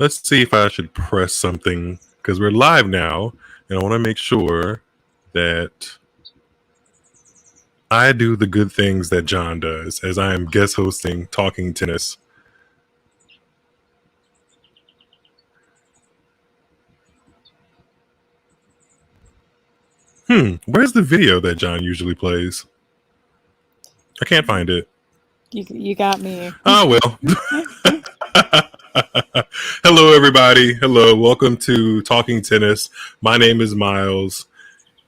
Let's see if I should press something because we're live now, and I want to make sure that I do the good things that John does as I am guest hosting Talking Tennis. Where's the video that John usually plays? I can't find it. You got me. Oh, well. Hello, everybody. Hello. Welcome to Talking Tennis. My name is Miles.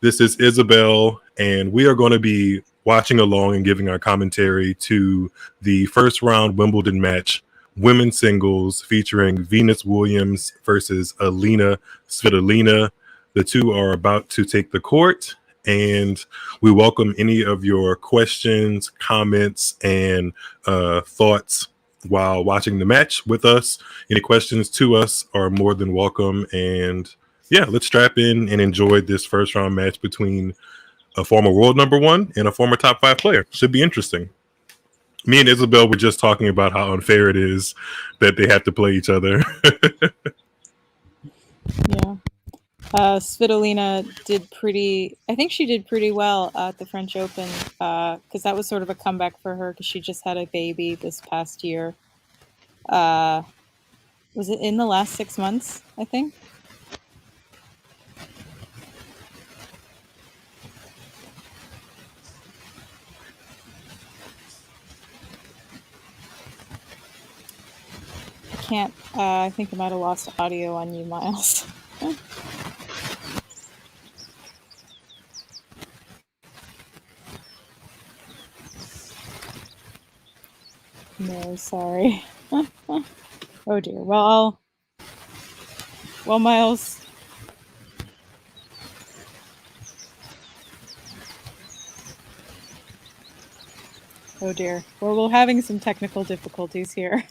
This is Isabel, and we are going to be watching along and giving our commentary to the first round Wimbledon match, women's singles, featuring Venus Williams versus Elina Svitolina. The two are about to take the court, and we welcome any of your questions, comments, and thoughts while watching the match with us. Any questions to us are more than welcome, and yeah, let's strap in and enjoy this first round match between a former world number one and a former top 5 player. Should be interesting. Me and Isabel were just talking about how unfair it is that they have to play each other. Yeah. Svitolina did I think she did pretty well at the French Open because that was sort of a comeback for her because she just had a baby this past year. Was it in the last 6 months, I think? I think I might have lost audio on you, Miles. No, sorry. Oh dear. Well, Miles. Oh dear. Well, we're having some technical difficulties here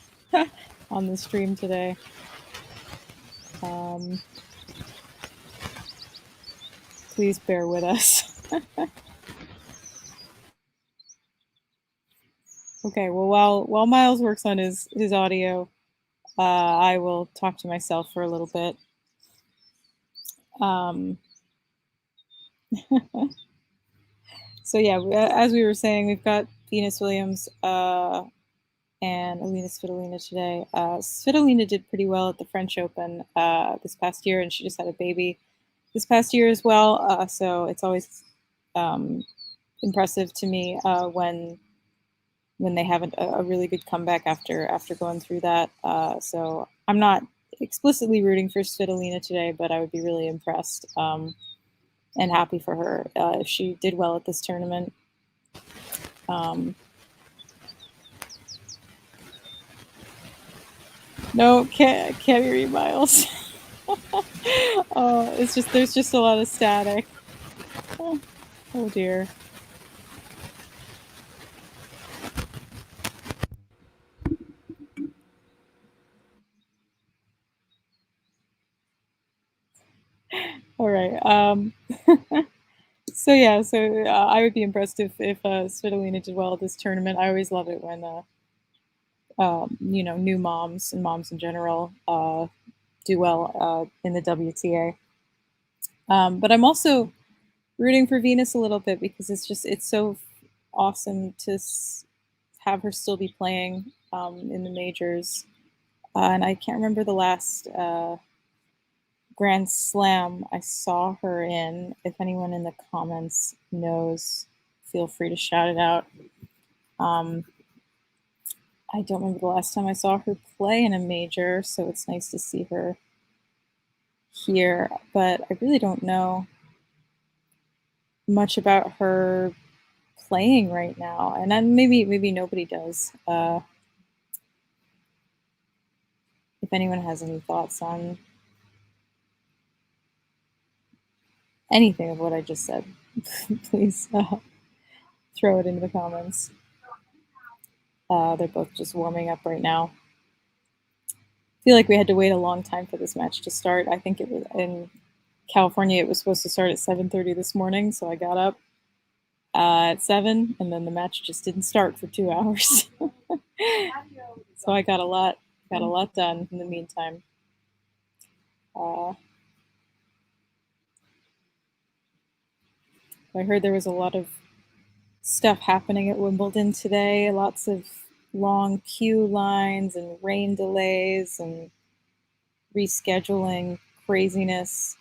on the stream today. Please bear with us. Okay, well, while Miles works on his audio, I will talk to myself for a little bit. So yeah, as we were saying, we've got Venus Williams and Elina Svitolina today. Svitolina did pretty well at the French Open this past year, and she just had a baby this past year as well. So it's always impressive to me when they have a really good comeback after going through that. So I'm not explicitly rooting for Svitolina today, but I would be really impressed and happy for her if she did well at this tournament. No, can't hear you, Miles. Oh, there's just a lot of static. Oh dear. All right. So yeah, I would be impressed if Svitolina did well at this tournament. I always love it when new moms and moms in general do well in the WTA. But I'm also rooting for Venus a little bit because it's so awesome to have her still be playing in the majors. And I can't remember the last Grand Slam I saw her in. If anyone in the comments knows, feel free to shout it out. I don't remember the last time I saw her play in a major, so it's nice to see her here. But I really don't know much about her playing right now, and then maybe nobody does. If anyone has any thoughts on anything of what I just said, please throw it into the comments. They're both just warming up right now. I feel like we had to wait a long time for this match to start. I think it was in California. It was supposed to start at 7:30 this morning, so I got up at 7, and then the match just didn't start for 2 hours. So I got a lot done in the meantime. I heard there was a lot of stuff happening at Wimbledon today. Lots of long queue lines and rain delays and rescheduling craziness.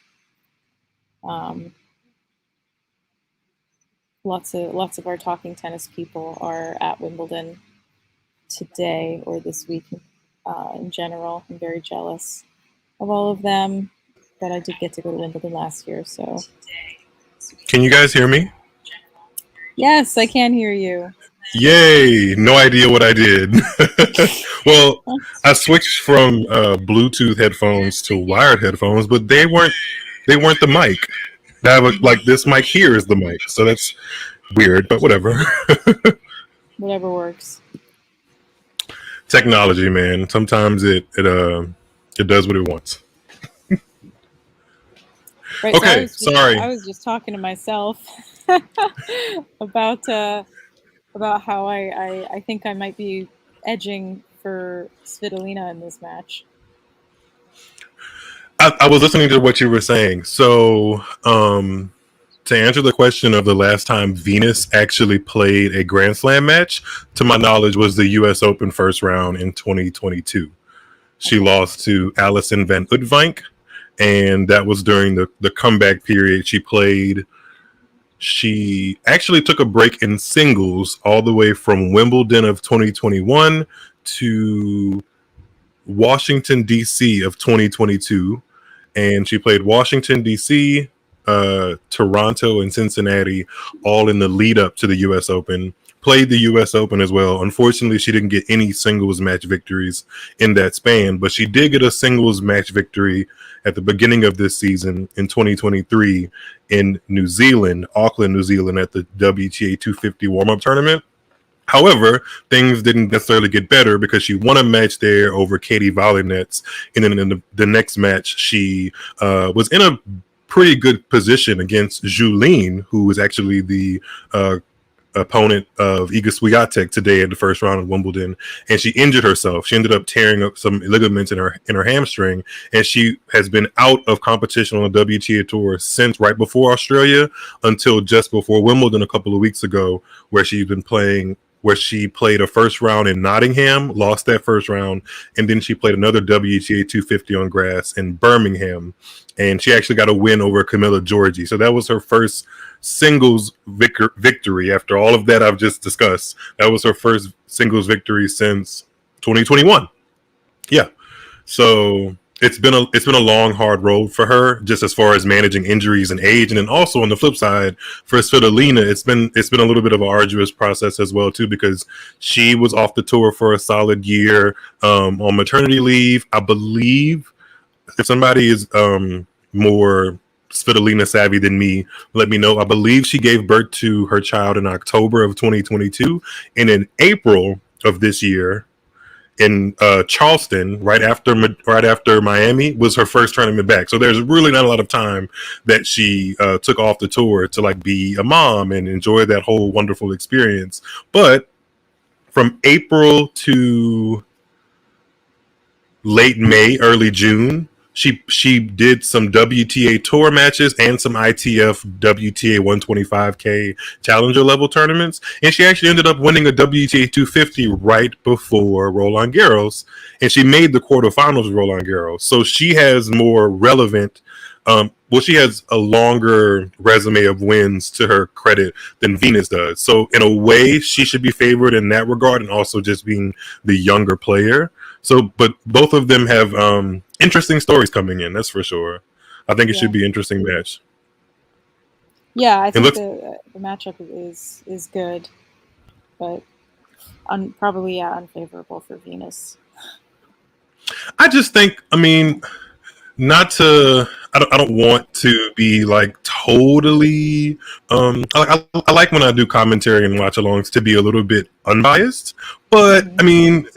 Lots of our Talking Tennis people are at Wimbledon today or this week in general. I'm very jealous of all of them, but I did get to go to Wimbledon last year, so. Can you guys hear me? Yes, I can hear you. Yay! No idea what I did. Well, I switched from Bluetooth headphones to wired headphones, but they weren't the mic. Like this mic here is the mic, so that's weird, but whatever. Whatever works. Technology, man. Sometimes it does what it wants. Right, okay, so sorry. I was just talking to myself about how I think I might be edging for Svitolina in this match. I was listening to what you were saying. So, to answer the question of the last time Venus actually played a Grand Slam match, to my knowledge, was the U.S. Open first round in 2022. She lost to Alison van Uytvanck, and that was during the comeback period. She actually took a break in singles all the way from Wimbledon of 2021 to Washington, D.C. of 2022. And she played Washington, D.C., Toronto, and Cincinnati all in the lead up to the U.S. Open. Played the U.S. Open as well. Unfortunately, she didn't get any singles match victories in that span, but she did get a singles match victory at the beginning of this season in 2023 in New Zealand, Auckland, New Zealand, at the WTA 250 warm-up tournament. However, things didn't necessarily get better because she won a match there over Katie Volinets, and then in the next match, she was in a pretty good position against Julien, who was actually the opponent of Iga Swiatek today in the first round of Wimbledon, and she injured herself. She ended up tearing up some ligaments in her hamstring, and she has been out of competition on the WTA tour since right before Australia until just before Wimbledon a couple of weeks ago, where she played a first round in Nottingham, lost that first round, and then she played another WTA 250 on grass in Birmingham, and she actually got a win over Camilla Giorgi. So that was her first singles victory after all of that I've just discussed. That was her first singles victory since 2021. Yeah. So it's been a long, hard road for her, just as far as managing injuries and age. And then also on the flip side, for Svitolina, it's been a little bit of an arduous process as well too, because she was off the tour for a solid year on maternity leave. I believe, if somebody is more Svitolina savvy than me, let me know. I believe she gave birth to her child in October of 2022, and in April of this year, in Charleston, right after Miami, was her first tournament back. So there's really not a lot of time that she took off the tour to like be a mom and enjoy that whole wonderful experience. But from April to late May, early June, she did some WTA tour matches and some ITF WTA 125K challenger level tournaments, and she actually ended up winning a WTA 250 right before Roland Garros, and she made the quarterfinals of Roland Garros. So she has more relevant she has a longer resume of wins to her credit than Venus does. So in a way, she should be favored in that regard, and also just being the younger player. So, but both of them have interesting stories coming in. That's for sure. I think it should be an interesting match. Yeah, I think the matchup is good, but probably unfavorable for Venus. I just think, I mean, I don't want to be like totally I like when I do commentary and watch alongs to be a little bit unbiased, but I mean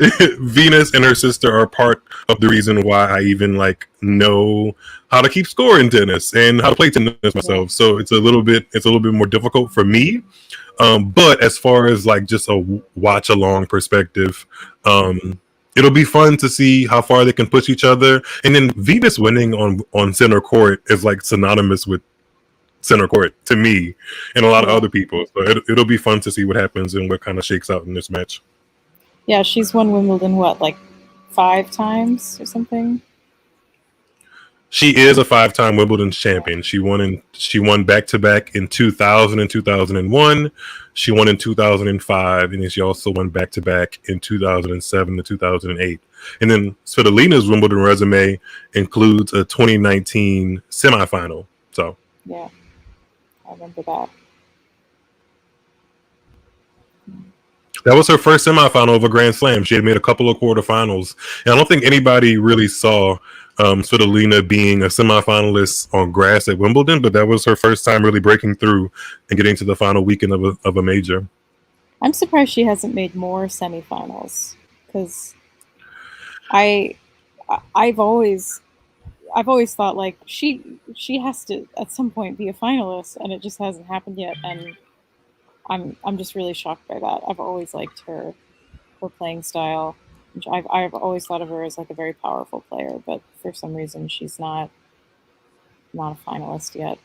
Venus and her sister are part of the reason why I even like know how to keep score in tennis and how to play tennis myself. So it's a little bit more difficult for me. But as far as like just a watch along perspective, it'll be fun to see how far they can push each other. And then Venus winning on center court is like synonymous with center court to me and a lot of other people. So it'll be fun to see what happens and what kind of shakes out in this match. Yeah, she's won Wimbledon, what, like 5 times or something? She is a 5-time Wimbledon champion. She won back-to-back in 2000 and 2001. She won in 2005, and then she also won back-to-back in 2007 to 2008. And then Svitolina's Wimbledon resume includes a 2019 semifinal. So yeah, I remember that. That was her first semifinal of a Grand Slam. She had made a couple of quarterfinals. And I don't think anybody really saw Svitolina being a semifinalist on grass at Wimbledon, but that was her first time really breaking through and getting to the final weekend of a major. I'm surprised she hasn't made more semifinals, because I've always thought like she has to at some point be a finalist, and it just hasn't happened yet. And I'm just really shocked by that. I've always liked her playing style. I've always thought of her as like a very powerful player, but for some reason she's not a finalist yet.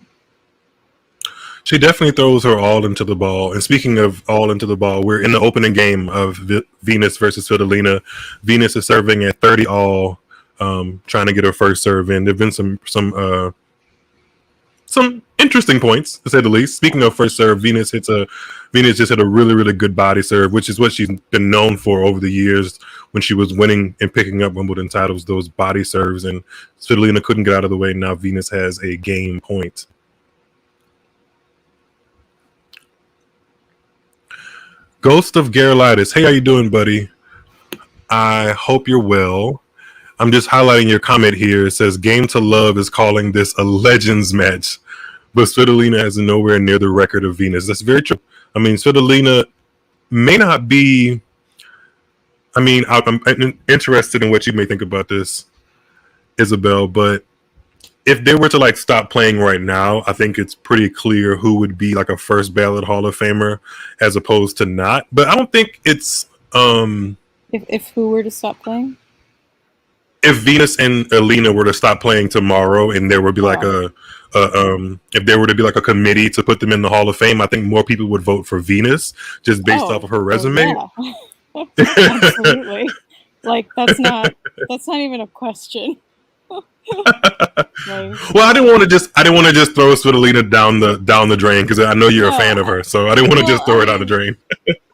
She definitely throws her all into the ball. And speaking of all into the ball, we're in the opening game of Venus versus Svitolina. Venus is serving at 30 all, trying to get her first serve in. There've been some interesting points, to say the least. Speaking of first serve, Venus just hit a really, really good body serve, which is what she's been known for over the years when she was winning and picking up Wimbledon titles, those body serves. And Svitolina couldn't get out of the way. Now Venus has a game point. Ghost of Garolitis. Hey, how you doing, buddy? I hope you're well. I'm just highlighting your comment here. It says, Game to Love is calling this a Legends match, but Svitolina has nowhere near the record of Venus. That's very true. I mean, Svitolina may not be... I mean, I'm interested in what you may think about this, Isabel, but if they were to like stop playing right now, I think it's pretty clear who would be like a first ballot Hall of Famer as opposed to not. But I don't think it's... If who were to stop playing? If Venus and Elina were to stop playing tomorrow, and there would be like if there were to be like a committee to put them in the Hall of Fame, I think more people would vote for Venus just based off of her resume. Yeah. Absolutely. Like that's not even a question. Well, I didn't want to just throw Svitolina down the drain because I know you're a fan of her, so I didn't want to just throw her down the drain.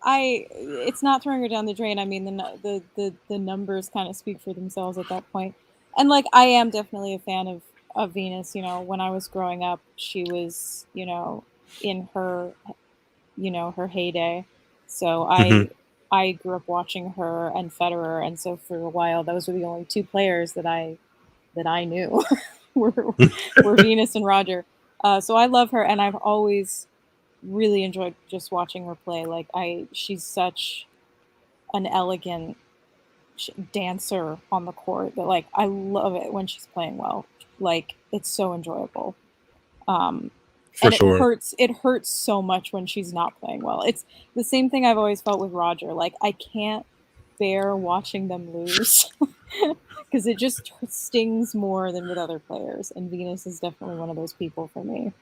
It's not throwing her down the drain. I mean, the numbers kind of speak for themselves at that point. And like, I am definitely a fan of Venus. You know, when I was growing up, she was, you know, in her, you know, her heyday. So I grew up watching her and Federer, and so for a while, those were the only two players that I knew were Venus and Roger. So I love her, and I've always really enjoyed just watching her play. Like she's such an elegant dancer on the court that like I love it when she's playing well. Like it's so enjoyable. For sure. It hurts so much when she's not playing well. It's the same thing I've always felt with Roger. Like I can't bear watching them lose because it just stings more than with other players, and Venus is definitely one of those people for me.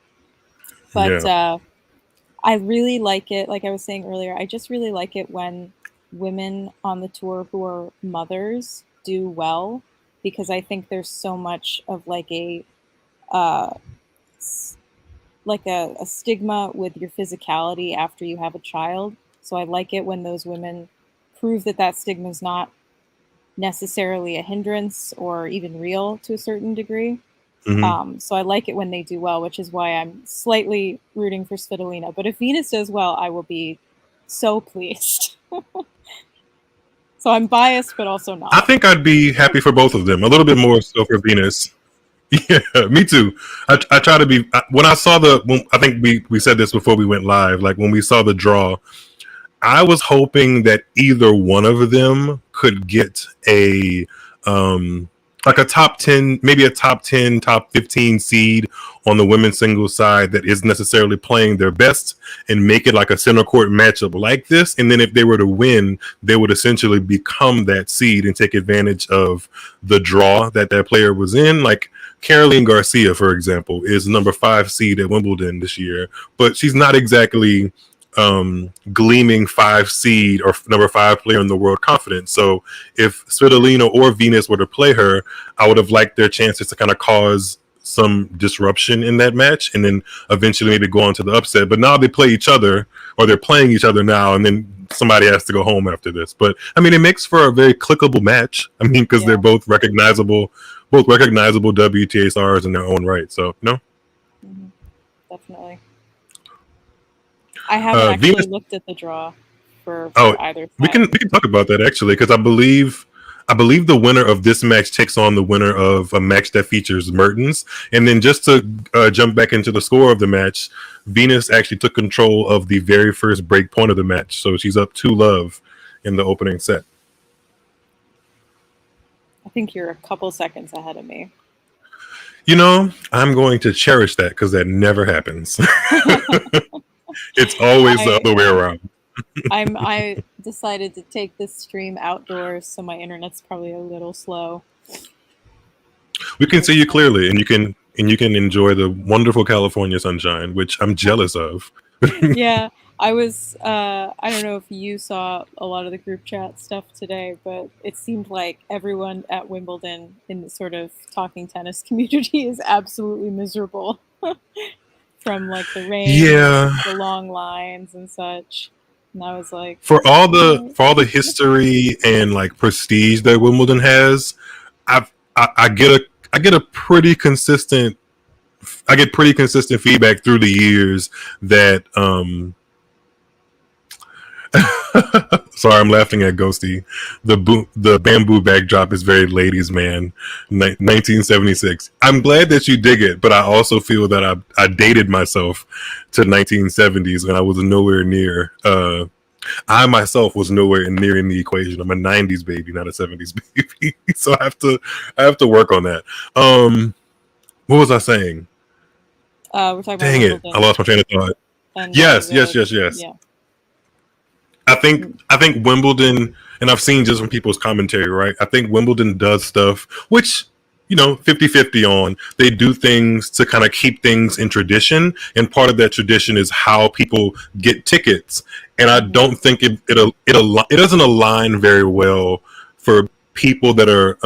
But I really like it. Like I was saying earlier, I just really like it when women on the tour who are mothers do well, because I think there's so much of like a stigma with your physicality after you have a child. So I like it when those women prove that stigma is not necessarily a hindrance or even real to a certain degree. So I like it when they do well, which is why I'm slightly rooting for Svitolina. But if Venus does well, I will be so pleased. So I'm biased, but also not. I think I'd be happy for both of them. A little bit more so for Venus. Yeah, me too. I try to be... When I saw I think we said this before we went live, like when we saw the draw, I was hoping that either one of them could get a like a top 10, maybe a top 10, top 15 seed on the women's singles side that isn't necessarily playing their best, and make it like a center court matchup like this. And then if they were to win, they would essentially become that seed and take advantage of the draw that that player was in. Like Caroline Garcia, for example, is number 5 seed at Wimbledon this year, but she's not exactly gleaming 5 seed or number 5 player in the world confidence. So if Svitolina or Venus were to play her, I would have liked their chances to kind of cause some disruption in that match and then eventually maybe go on to the upset. But now they play each other, or they're playing each other now, and then somebody has to go home after this. But I mean, it makes for a very clickable match. I mean, because they're both recognizable WTA stars in their own right. So no, definitely. I haven't actually Venus looked at the draw for Oh, either side. we can talk about that actually, because I believe the winner of this match takes on the winner of a match that features Mertens. And then just to jump back into the score of the match, Venus actually took control of the very first break point of the match, so she's up 2-love in the opening set. I think you're a couple seconds ahead of me. You know, I'm going to cherish that because that never happens. It's always the other way around. I decided to take this stream outdoors, so my internet's probably a little slow. We can see you clearly, and you can enjoy the wonderful California sunshine, which I'm jealous of. Yeah, I was. I don't know if you saw a lot of the group chat stuff today, but it seemed like everyone at Wimbledon in the sort of talking tennis community is absolutely miserable. From like the rain, the long lines and such. And I was like, for all the history and like prestige that Wimbledon has, I get pretty consistent feedback through the years that sorry, I'm laughing at Ghosty. The bamboo backdrop is very ladies man, 1976. I'm glad that you dig it, but I also feel that I dated myself to 1970s when I was nowhere near. I myself was nowhere near in the equation. I'm a 90s baby, not a 70s baby. So I have to work on that. What was I saying? We're talking Dang about it! I lost my train of thought. And yes. Yeah. I think Wimbledon, and I've seen just from people's commentary, right? I think Wimbledon does stuff which, 50-50 on. They do things to kind of keep things in tradition, and part of that tradition is how people get tickets. And I don't think it doesn't align very well for people that are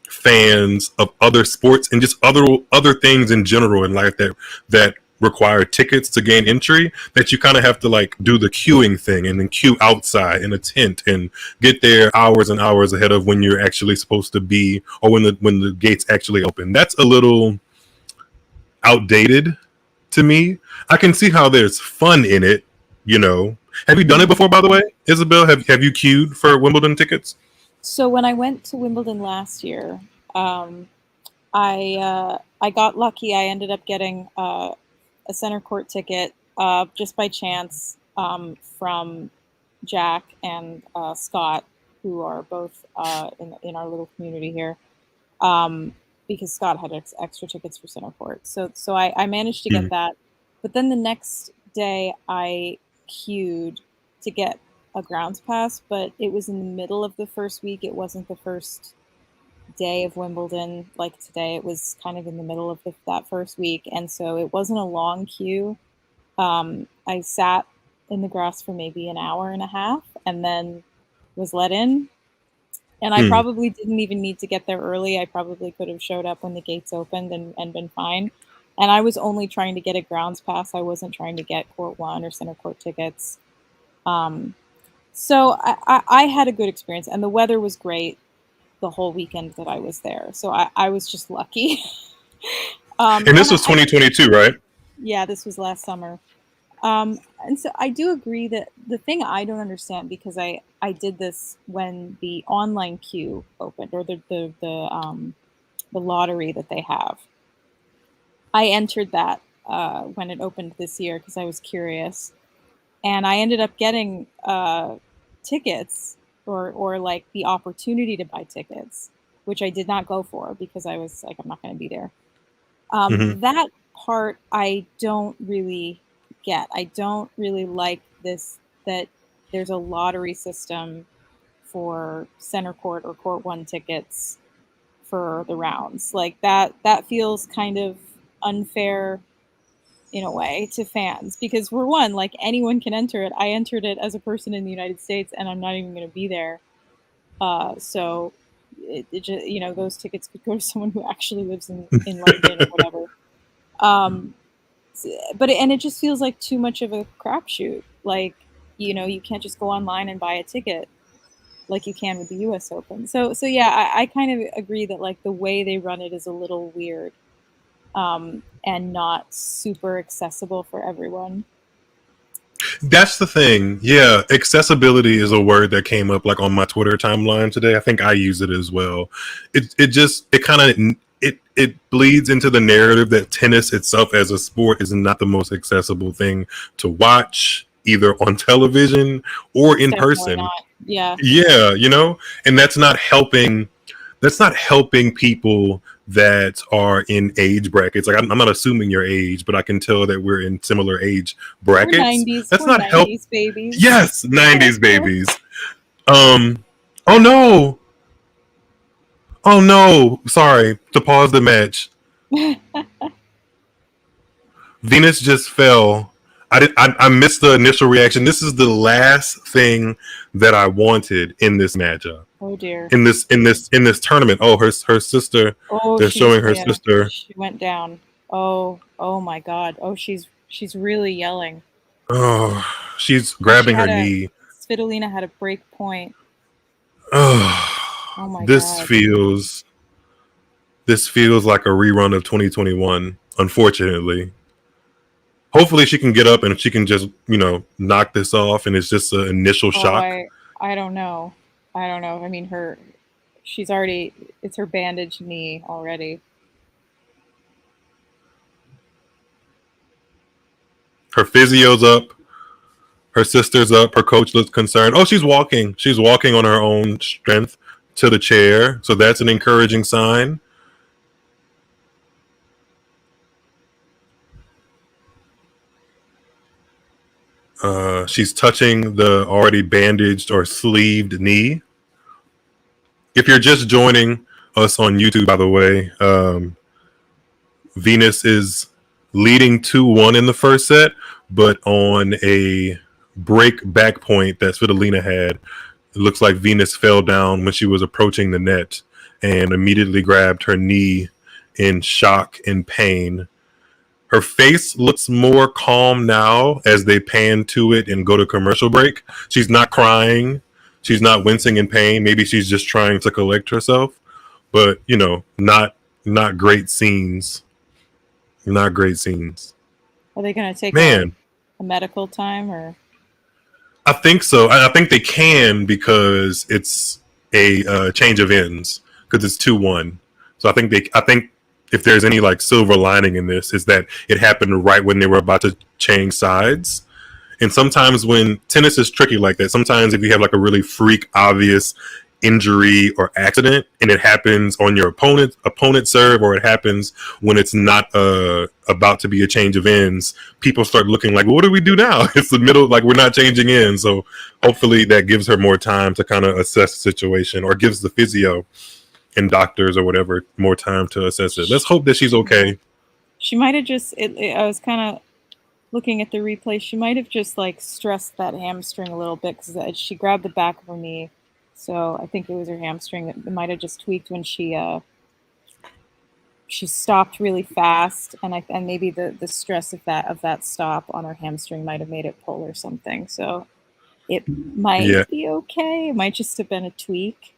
fans of other sports and just other things in general in life that require tickets to gain entry, that you kind of have to like do the queuing thing and then queue outside in a tent and get there hours and hours ahead of when you're actually supposed to be, or when the gates actually open. That's a little outdated to me. I can see how there's fun in it, Have you done it before, by the way, Isabel? Have you queued for Wimbledon tickets? So when I went to Wimbledon last year, I got lucky. I ended up getting a center court ticket just by chance from Jack and Scott, who are both in our little community here, because Scott had extra tickets for center court. So I managed to get that. But then the next day I queued to get a grounds pass, but it was in the middle of the first week. It wasn't the first day of Wimbledon like today. It was kind of in the middle of that first week, and so it wasn't a long queue. I sat in the grass for maybe an hour and a half and then was let in, and I probably didn't even need to get there early. I probably could have showed up when the gates opened and been fine. And I was only trying to get a grounds pass. I wasn't trying to get court 1 or center court tickets. So I had a good experience, and the weather was great the whole weekend that I was there. So I was just lucky. And this was 2022, right? Yeah, this was last summer. And so I do agree that the thing I don't understand, because I did this when the online queue opened, or the lottery that they have. I entered that when it opened this year because I was curious, and I ended up getting tickets or like the opportunity to buy tickets which I did not go for because I was like, I'm not going to be there. Mhm. That part I don't really get. I don't really like this, that there's a lottery system for center court or court one tickets for the rounds. Like that feels kind of unfair in a way to fans, because for one, like, anyone can enter it. I entered it as a person in the United States and I'm not even going to be there. So it just, those tickets could go to someone who actually lives in London or whatever. And it just feels like too much of a crapshoot. Like, you can't just go online and buy a ticket like you can with the US Open. So yeah, I kind of agree that like the way they run it is a little weird, and not super accessible for everyone. That's the thing. Yeah, accessibility is a word that came up like on my Twitter timeline today. I think I use it as well. It kind of it bleeds into the narrative that tennis itself as a sport is not the most accessible thing to watch, either on television or It's in definitely person. not. Yeah. Yeah, and that's not helping. That's not helping people that are in age brackets. Like I'm not assuming your age, but I can tell that we're in similar age We're brackets. 90s. That's We're not help. 90s babies. Yes, 90s babies. Um. Oh no. Oh no. Sorry to pause the match. Venus just fell. I missed the initial reaction. This is the last thing that I wanted in this matchup. Oh dear. In this tournament. Oh, her sister. Oh, They're showing her sister. she went down. Oh my God. Oh, she's really yelling. Oh, she's Oh, she grabbing her had a knee. Svitolina had a break point. Oh, Oh my this God. feels like a rerun of 2021. Unfortunately, hopefully she can get up and she can just knock this off, and it's just an initial Oh, shock. I don't know. I don't know. I mean, it's her bandaged knee already. Her physio's up. Her sister's up. Her coach looks concerned. Oh, she's walking. She's walking on her own strength to the chair. So that's an encouraging sign. She's touching the already bandaged or sleeved knee. If you're just joining us on YouTube, by the way, Venus is leading 2-1 in the first set, but on a break back point that Svitolina had, it looks like Venus fell down when she was approaching the net and immediately grabbed her knee in shock and pain. Her face looks more calm now as they pan to it and go to commercial break. She's not crying. She's not wincing in pain. Maybe she's just trying to collect herself. But, not great scenes. Not great scenes. Are they going to take Man, a medical time, or? I think so. I think they can because it's a change of ends because it's 2-1. So I think if there's any like silver lining in this is that it happened right when they were about to change sides. And sometimes when tennis is tricky like that, sometimes if you have like a really freak obvious injury or accident and it happens on your opponent serve, or it happens when it's not about to be a change of ends, people start looking like, well, what do we do now? It's the middle, like we're not changing ends. So hopefully that gives her more time to kind of assess the situation, or gives the physio and doctors or whatever more time to assess it. Let's hope that she's okay. She might have just, I was kind of looking at the replay, she might have just like stressed that hamstring a little bit, because she grabbed the back of her knee. So I think it was her hamstring that might have just tweaked when she stopped really fast, and maybe the stress of that stop on her hamstring might have made it pull or something. So it might be okay. It might just have been a tweak,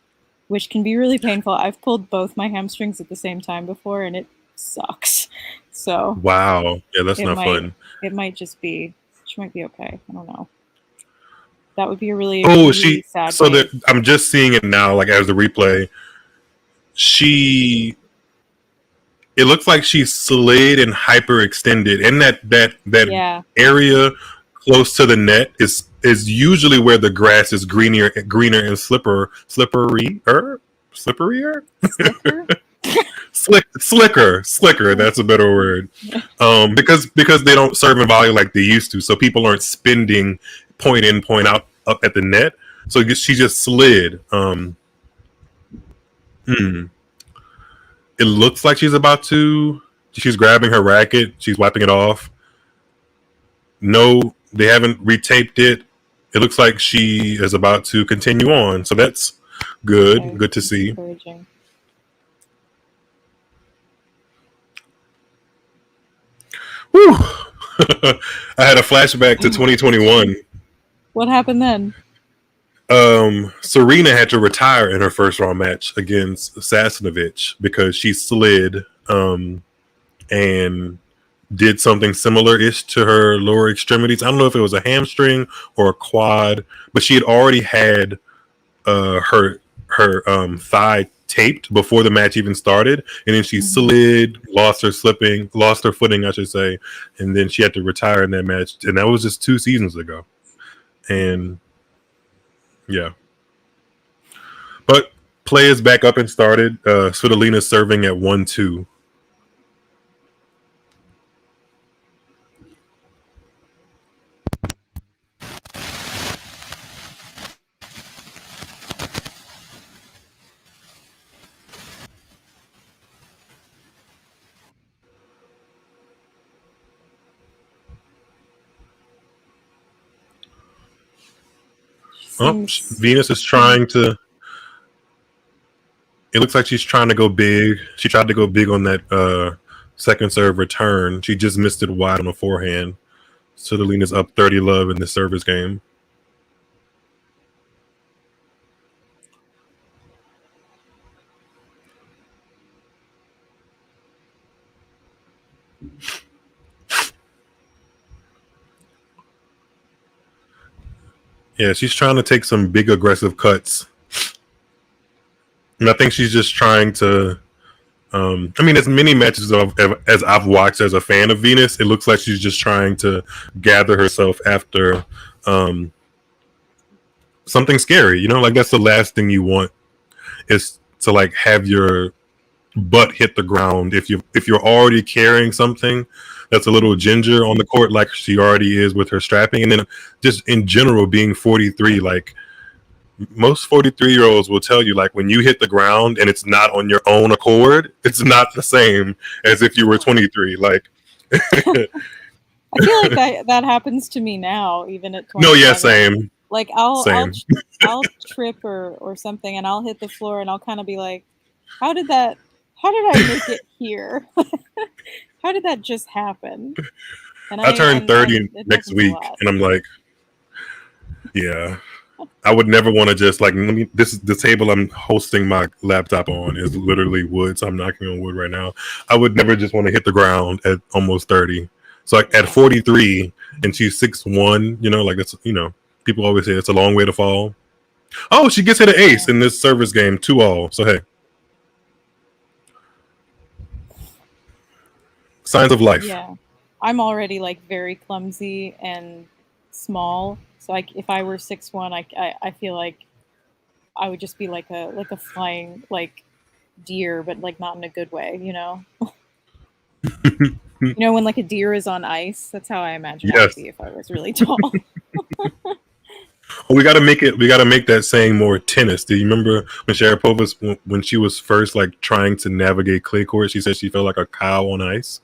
which can be really painful. I've pulled both my hamstrings at the same time before, and it sucks. So wow, yeah, that's not fun. It might just be, she might be okay. I don't know. That would be a really, really sad. So that I'm just seeing it now, like as the replay. It looks like she slid and hyperextended, and that area close to the net is usually where the grass is greener and slippery. slipperier, Slicker. slicker. That's a better word. Because they don't serve in volley like they used to, so people aren't spending point in, point out up at the net. So she just slid. It looks like she's about to. She's grabbing her racket. She's wiping it off. No, they haven't retaped it. It looks like she is about to continue on. So that's good. Okay, Good to see. encouraging. Whew. I had a flashback to 2021. What happened then? Serena had to retire in her first round match against Sasnovich because she slid and did something similar-ish to her lower extremities. I don't know if it was a hamstring or a quad, but she had already had her thigh taped before the match even started, and then she slid, lost her footing, I should say, and then she had to retire in that match, and that was just 2 seasons ago. And yeah, but play is back up and started. Svitolina serving at 1-2. Venus is trying to. It looks like she's trying to go big. She tried to go big on that second serve return. She just missed it wide on the forehand. Svitolina's up 30-love in the service game. Yeah, she's trying to take some big aggressive cuts. And I think she's just trying to. I mean, as many matches as I've watched as a fan of Venus, it looks like she's just trying to gather herself after something scary. You know, like that's the last thing you want is to like have your butt hit the ground if you're already carrying something that's a little ginger on the court, like she already is with her strapping, and then just in general being 43, like. Most 43-year-olds will tell you, like, when you hit the ground and it's not on your own accord, it's not the same as if you were 23. Like, I feel like that happens to me now, even at 20. No, yeah, same. Like I'll trip or something, and I'll hit the floor, and I'll kind of be like, how did I make it here? How did that just happen? And I turn 30 next week, and I'm like, yeah. I would never want to just like the table I'm hosting my laptop on is literally wood, so I'm knocking on wood right now. I would never just want to hit the ground at almost 30. So like at 43 and she's 6'1", you know, like that's, you know, people always say it's a long way to fall. Oh, she gets hit an ace in this service game, 2-all. So hey, signs of life. Yeah, I'm already like very clumsy and small. So if I were 6'1", I feel like I would just be like a flying like deer, but like not in a good way, you know. You know when like a deer is on ice, that's how I imagine I would be if I was really tall. Well, we got to make it. We got to make that saying more tennis. Do you remember when Sharapova, when she was first like trying to navigate clay court, she said she felt like a cow on ice.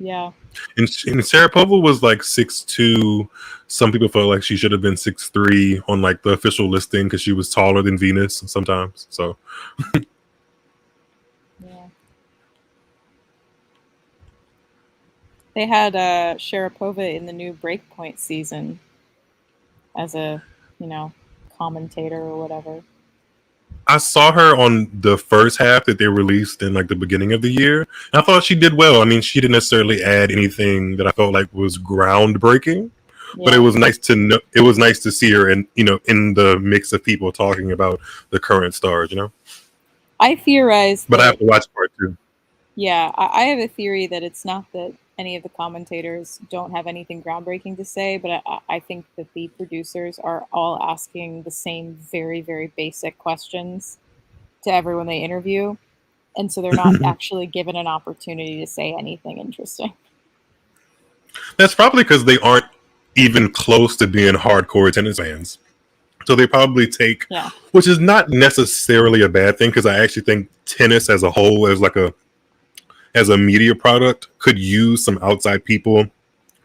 Yeah. And Sharapova was like 6'2". Some people felt like she should have been 6'3" on like the official listing because she was taller than Venus sometimes. So. Yeah. They had Sharapova in the new Breakpoint season as a, you know, commentator or whatever. I saw her on the first half that they released in like the beginning of the year. And I thought she did well. I mean, she didn't necessarily add anything that I felt like was groundbreaking, but it was nice to know. It was nice to see her, in in the mix of people talking about the current stars. You know, I theorize, but I have to watch part 2. Yeah, I have a theory that it's not that any of the commentators don't have anything groundbreaking to say, but I think that the producers are all asking the same very, very basic questions. to everyone they interview, and so they're not actually given an opportunity to say anything interesting. That's probably because they aren't even close to being hardcore tennis fans. So they probably take, which is not necessarily a bad thing, because I actually think tennis as a whole, as a media product, could use some outside people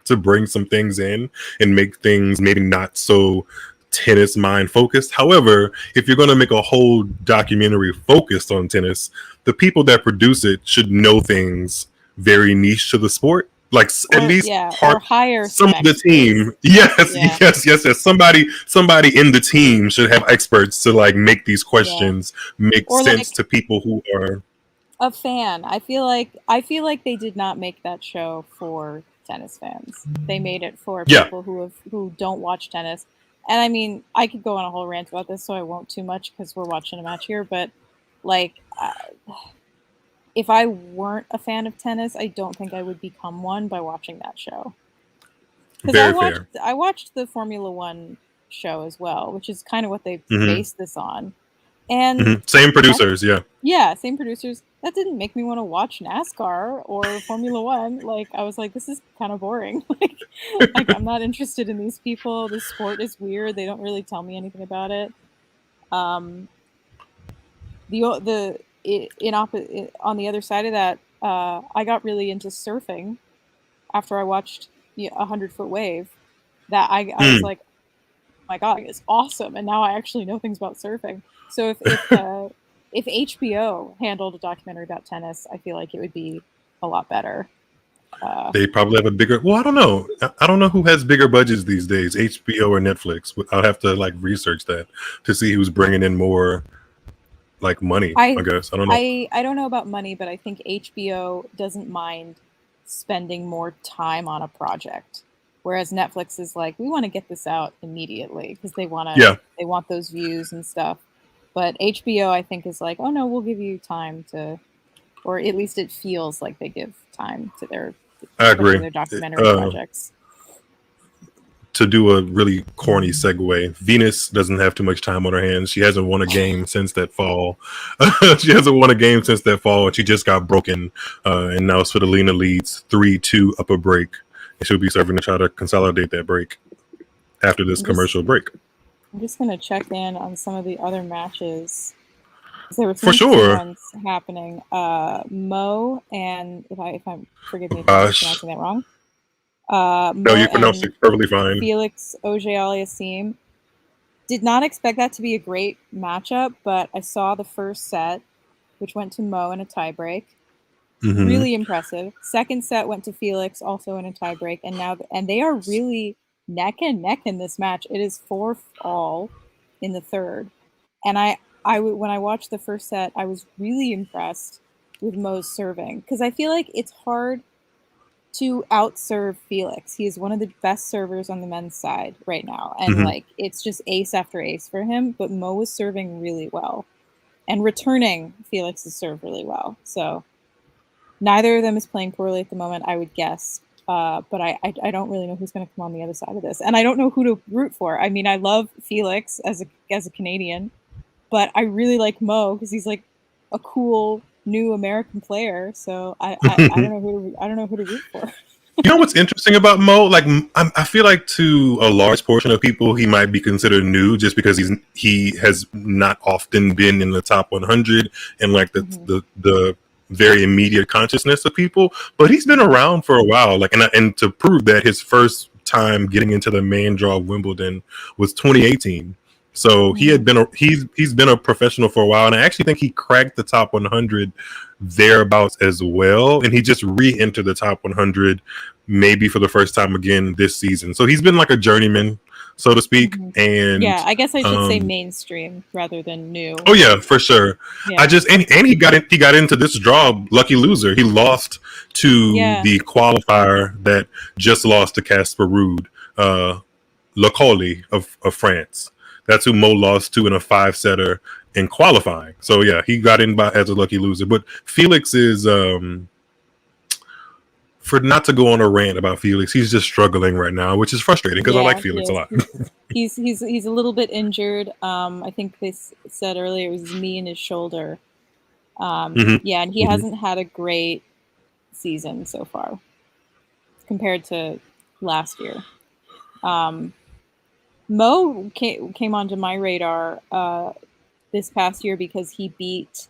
to bring some things in and make things maybe not so tennis mind focused. However, if you're going to make a whole documentary focused on tennis, the people that produce it should know things very niche to the sport. Like, or, at least or hire some of the team. Yes. Somebody in the team should have experts to like make these questions make sense to people who are a fan. I feel like they did not make that show for tennis fans. They made it for people who don't watch tennis. And I mean, I could go on a whole rant about this, so I won't too much because we're watching a match here. But like, if I weren't a fan of tennis, I don't think I would become one by watching that show. Because I watched the Formula One show as well, which is kind of what they based this on. And same producers, same producers. That didn't make me want to watch NASCAR or Formula One. Like, I was like, this is kind of boring. like I'm not interested in these people. This sport is weird. They don't really tell me anything about it. On the other side of that, I got really into surfing after I watched 100-Foot Wave. That I was like, oh my God, it's awesome. And now I actually know things about surfing. So if HBO handled a documentary about tennis, I feel like it would be a lot better. They probably have a bigger. Well, I don't know. I don't know who has bigger budgets these days, HBO or Netflix. I'll have to like research that to see who's bringing in more like money. I guess I don't know. I don't know about money, but I think HBO doesn't mind spending more time on a project, whereas Netflix is like, we want to get this out immediately because they want they want those views and stuff. But HBO, I think, is like, oh no, we'll give you time to, or at least it feels like they give time to their documentary projects. To do a really corny segue, Venus doesn't have too much time on her hands. She hasn't won a game since that fall. And she just got broken. And now Svitolina leads 3-2 up a break. And she'll be serving to try to consolidate that break after this commercial break. I'm just going to check in on some of the other matches. There were some ones happening. Mo and, if I'm forgive me if I'm pronouncing that wrong. No, you pronounced it perfectly fine. Felix Auger-Aliassime. Did not expect that to be a great matchup, but I saw the first set, which went to Mo in a tiebreak. Really impressive. Second set went to Felix, also in a tiebreak, and they are really neck and neck in this match. It is 4-all in the third, and when I watched the first set, I was really impressed with Mo's serving because I feel like it's hard to outserve Felix. He is one of the best servers on the men's side right now, and like it's just ace after ace for him. But Mo was serving really well and returning Felix's serve really well. So neither of them is playing poorly at the moment, I would guess. But I don't really know who's going to come on the other side of this, and I don't know who to root for. I mean, I love Felix as a Canadian, but I really like Mo because he's like a cool new American player. So I don't know who to root for. You know what's interesting about Mo? Like, I feel like to a large portion of people, he might be considered new just because he has not often been in the top 100 and like the very immediate consciousness of people, but he's been around for a while. Like, and to prove that, his first time getting into the main draw of Wimbledon was 2018. So he's been a professional for a while, and I actually think he cracked the top 100 thereabouts as well. And he just re-entered the top 100 maybe for the first time again this season. So he's been like a journeyman, so to speak. And yeah, I guess I should say mainstream rather than new. Oh yeah, for sure. Yeah. He got into this draw lucky loser. He lost to the qualifier that just lost to Casper Ruud, Lacoli of France. That's who Mo lost to in a 5-setter in qualifying. So yeah, he got in as a lucky loser. But Felix is for not to go on a rant about Felix, he's just struggling right now, which is frustrating because I like Felix a lot. He's a little bit injured. I think they said earlier it was his knee and his shoulder. Yeah, and he hasn't had a great season so far compared to last year. Mo came onto my radar this past year because he beat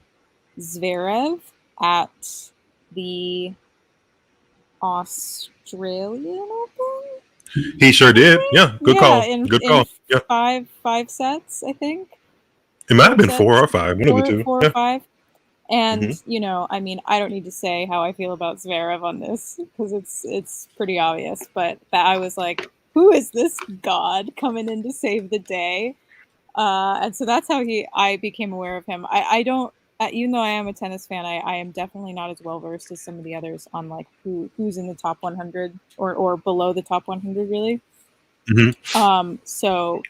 Zverev at the Australian Open. He sure did. Yeah, good call. Good call. Yeah, five sets, I think. It might have been 4 or 5. One of the two. 4 or 5. And you know, I mean, I don't need to say how I feel about Zverev on this because it's pretty obvious. But that I was like, who is this god coming in to save the day? And so that's how I became aware of him. I don't, even though I am a tennis fan, I am definitely not as well versed as some of the others on like who's in the top 100 or below the top 100 really. So,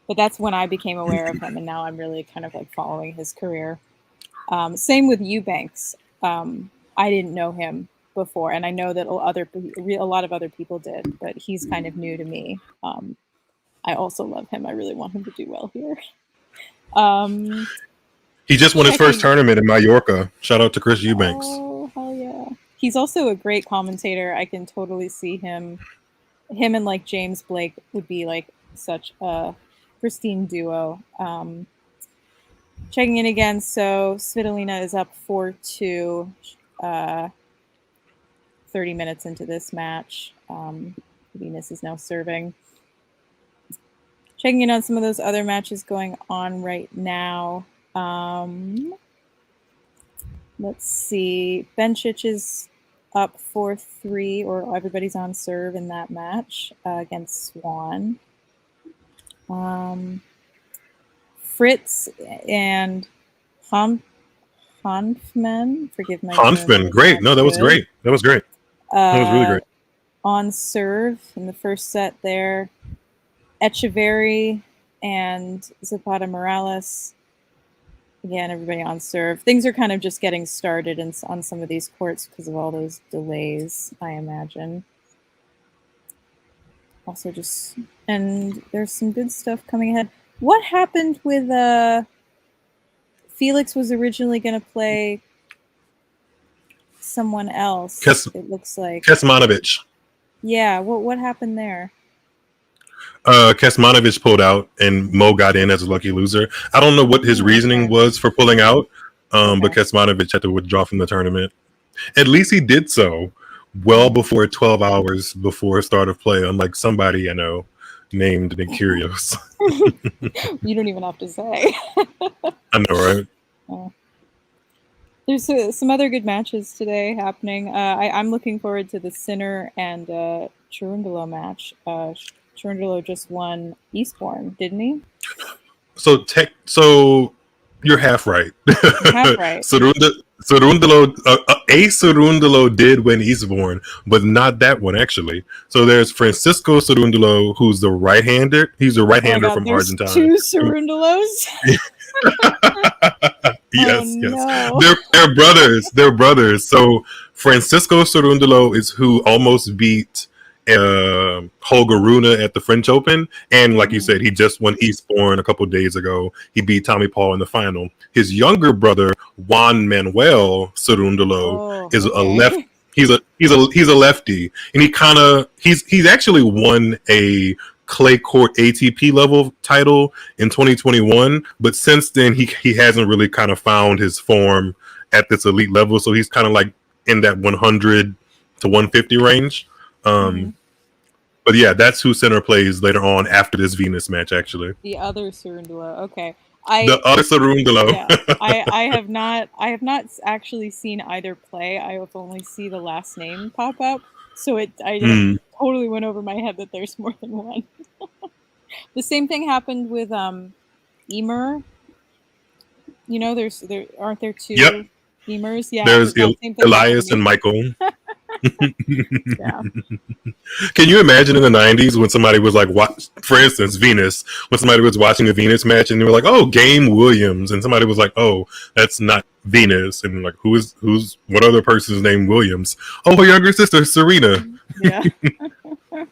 but that's when I became aware of him, and now I'm really kind of like following his career. Same with Eubanks. I didn't know him before, and I know that a lot of other people did, but he's kind of new to me. I also love him. I really want him to do well here. He just won his first tournament in Mallorca. Shout out to Chris Eubanks. Oh, hell yeah. He's also a great commentator. I can totally see him and like James Blake would be like such a pristine duo. Checking in again. So Svitolina is up 4-2, 30 minutes into this match. Venus is now serving. Checking in on some of those other matches going on right now. Let's see. Bencic is up 4-3, or everybody's on serve in that match against Swan. Fritz and Hanfman, forgive my Hanfman, great. No, that was great. That was great. That was really great. On serve in the first set there. Echeverry and Zapata Morales. Again, everybody on serve. Things are kind of just getting started on some of these courts because of all those delays, I imagine. Also and there's some good stuff coming ahead. What happened with Felix was originally going to play someone else, it looks like. Kesmanovic. Yeah, what happened there? Kesmanovic pulled out and Mo got in as a lucky loser. I don't know what his reasoning was for pulling out, but Kesmanovic had to withdraw from the tournament. At least he did so well before 12 hours before start of play, unlike somebody I know named Nick Kyrgios. You don't even have to say. I know, right? There's some other good matches today happening. I'm looking forward to the Sinner and Cherundolo match. Cherundolo just won Eastbourne, didn't he? So you're half right. Half right. Cerundolo did win Eastbourne, but not that one actually. So there's Francisco Cerundolo, who's the right-hander. He's a right-hander from Argentina. 2 Cerundolos. Yes. No. They're brothers. They're brothers. So Francisco Cerundolo is who almost beat Holger Rune at the French Open, and like you said, he just won Eastbourne a couple days ago. He beat Tommy Paul in the final. His younger brother Juan Manuel Cerundolo is a left. He's a lefty, and he's actually won a clay court ATP level title in 2021, but since then he hasn't really kind of found his form at this elite level. So he's kind of like in that 100 to 150 range. But yeah, that's who Center plays later on after this Venus match. Actually, the other Cerundolo. Okay, the other Cerundolo. Yeah, I have not actually seen either play. I have only seen the last name pop up, so I totally went over my head that there's more than one. The same thing happened with Emer. You know, there aren't there 2 Emers? Yeah, there's Elias and Michael. Yeah. Can you imagine in the 90s when somebody was like, for instance, Venus, when somebody was watching a Venus match and they were like, oh, Game Williams, and somebody was like, oh, that's not Venus, and like who's what other person's name Williams? Oh, her younger sister Serena. Yeah. I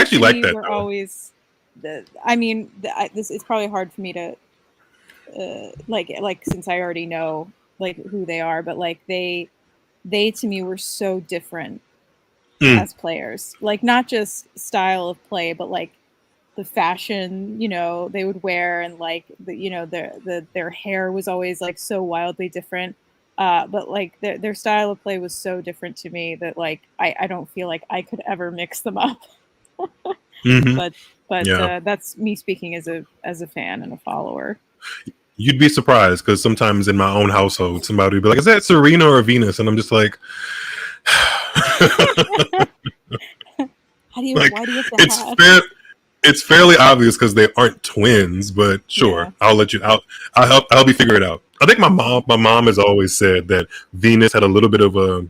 actually like that. Were Though. always, I mean, this it's probably hard for me to like since I already know like who they are, but like they to me were so different as players. Like not just style of play, but like the fashion, you know, they would wear, and like the, you know, their hair was always like so wildly different. But like their style of play was so different to me that like I don't feel like I could ever mix them up. But Yeah. that's me speaking as a fan and a follower. You'd be surprised because sometimes in my own household, somebody would be like, "Is that Serena or Venus?" And I'm just like, How do you? like Why do you have to it's fairly obvious because they aren't twins, but sure, Yeah. I'll let you out. I'll help you figure it out. I think my mom has always said that Venus had a little bit of a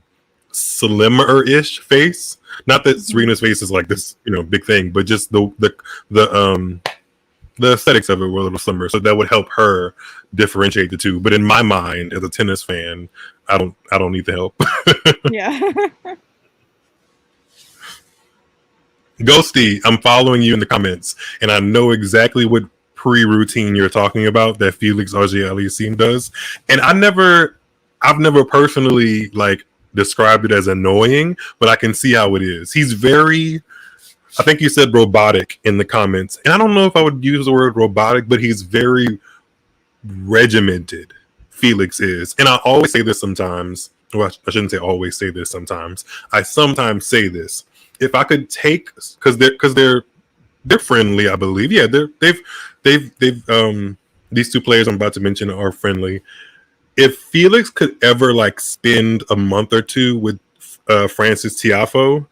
slimmer-ish face. Not that Serena's face is like this, you know, big thing, but just the aesthetics of it were a little slimmer, so that would help her differentiate the two. But in my mind, as a tennis fan, I don't need the help. Yeah. Ghosty, I'm following you in the comments, and I know exactly what pre-routine you're talking about that Felix Auger-Aliassime does. And I've never personally like described it as annoying, but I can see how it is. He's very, I think you said robotic in the comments, and I don't know if I would use the word robotic, but he's very regimented. Felix is, and I always say this sometimes. Well, I shouldn't say always say this sometimes. I sometimes say this. If I could take, because they're friendly, I believe. Yeah, they've these two players I'm about to mention are friendly. If Felix could ever like spend a month or two with Francis Tiafoe,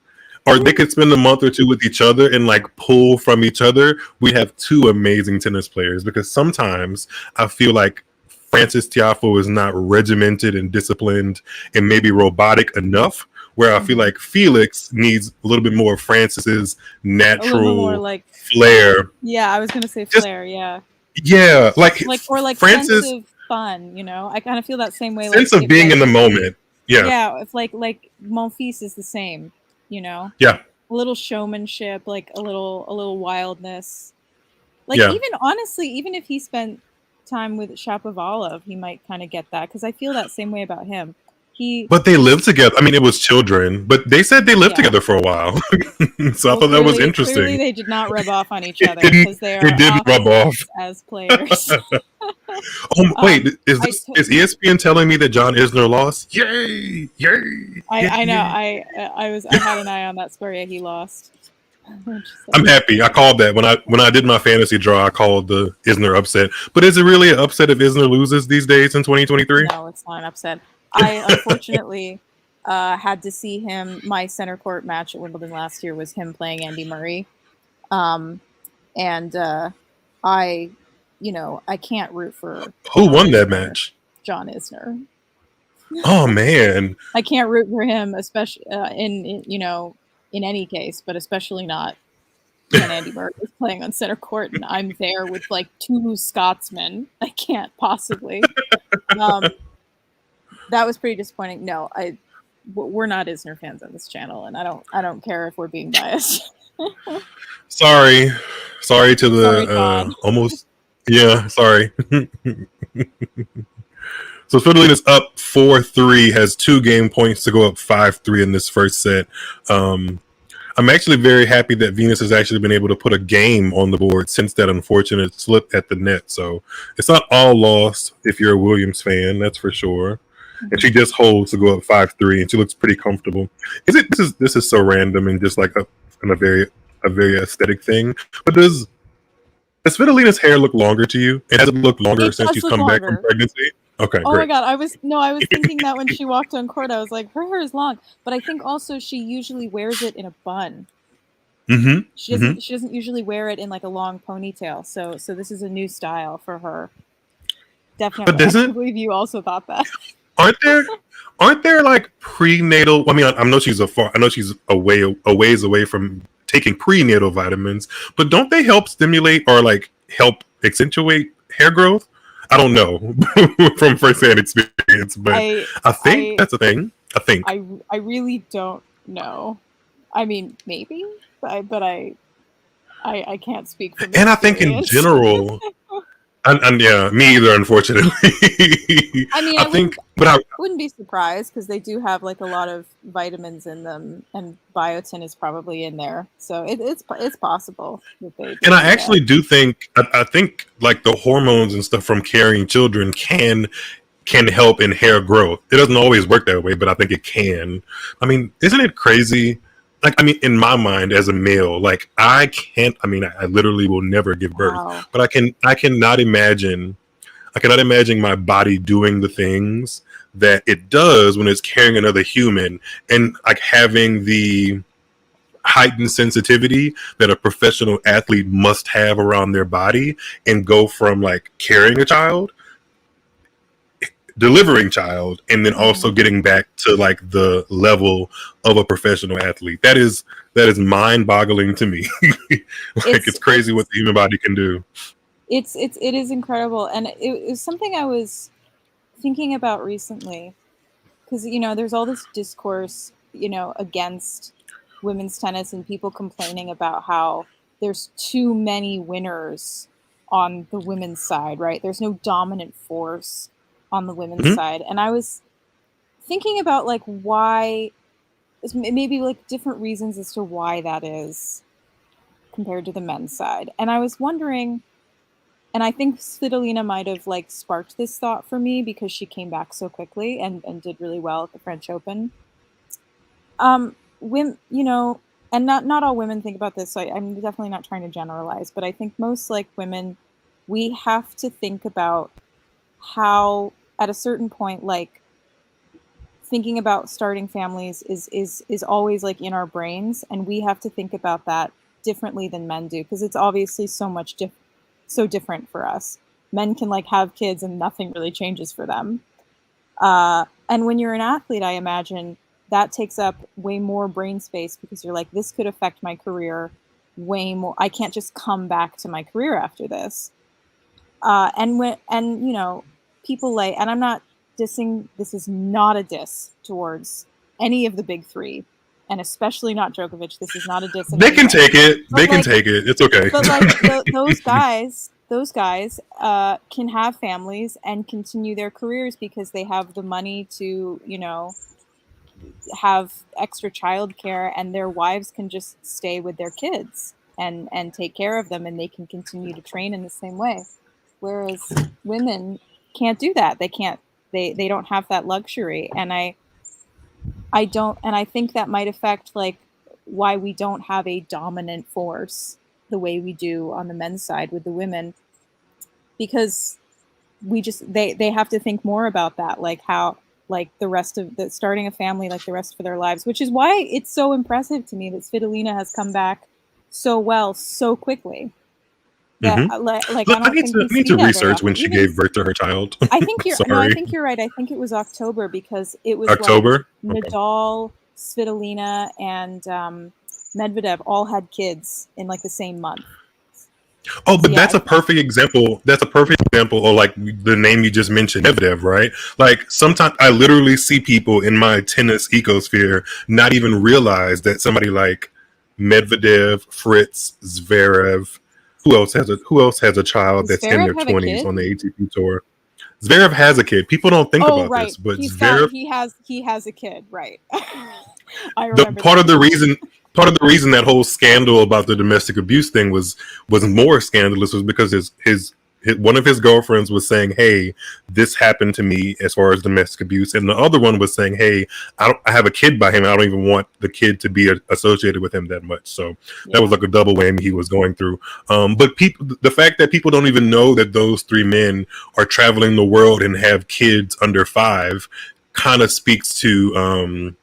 or they could spend a month or two with each other and like pull from each other, we have two amazing tennis players. Because sometimes I feel like Francis Tiafoe is not regimented and disciplined and maybe robotic enough, where I feel like Felix needs a little bit more of Francis's natural more like flair. Yeah, I was gonna say flair. Yeah, like or like Francis, sense of fun. You know, I kind of feel that same way. Sense like, of being in the moment. Yeah, if like Monfils is the same. You know, yeah, a little showmanship, like a little wildness. Like even honestly, even if he spent time with Shapovalov, he might kind of get that, because I feel that same way about him. But they lived together. I mean, it was children, but they said they lived together for a while. So I thought that was interesting. Clearly, they did not rub off on each other because they are didn't rub off as players. Wait, is ESPN telling me that John Isner lost? Yay! I know. I had an eye on that story. Yeah, he lost. I'm happy. I called that when I did my fantasy draw. I called the Isner upset. But is it really an upset if Isner loses these days in 2023? No, it's not an upset. I unfortunately had to see him. My center court match at Wimbledon last year was him playing Andy Murray, and I can't root for who won that match. John Isner. Oh man, I can't root for him, especially in any case, but especially not when Andy Murray is playing on center court and I'm there with like two Scotsmen. I can't possibly. That was pretty disappointing. No, we're not Isner fans on this channel, and I don't care if we're being biased. Sorry to the almost. Yeah, sorry. So Svitolina's up 4-3, has 2 game points to go up 5-3 in this first set. I'm actually very happy that Venus has actually been able to put a game on the board since that unfortunate slip at the net. So it's not all lost if you're a Williams fan, that's for sure. And she just holds to go up 5-3, and she looks pretty comfortable. This is so random and just like a very aesthetic thing. But does Svitolina's hair look longer to you? It hasn't looked longer since she's come back from pregnancy. Okay. Oh great. my god, I was thinking that when she walked on court, I was like, her hair is long, but I think also she usually wears it in a bun. Mm-hmm. She doesn't usually wear it in like a long ponytail. So this is a new style for her. Definitely. But I believe you also thought that. Aren't there like prenatal? I mean, I know she's a ways away from taking prenatal vitamins, but don't they help stimulate or like help accentuate hair growth? I don't know from firsthand experience, but I think that's a thing. I think. I really don't know. I mean, maybe, but I can't speak from And I think in experience. general, and yeah, me either, unfortunately. I mean, I think, but I wouldn't be surprised because they do have like a lot of vitamins in them, and biotin is probably in there, so it's possible that they and I do that. actually do think I think like the hormones and stuff from carrying children can help in hair growth. It doesn't always work that way, but I think it can. I mean, isn't it crazy? Like, I mean, in my mind as a male, like I can't. I mean, I literally will never give birth, Wow. but I cannot imagine. I cannot imagine my body doing the things that it does when it's carrying another human and like having the heightened sensitivity that a professional athlete must have around their body and go from like carrying a child, delivering child, and then also getting back to like the level of a professional athlete. That is mind-boggling to me. Like it's crazy what the human body can do. It is incredible, and it was something I was thinking about recently, because there's all this discourse against women's tennis and people complaining about how there's too many winners on the women's side, right? There's no dominant force on the women's side, and I was thinking about like why, maybe like different reasons as to why that is compared to the men's side, and I was wondering. And I think Svitolina might have like sparked this thought for me because she came back so quickly and did really well at the French Open. Women, and not all women think about this, so I'm definitely not trying to generalize, but I think most like women, we have to think about how at a certain point, like thinking about starting families is always like in our brains, and we have to think about that differently than men do because it's obviously so different for us. Men can like have kids and nothing really changes for them. And when you're an athlete, I imagine that takes up way more brain space because you're like, this could affect my career way more. I can't just come back to my career after this. And people like, and I'm not dissing, this is not a diss towards any of the big three, and especially not Djokovic. This is not a diss. They can take it. They can take it. It's okay. But like those guys can have families and continue their careers because they have the money to, have extra childcare, and their wives can just stay with their kids and take care of them, and they can continue to train in the same way. Whereas women can't do that. They can't. They don't have that luxury, and I don't, and I think that might affect like why we don't have a dominant force the way we do on the men's side with the women, because they have to think more about that, like how like the rest of the starting a family like the rest of their lives, which is why it's so impressive to me that Svitolina has come back so well so quickly. That like Look, I need to research when she gave birth to her child. I think you're no, I think you're right. I think it was October because it was October. Like Nadal, Svitolina, and Medvedev all had kids in like the same month. Oh, but that's a perfect example. That's a perfect example of like the name you just mentioned, Medvedev, right? Like sometimes I literally see people in my tennis ecosphere not even realize that somebody like Medvedev, Fritz, Zverev, who else has a child that's in their 20s on the ATP tour? Zverev has a kid. People don't think about this, but Zverev he has a kid, right? I remember part of the reason that whole scandal about the domestic abuse thing was more scandalous was because his one of his girlfriends was saying, "Hey, this happened to me as far as domestic abuse," and the other one was saying, "Hey, I have a kid by him. I don't even want the kid to be associated with him that much." So that was like a double whammy he was going through. But the fact that people don't even know that those three men are traveling the world and have kids under 5 kind of speaks to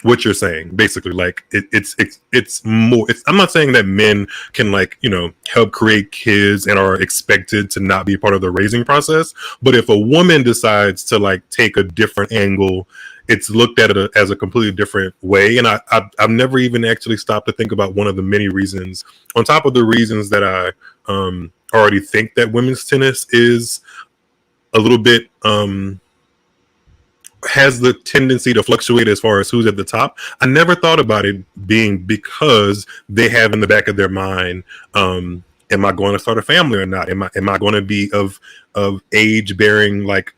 what you're saying. Basically, like it's more. I'm not saying that men can help create kids and are expected to not be part of the raising process, but if a woman decides to take a different angle, it's looked at it as a completely different way. And I've never even actually stopped to think about one of the many reasons, on top of the reasons that I already think that women's tennis is a little bit has the tendency to fluctuate as far as who's at the top. I never thought about it being because they have in the back of their mind, am I going to start a family or not? Am I going to be of age bearing like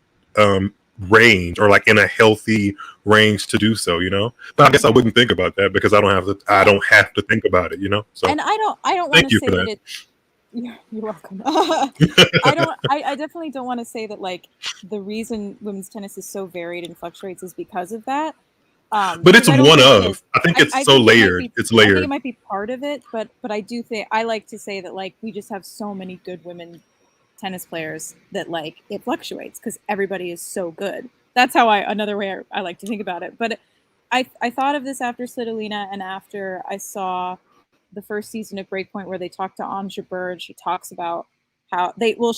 range or like in a healthy range to do so, you know? But I guess I wouldn't think about that because I don't have to think about it, you know? So And I don't want thank to you for say that that. it. You're welcome. I definitely don't want to say that like the reason women's tennis is so varied and fluctuates is because of that. But it's Because I don't one think it of. is. I think it's I so think it might layered. be. It's I think it layered. might be part of it, but I do think I like to say that like we just have so many good women tennis players that like it fluctuates because everybody is so good. That's how another way I like to think about it. But I thought of this after Svitolina and after I saw the first season of Breakpoint where they talked to Anja Bird. She talks about how they well.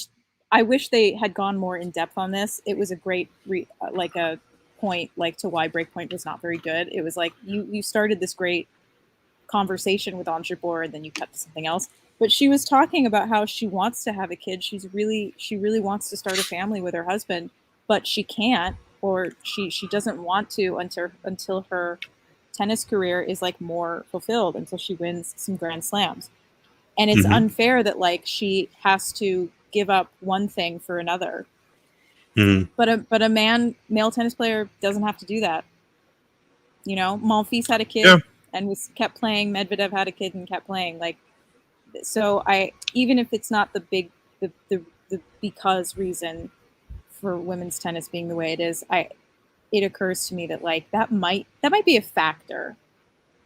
I wish they had gone more in depth on this. It was a great like a point like to why Breakpoint was not very good. It was like you started this great conversation with Anja Bird and then you cut to something else. But she was talking about how she wants to have a kid. She really wants to start a family with her husband, but she can't, or she doesn't want to until her tennis career is like more fulfilled, until she wins some Grand Slams. And it's Mm-hmm. unfair that like she has to give up one thing for another. Mm-hmm. But a male tennis player doesn't have to do that. You know, Monfils had a Yeah. kid and was kept playing. Medvedev had a kid and kept playing. Like, so I, even if it's not the big the because reason for women's tennis being the way it is, it occurs to me that like that might be a factor.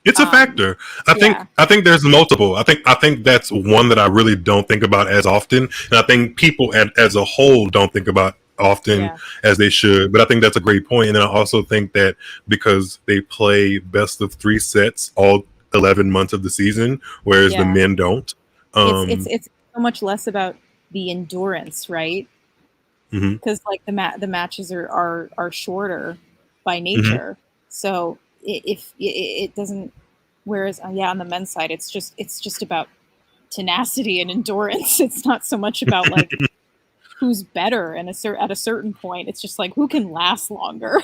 It's a factor. I think Yeah, I think there's multiple. I think that's one that I really don't think about as often, and I think people as a whole don't think about often yeah, as they should. But I think that's a great point, and I also think that because they play best of 3 sets all 11 months of the season, whereas the yeah. men don't. Um, It's so much less about the endurance, right? mhm, Because like the matches are shorter by mhm. nature. So if it doesn't, whereas yeah, on the men's side, it's just about tenacity and endurance. It's not so much about like who's better and at a certain point. It's just like who can last longer.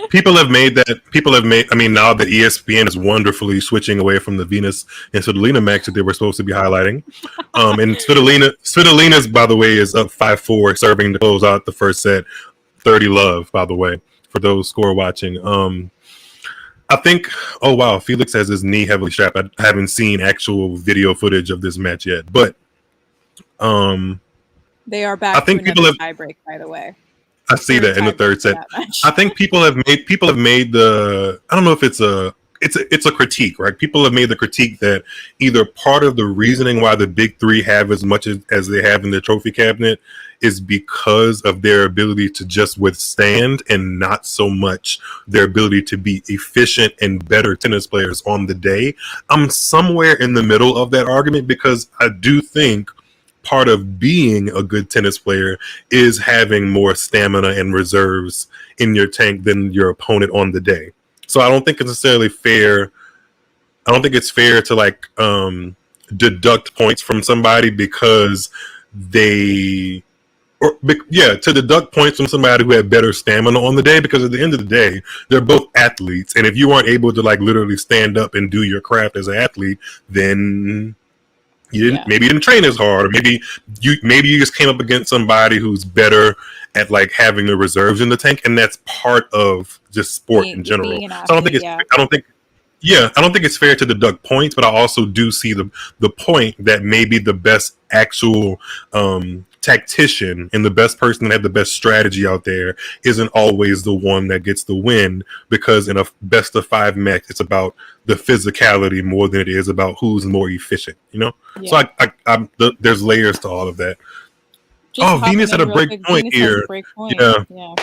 People have made that. People have made. I mean, now that ESPN is wonderfully switching away from the Venus and Svitolina match that they were supposed to be highlighting, and Svitolina's, by the way, is up 5-4, serving to close out the first set. 30-love, by the way, for those score watching. I think. Oh wow, Felix has his knee heavily strapped. I haven't seen actual video footage of this match yet, but um, They are I back to think people another have. tiebreak, by the way. I see Third that in the tiebreak third for set. that I match. think people have made the. I don't know if it's a critique, right? People have made the critique that either part of the reasoning why the big three have as much as they have in their trophy cabinet is because of their ability to just withstand and not so much their ability to be efficient and better tennis players on the day. I'm somewhere in the middle of that argument because I do think part of being a good tennis player is having more stamina and reserves in your tank than your opponent on the day. So I don't think it's necessarily fair. I don't think it's fair to like deduct points from somebody because they or yeah, to deduct points from somebody who had better stamina on the day, because at the end of the day, they're both athletes. And if you aren't able to like literally stand up and do your craft as an athlete, then Yeah, maybe you didn't train as hard, or maybe you just came up against somebody who's better at like having the reserves in the tank, and that's part of just sport in being general. an So athlete. Yeah, I don't think it's fair to deduct points, but I also do see the point that maybe the best actual tactician and the best person that had the best strategy out there isn't always the one that gets the win, because in a best of five match, it's about the physicality more than it is about who's more efficient. You know, so yeah. there's layers to all of that. Just Oh, hopping Venus had in a real break quick. point Venus has a here. break point. Yeah, Yeah,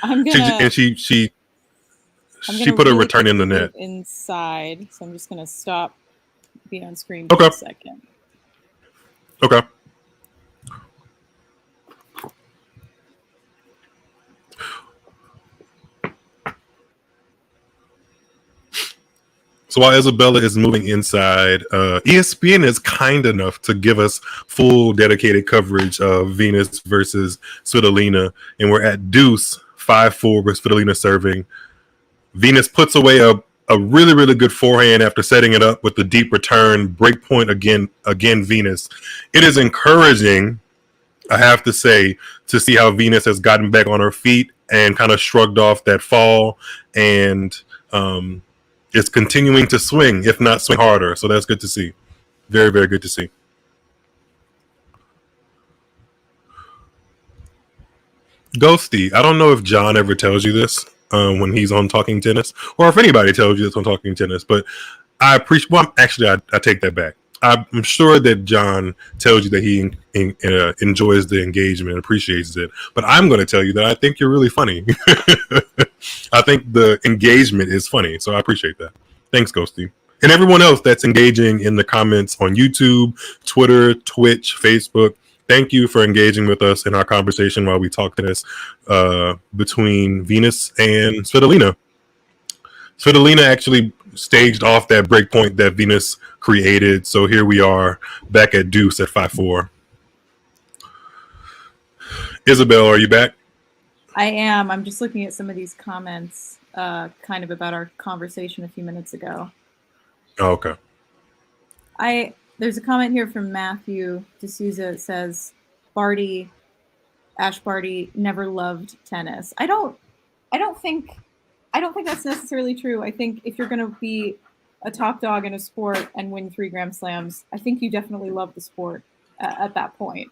I'm she gonna and she I'm she gonna put a really return in quickly the move net. inside. So I'm just gonna stop being on screen for Okay, a second. okay. So while Isabella is moving inside, ESPN is kind enough to give us full dedicated coverage of Venus versus Svitolina, and we're at deuce 5-4 with Svitolina serving. Venus puts away a really, really good forehand after setting it up with the deep return, break point again, Venus. It is encouraging, I have to say, to see how Venus has gotten back on her feet and kind of shrugged off that fall and is continuing to swing, if not swing harder. So that's good to see. Very, very good to see. Ghosty, I don't know if John ever tells you this when he's on Talking Tennis, or if anybody tells you this on Talking Tennis, but I appreciate, well, actually, I take that back. I'm sure that John tells you that he enjoys the engagement, appreciates it, but I'm going to tell you that I think you're really funny. I think the engagement is funny, so I appreciate that. Thanks, Ghosty. And everyone else that's engaging in the comments on YouTube, Twitter, Twitch, Facebook, thank you for engaging with us in our conversation while we talk tennis between Venus and Svitolina. Svitolina actually staged off that break point that Venus created, so here we are back at deuce at 5-4. Isabel, are you back? I am. I'm just looking at some of these comments kind of about our conversation a few minutes ago. Oh, okay. There's a comment here from Matthew D'Souza that says, Ash Barty never loved tennis. I don't think that's necessarily true. I think if you're going to be a top dog in a sport and win 3 Grand Slams, I think you definitely love the sport at that point.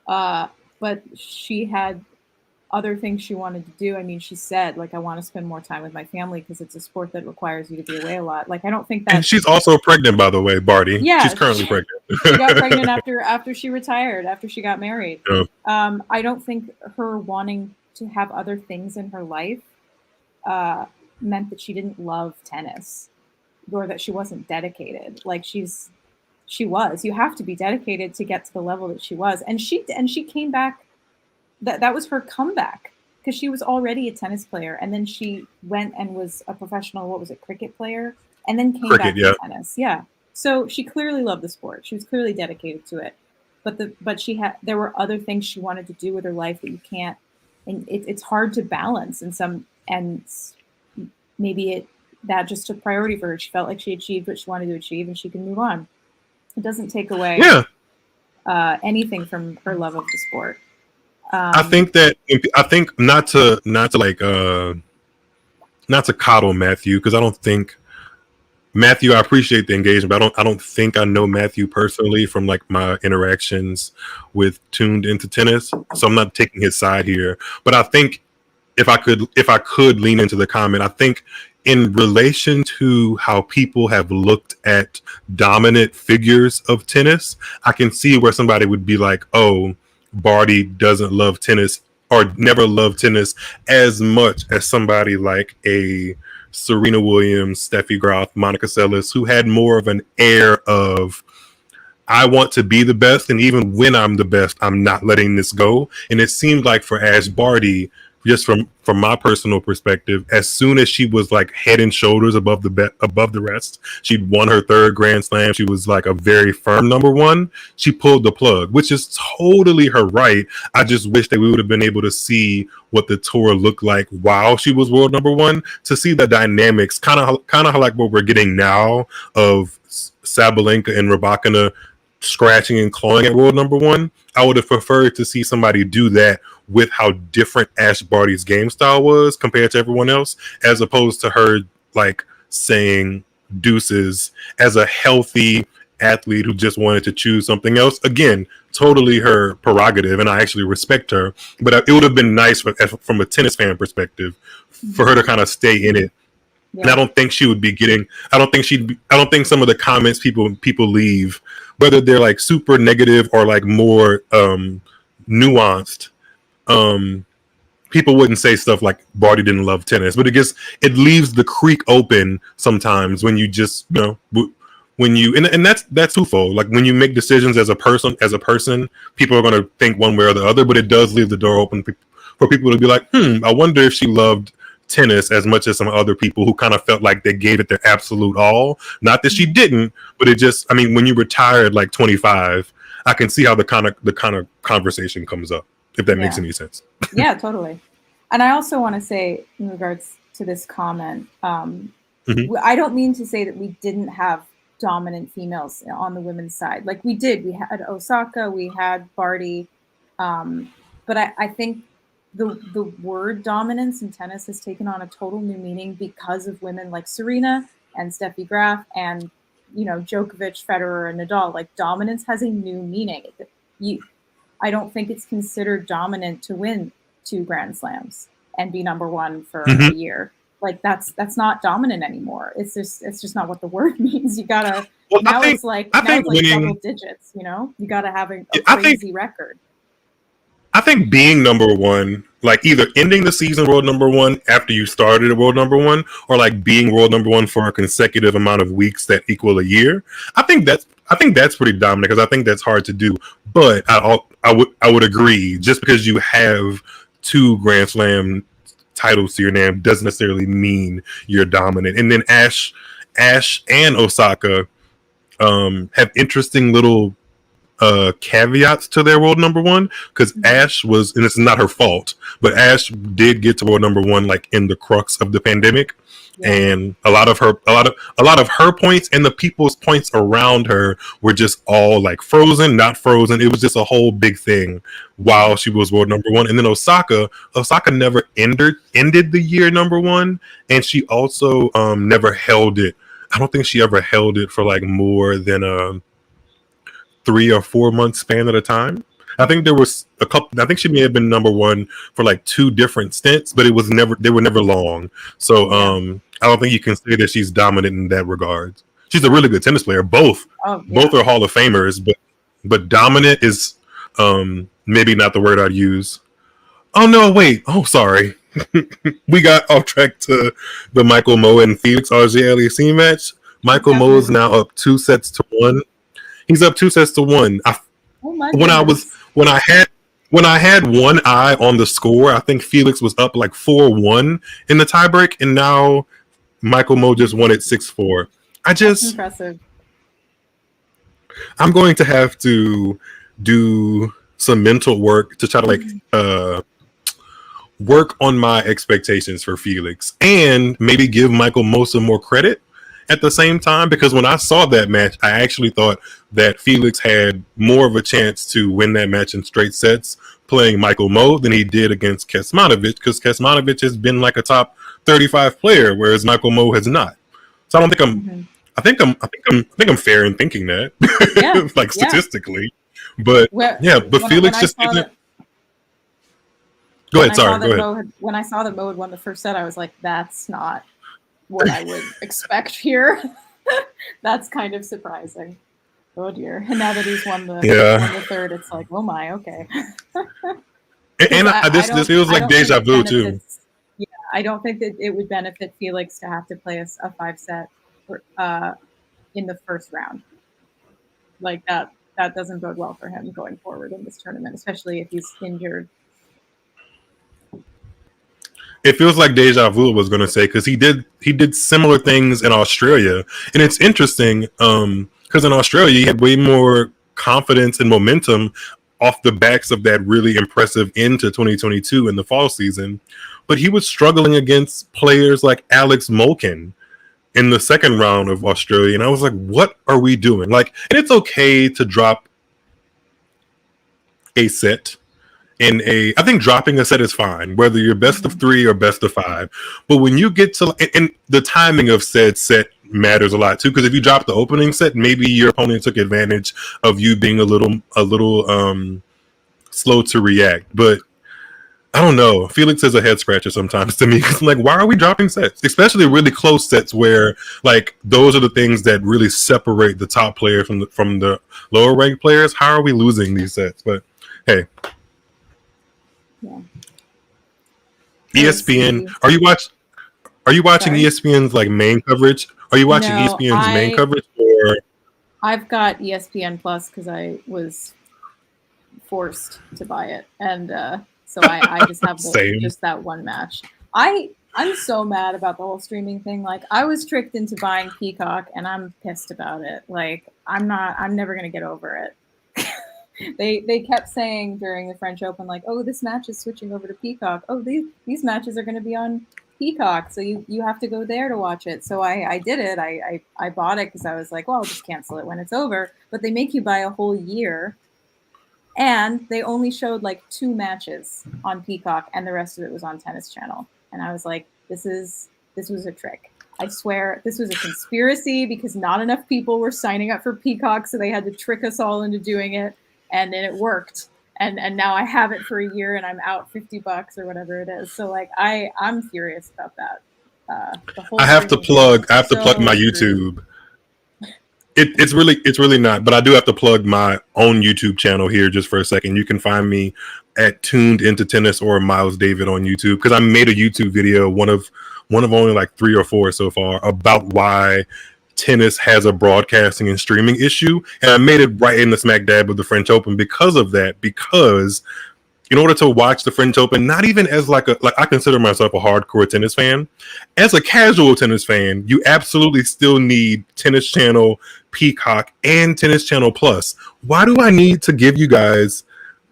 But she had other things she wanted to do. I mean, she said, like, I want to spend more time with my family because it's a sport that requires you to be away a lot. Like, I don't think that. And she's also pregnant, by the way, Barty. Yeah, she's currently pregnant. She got pregnant after she retired, after she got married. Yeah. I don't think her wanting to have other things in her life meant that she didn't love tennis or that she wasn't dedicated. Like she was. You have to be dedicated to get to the level that she was, and she came back. That was her comeback because she was already a tennis player, and then she went and was a professional, cricket player, and then came back to tennis. Yeah. So she clearly loved the sport. She was clearly dedicated to it, but there were other things she wanted to do with her life that you can't, and it's hard to balance. And maybe that just took priority for her. She felt like she achieved what she wanted to achieve, and she can move on. It doesn't take away anything from her love of the sport. I think not to coddle Matthew, because I don't think Matthew, I appreciate the engagement, but I don't think I know Matthew personally from like my interactions with Tuned Into Tennis, so I'm not taking his side here. But I think if I could lean into the comment, I think in relation to how people have looked at dominant figures of tennis, I can see where somebody would be like, oh, Barty doesn't love tennis or never loved tennis as much as somebody like a Serena Williams, Steffi Graf, Monica Seles, who had more of an air of, I want to be the best, and even when I'm the best, I'm not letting this go. And it seemed like for Ash Barty, just from my personal perspective, as soon as she was like head and shoulders above the rest, she'd won her 3rd Grand Slam. She was like a very firm number 1. She pulled the plug, which is totally her right. I just wish that we would have been able to see what the tour looked like while she was world number 1, to see the dynamics, kind of like what we're getting now of Sabalenka and Rybakina scratching and clawing at world number 1. I would have preferred to see somebody do that with how different Ash Barty's game style was compared to everyone else, as opposed to her like saying deuces as a healthy athlete who just wanted to choose something else. Again, totally her prerogative, and I actually respect her, but it would have been nice from a tennis fan perspective for her to kind of stay in it. Yeah. And I don't think she would be getting, I don't think some of the comments people leave, whether they're like super negative or like more nuanced, people wouldn't say stuff like Barty didn't love tennis, but it leaves the creek open sometimes when you just, when you, and that's twofold. Like when you make decisions as a person, people are going to think one way or the other, but it does leave the door open for people to be like, I wonder if she loved tennis as much as some other people who kind of felt like they gave it their absolute all. Not that she didn't, but it just, I mean, when you retire at like 25, I can see how the kind of conversation comes up, if that makes any sense. Yeah, totally. And I also want to say, in regards to this comment, I don't mean to say that we didn't have dominant females on the women's side. Like we did. We had Osaka, we had Barty, but I think the word dominance in tennis has taken on a total new meaning because of women like Serena and Steffi Graf and, you know, Djokovic, Federer, and Nadal. Like dominance has a new meaning. I don't think it's considered dominant to win 2 Grand Slams and be number 1 for a year. Like that's not dominant anymore. It's just not what the word means. You gotta it's like double digits. You know, you gotta have a crazy record. I think being number 1, like either ending the season world number 1 after you started at world number 1, or like being world number 1 for a consecutive amount of weeks that equal a year. I think that's pretty dominant because I think that's hard to do. But I would agree, just because you have 2 Grand Slam titles to your name doesn't necessarily mean you're dominant. And then Ash and Osaka have interesting little caveats to their world number 1, because Ash was, and it's not her fault, but Ash did get to world number 1 like in the crux of the pandemic. And a lot of her points and the people's points around her were just all like frozen, not frozen. It was just a whole big thing while she was world number 1. And then Osaka never ended the year number 1, and she also never held it. I don't think she ever held it for like more than a 3 or 4 month span at a time. I think there was a couple. I think she may have been number 1 for like 2 different stints, but they were never long. So I don't think you can say that she's dominant in that regard. She's a really good tennis player. Both are Hall of Famers, but dominant is maybe not the word I'd use. Oh no, wait. Oh, sorry. We got off track to the Michael Mmoh and Felix Auger-Aliassime match. Michael Mmoh is now up 2-1. He's up 2-1. When I had one eye on the score, I think Felix was up like 4-1 in the tiebreak, and now Michael Mmoh just won it 6-4. That's impressive. I'm going to have to do some mental work to try to work on my expectations for Felix, and maybe give Michael Mmoh some more credit at the same time, because when I saw that match, I actually thought that Felix had more of a chance to win that match in straight sets playing Michael Mmoh than he did against Kecmanovic, because Kecmanovic has been like a top 35 player, whereas Michael Mmoh has not. So I don't think I think I'm fair in thinking that, like statistically. But but Felix just didn't. Go ahead. Sorry. Go ahead. When I saw that Mmoh had won the first set, I was like, that's not what I would expect here. That's kind of surprising. Oh dear. And now that he's won the third, it's like, oh my, okay. and this feels like deja vu too. Yeah, I don't think that it would benefit Felix to have to play a 5-set in the first round. Like that doesn't bode well for him going forward in this tournament, especially if he's injured. It feels like deja vu, was going to say, because he did similar things in Australia, and it's interesting because in Australia he had way more confidence and momentum off the backs of that really impressive end to 2022 in the fall season, but he was struggling against players like Alex Molkin in the second round of Australia, and I was like, what are we doing? Like, and it's okay to drop a set. I think dropping a set is fine, whether you're best of 3 or best of 5. But when you get to, and the timing of said set matters a lot too, because if you drop the opening set, maybe your opponent took advantage of you being a little slow to react. But I don't know. Felix is a head scratcher sometimes to me. Cause I'm like, why are we dropping sets? Especially really close sets where like those are the things that really separate the top player from the lower ranked players. How are we losing these sets? But hey. Yeah. ESPN. Are you watching ESPN's like main coverage? Are you watching ESPN's main coverage, or? I've got ESPN Plus because I was forced to buy it, and so I just have just that one match. I I'm so mad about the whole streaming thing. Like, I was tricked into buying Peacock, and I'm pissed about it. Like, I'm never gonna get over it. They kept saying during the French Open, like, oh, this match is switching over to Peacock. Oh, these matches are gonna be on Peacock, so you have to go there to watch it. So I did it. I bought it because I was like, well, I'll just cancel it when it's over. But they make you buy a whole year, and they only showed like 2 matches on Peacock, and the rest of it was on Tennis Channel. And I was like, this was a trick. I swear this was a conspiracy because not enough people were signing up for Peacock, so they had to trick us all into doing it, and then it worked. And now I have it for a year, and I'm out $50 or whatever it is. So like I'm furious about that. The whole I have to streaming thing is plug. I have to plug my so screwed. YouTube. It's really not, but I do have to plug my own YouTube channel here just for a second. You can find me at Tuned Into Tennis or Miles David on YouTube because I made a YouTube video, one of only like 3 or 4 so far, about why tennis has a broadcasting and streaming issue, and I made it right in the smack dab of the French Open because of that. Because in order to watch the French Open, not even as like I consider myself a hardcore tennis fan, as a casual tennis fan, you absolutely still need Tennis Channel, Peacock, and Tennis Channel Plus. Why do I need to give you guys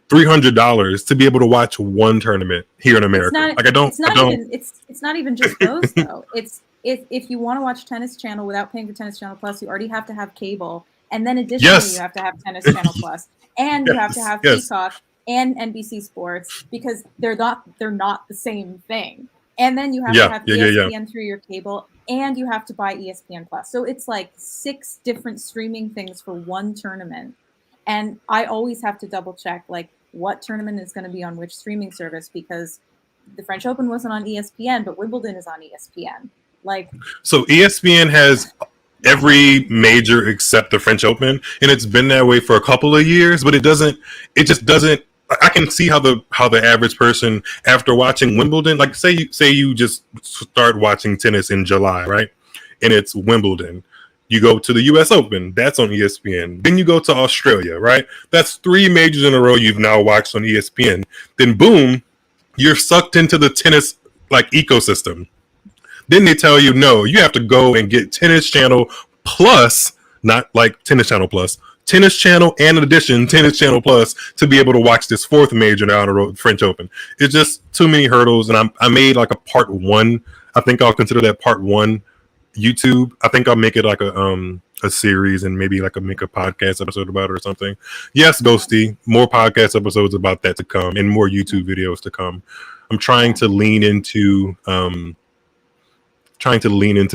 $300 to be able to watch one tournament here in America? It's not even just those though. It's if you want to watch Tennis Channel without paying for Tennis Channel Plus, you already have to have cable, and then additionally Yes. you have to have Tennis Channel Plus, and you have to have Peacock and NBC Sports because they're not the same thing. And then you have to have ESPN through your cable, and you have to buy ESPN Plus. So it's like 6 different streaming things for one tournament. And I always have to double check like what tournament is going to be on which streaming service because the French Open wasn't on ESPN, but Wimbledon is on ESPN. Like, so ESPN has every major except the French Open, and it's been that way for a couple of years, but it just doesn't. I can see how the average person after watching Wimbledon, like say you just start watching tennis in July, right? And it's Wimbledon. You go to the US Open, that's on ESPN. Then you go to Australia, right? That's 3 majors in a row you've now watched on ESPN. Then boom, you're sucked into the tennis like ecosystem. Then they tell you, no, you have to go and get Tennis Channel Plus, not like Tennis Channel Plus, Tennis Channel and in addition Tennis Channel Plus to be able to watch this 4th major now in the road, French Open. It's just too many hurdles, and I made like a part 1. I think I'll consider that part 1 YouTube. I think I'll make it like a series and maybe like make a podcast episode about it or something. Yes, Ghosty, more podcast episodes about that to come and more YouTube videos to come. I'm trying to lean into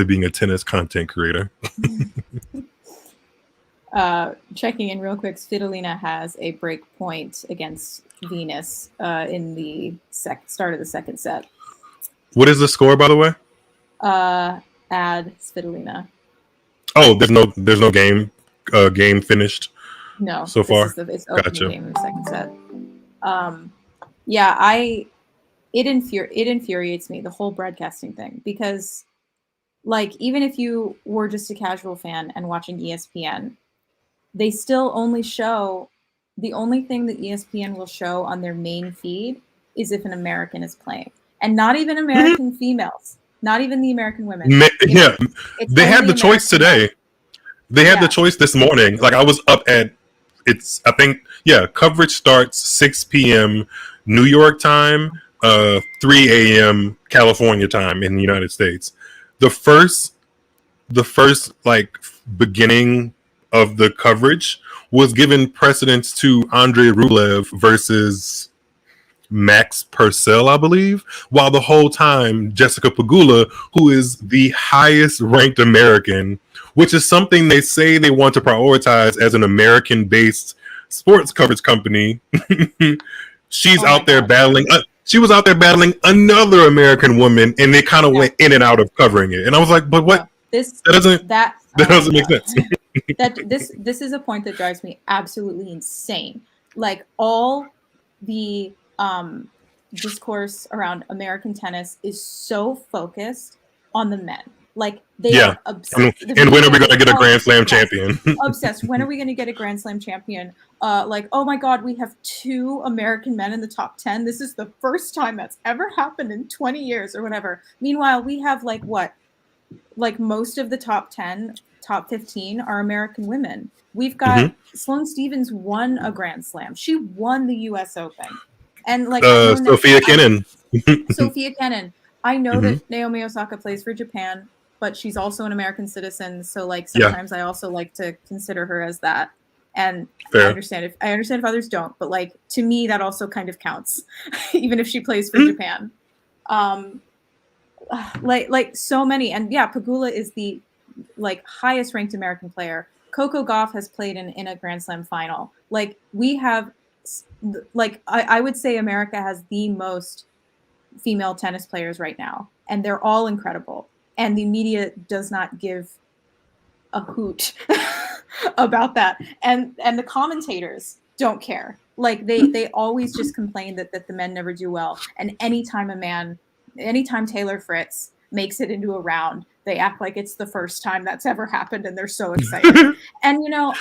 being a tennis content creator. Checking in real quick, Svitolina has a break point against Venus in the start of the 2nd set. What is the score, by the way? Add Svitolina. Oh, there's no game finished. No, so far. It's opening game in the 2nd set. Yeah, it infuriates me, the whole broadcasting thing, because like even if you were just a casual fan and watching ESPN, they still only show, the only thing that ESPN will show on their main feed is if an American is playing, and not even American females, not even the American women. They had the choice today. They had the choice this morning. Like I was up at coverage starts 6 p.m. New York time, 3 a.m. California time in the United States. The first like beginning of the coverage was given precedence to Andrei Rublev versus Max Purcell, I believe, while the whole time Jessica Pegula, who is the highest ranked American, which is something they say they want to prioritize as an American-based sports coverage company, she's out there battling. She was out there battling another American woman, and they kind of went in and out of covering it. And I was like, "But what? That doesn't make sense." This is a point that drives me absolutely insane. Like all the discourse around American tennis is so focused on the men. Like they Yeah. are obsessed. And when are we going to get a Grand Slam champion? Obsessed. When are we going to get a Grand Slam champion? Like, oh my God, we have 2 American men in the top 10. This is the first time that's ever happened in 20 years or whatever. Meanwhile, we have like what? Like most of the top 10, top 15 are American women. We've got Sloane Stephens won a Grand Slam. She won the U.S. Open. And like Sofia Kenin. Sofia Kenin. I know that Naomi Osaka plays for Japan, but she's also an American citizen. So like sometimes I also like to consider her as that. And I understand if others don't, but like to me that also kind of counts, even if she plays for Japan. Like so many, and yeah, Pegula is the like highest ranked American player. Coco Gauff has played in a Grand Slam final. Like we have, like I would say America has the most female tennis players right now, and they're all incredible. And the media does not give a hoot about that, and the commentators don't care. Like they always just complain that the men never do well. And anytime Taylor Fritz makes it into a round, they act like it's the first time that's ever happened, and they're so excited. And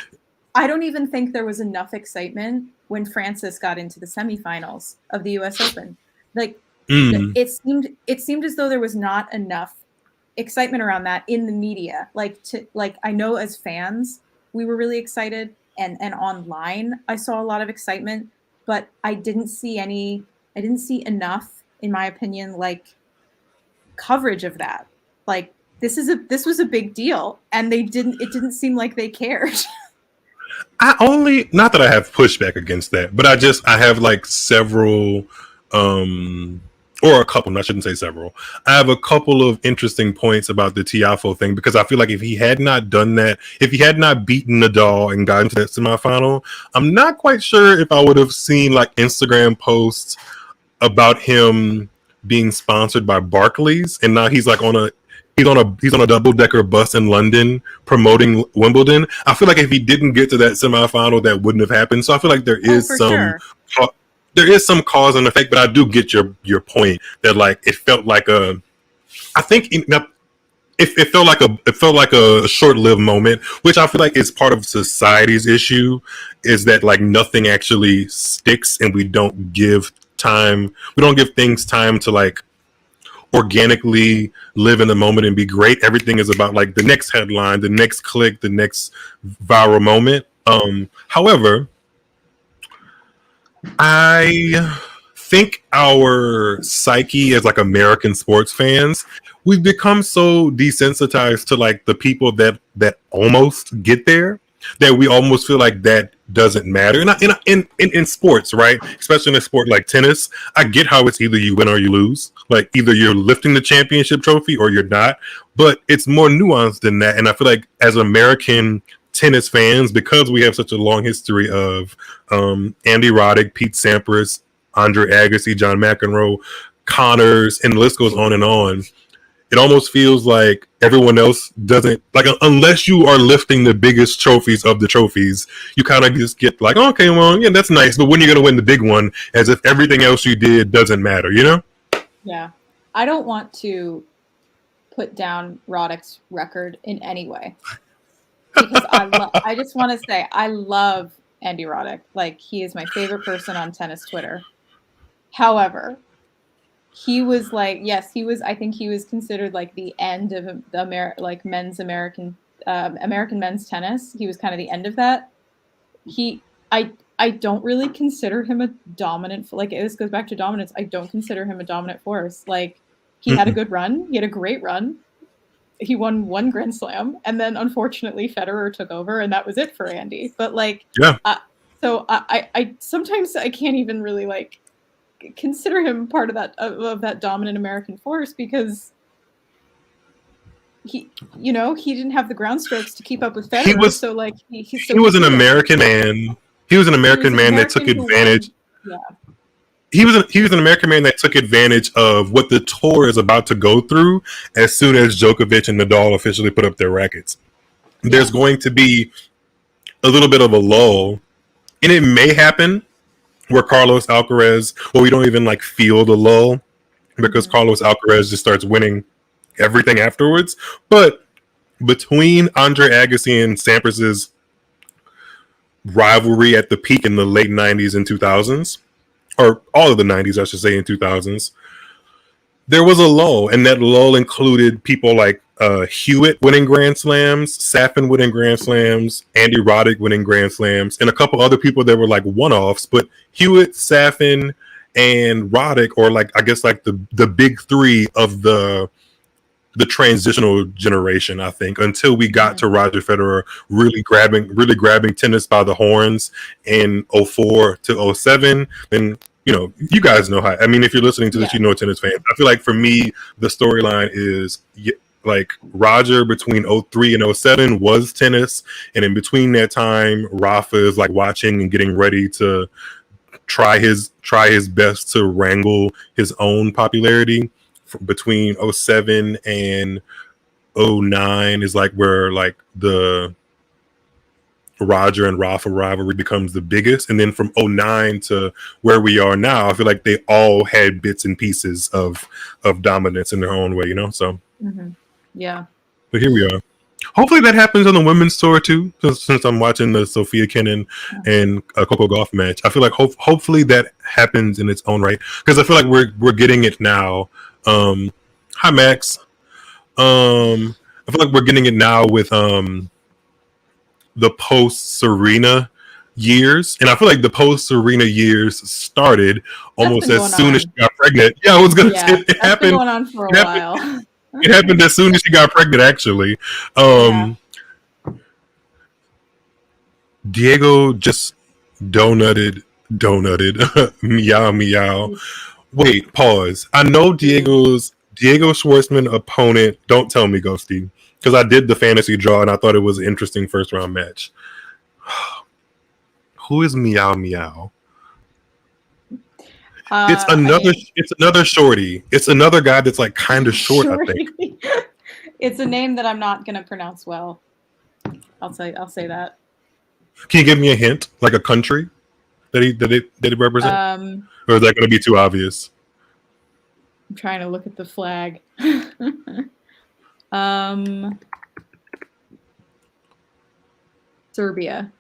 I don't even think there was enough excitement when Francis got into the semifinals of the U.S. Open. Like it seemed as though there was not enough excitement around that in the media. Like I know as fans we were really excited, and online I saw a lot of excitement, but I didn't see enough, in my opinion, like coverage of that. Like this was a big deal, and it didn't seem like they cared. Not that I have pushback against that, but I have like several, or a couple, I shouldn't say several. I have a couple of interesting points about the Tiafoe thing, because I feel like if he had not done that, if he had not beaten Nadal and gotten to that semifinal, I'm not quite sure if I would have seen like Instagram posts about him being sponsored by Barclays, and now he's like on a double-decker bus in London promoting Wimbledon. I feel like if he didn't get to that semifinal, that wouldn't have happened. So I feel like there is some cause and effect, but I do get your point that like it felt like it felt like a short-lived moment, which I feel like is part of society's issue, is that like nothing actually sticks, and we don't give things time to like organically live in the moment and be great. Everything is about like the next headline, the next click, the next viral moment. However, I think our psyche as like American sports fans, we've become so desensitized to like the people that almost get there, that we almost feel like that doesn't matter. And in sports, right? Especially in a sport like tennis, I get how it's either you win or you lose. Like either you're lifting the championship trophy or you're not. But it's more nuanced than that. And I feel like as American tennis fans, because we have such a long history of Andy Roddick, Pete Sampras, Andre Agassi, John McEnroe, Connors, and the list goes on and on. It almost feels like everyone else doesn't, like, unless you are lifting the biggest trophies of the trophies, you kind of just get like, okay, well, yeah, that's nice, but when are you going to win the big one? As if everything else you did doesn't matter, you know? Yeah. I don't want to put down Roddick's record in any way, because I just want to say I love Andy Roddick. Like, he is my favorite person on tennis Twitter. However, he was like, yes, he was. I think he was considered like the end of the American men's tennis. He was kind of the end of that. I don't really consider him a dominant. Like, this goes back to dominance. I don't consider him a dominant force. Like, he had a good run. He had a great run. He won 1 Grand Slam, and then unfortunately Federer took over, and that was it for Andy. But like, yeah. So I sometimes I can't even really like consider him part of that dominant American force, because he didn't have the ground strokes to keep up with Federer. He was an American man. He was an American man that took advantage. Yeah. He was an American man that took advantage of what the tour is about to go through as soon as Djokovic and Nadal officially put up their rackets. Yeah. There's going to be a little bit of a lull, and it may happen where Carlos Alcaraz, we don't even like feel the lull, because Carlos Alcaraz just starts winning everything afterwards. But between Andre Agassi and Sampras's rivalry at the peak in the late 90s and 2000s, or all of the 90s, I should say, in 2000s, there was a lull, and that lull included people like Hewitt winning Grand Slams, Safin winning Grand Slams, Andy Roddick winning Grand Slams, and a couple other people that were like one-offs. But Hewitt, Safin, and Roddick, or like I guess like the big three of the transitional generation, I think, until we got to Roger Federer really grabbing tennis by the horns in 04 to 07. And you guys know how. I mean, if you're listening to this, you know tennis fans. I feel like for me, the storyline is like Roger between 03 and 07 was tennis, and in between that time, Rafa is like watching and getting ready to try his best to wrangle his own popularity. Between 07 and 09 is like where like the Roger and Rafa rivalry becomes the biggest, and then from 09 to where we are now, I feel like they all had bits and pieces of dominance in their own way, So yeah, but here we are. Hopefully that happens on the women's tour too, since I'm watching the Sofia Kenin and Coco Gauff match. I feel like hopefully that happens in its own right, because I feel like we're getting it now. Hi Max. I feel like we're getting it now with the post Serena years, and I feel like the post Serena years started almost as soon as she got pregnant. Yeah, I was gonna say it happened. Been going on for a while. It happened as soon as she got pregnant, actually. Diego just donutted. Meow meow. Wait, pause. I know Diego Schwartzman opponent. Don't tell me, Ghosty, because I did the fantasy draw and I thought it was an interesting first round match. Who is Meow Meow? It's another shorty. It's another guy that's like kind of short, I think. It's a name that I'm not gonna pronounce well. I'll say that. Can you give me a hint, like a country that it represent? Or is that going to be too obvious? I'm trying to look at the flag. Serbia.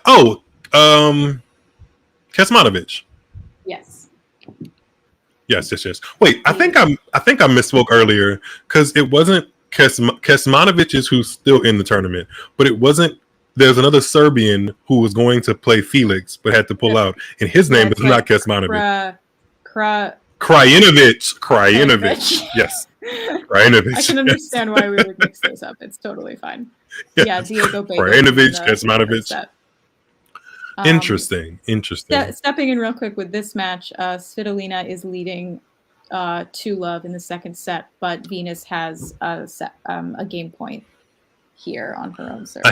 Oh, Kecmanovic. Yes. Yes. Wait, I think I misspoke earlier, because it wasn't Kecmanovic is who's still in the tournament, but it wasn't. There's another Serbian who was going to play Felix but had to pull out, and his name is not Kecmanovic. Krajinovic. Yes. Krajinovic. I can understand why we would mix those up. It's totally fine. Yeah, Diego Krajinovic, Kecmanovic. Interesting. Stepping in real quick with this match, Svitolina is leading 2-love in the second set, but Venus has a game point here on her own serve. I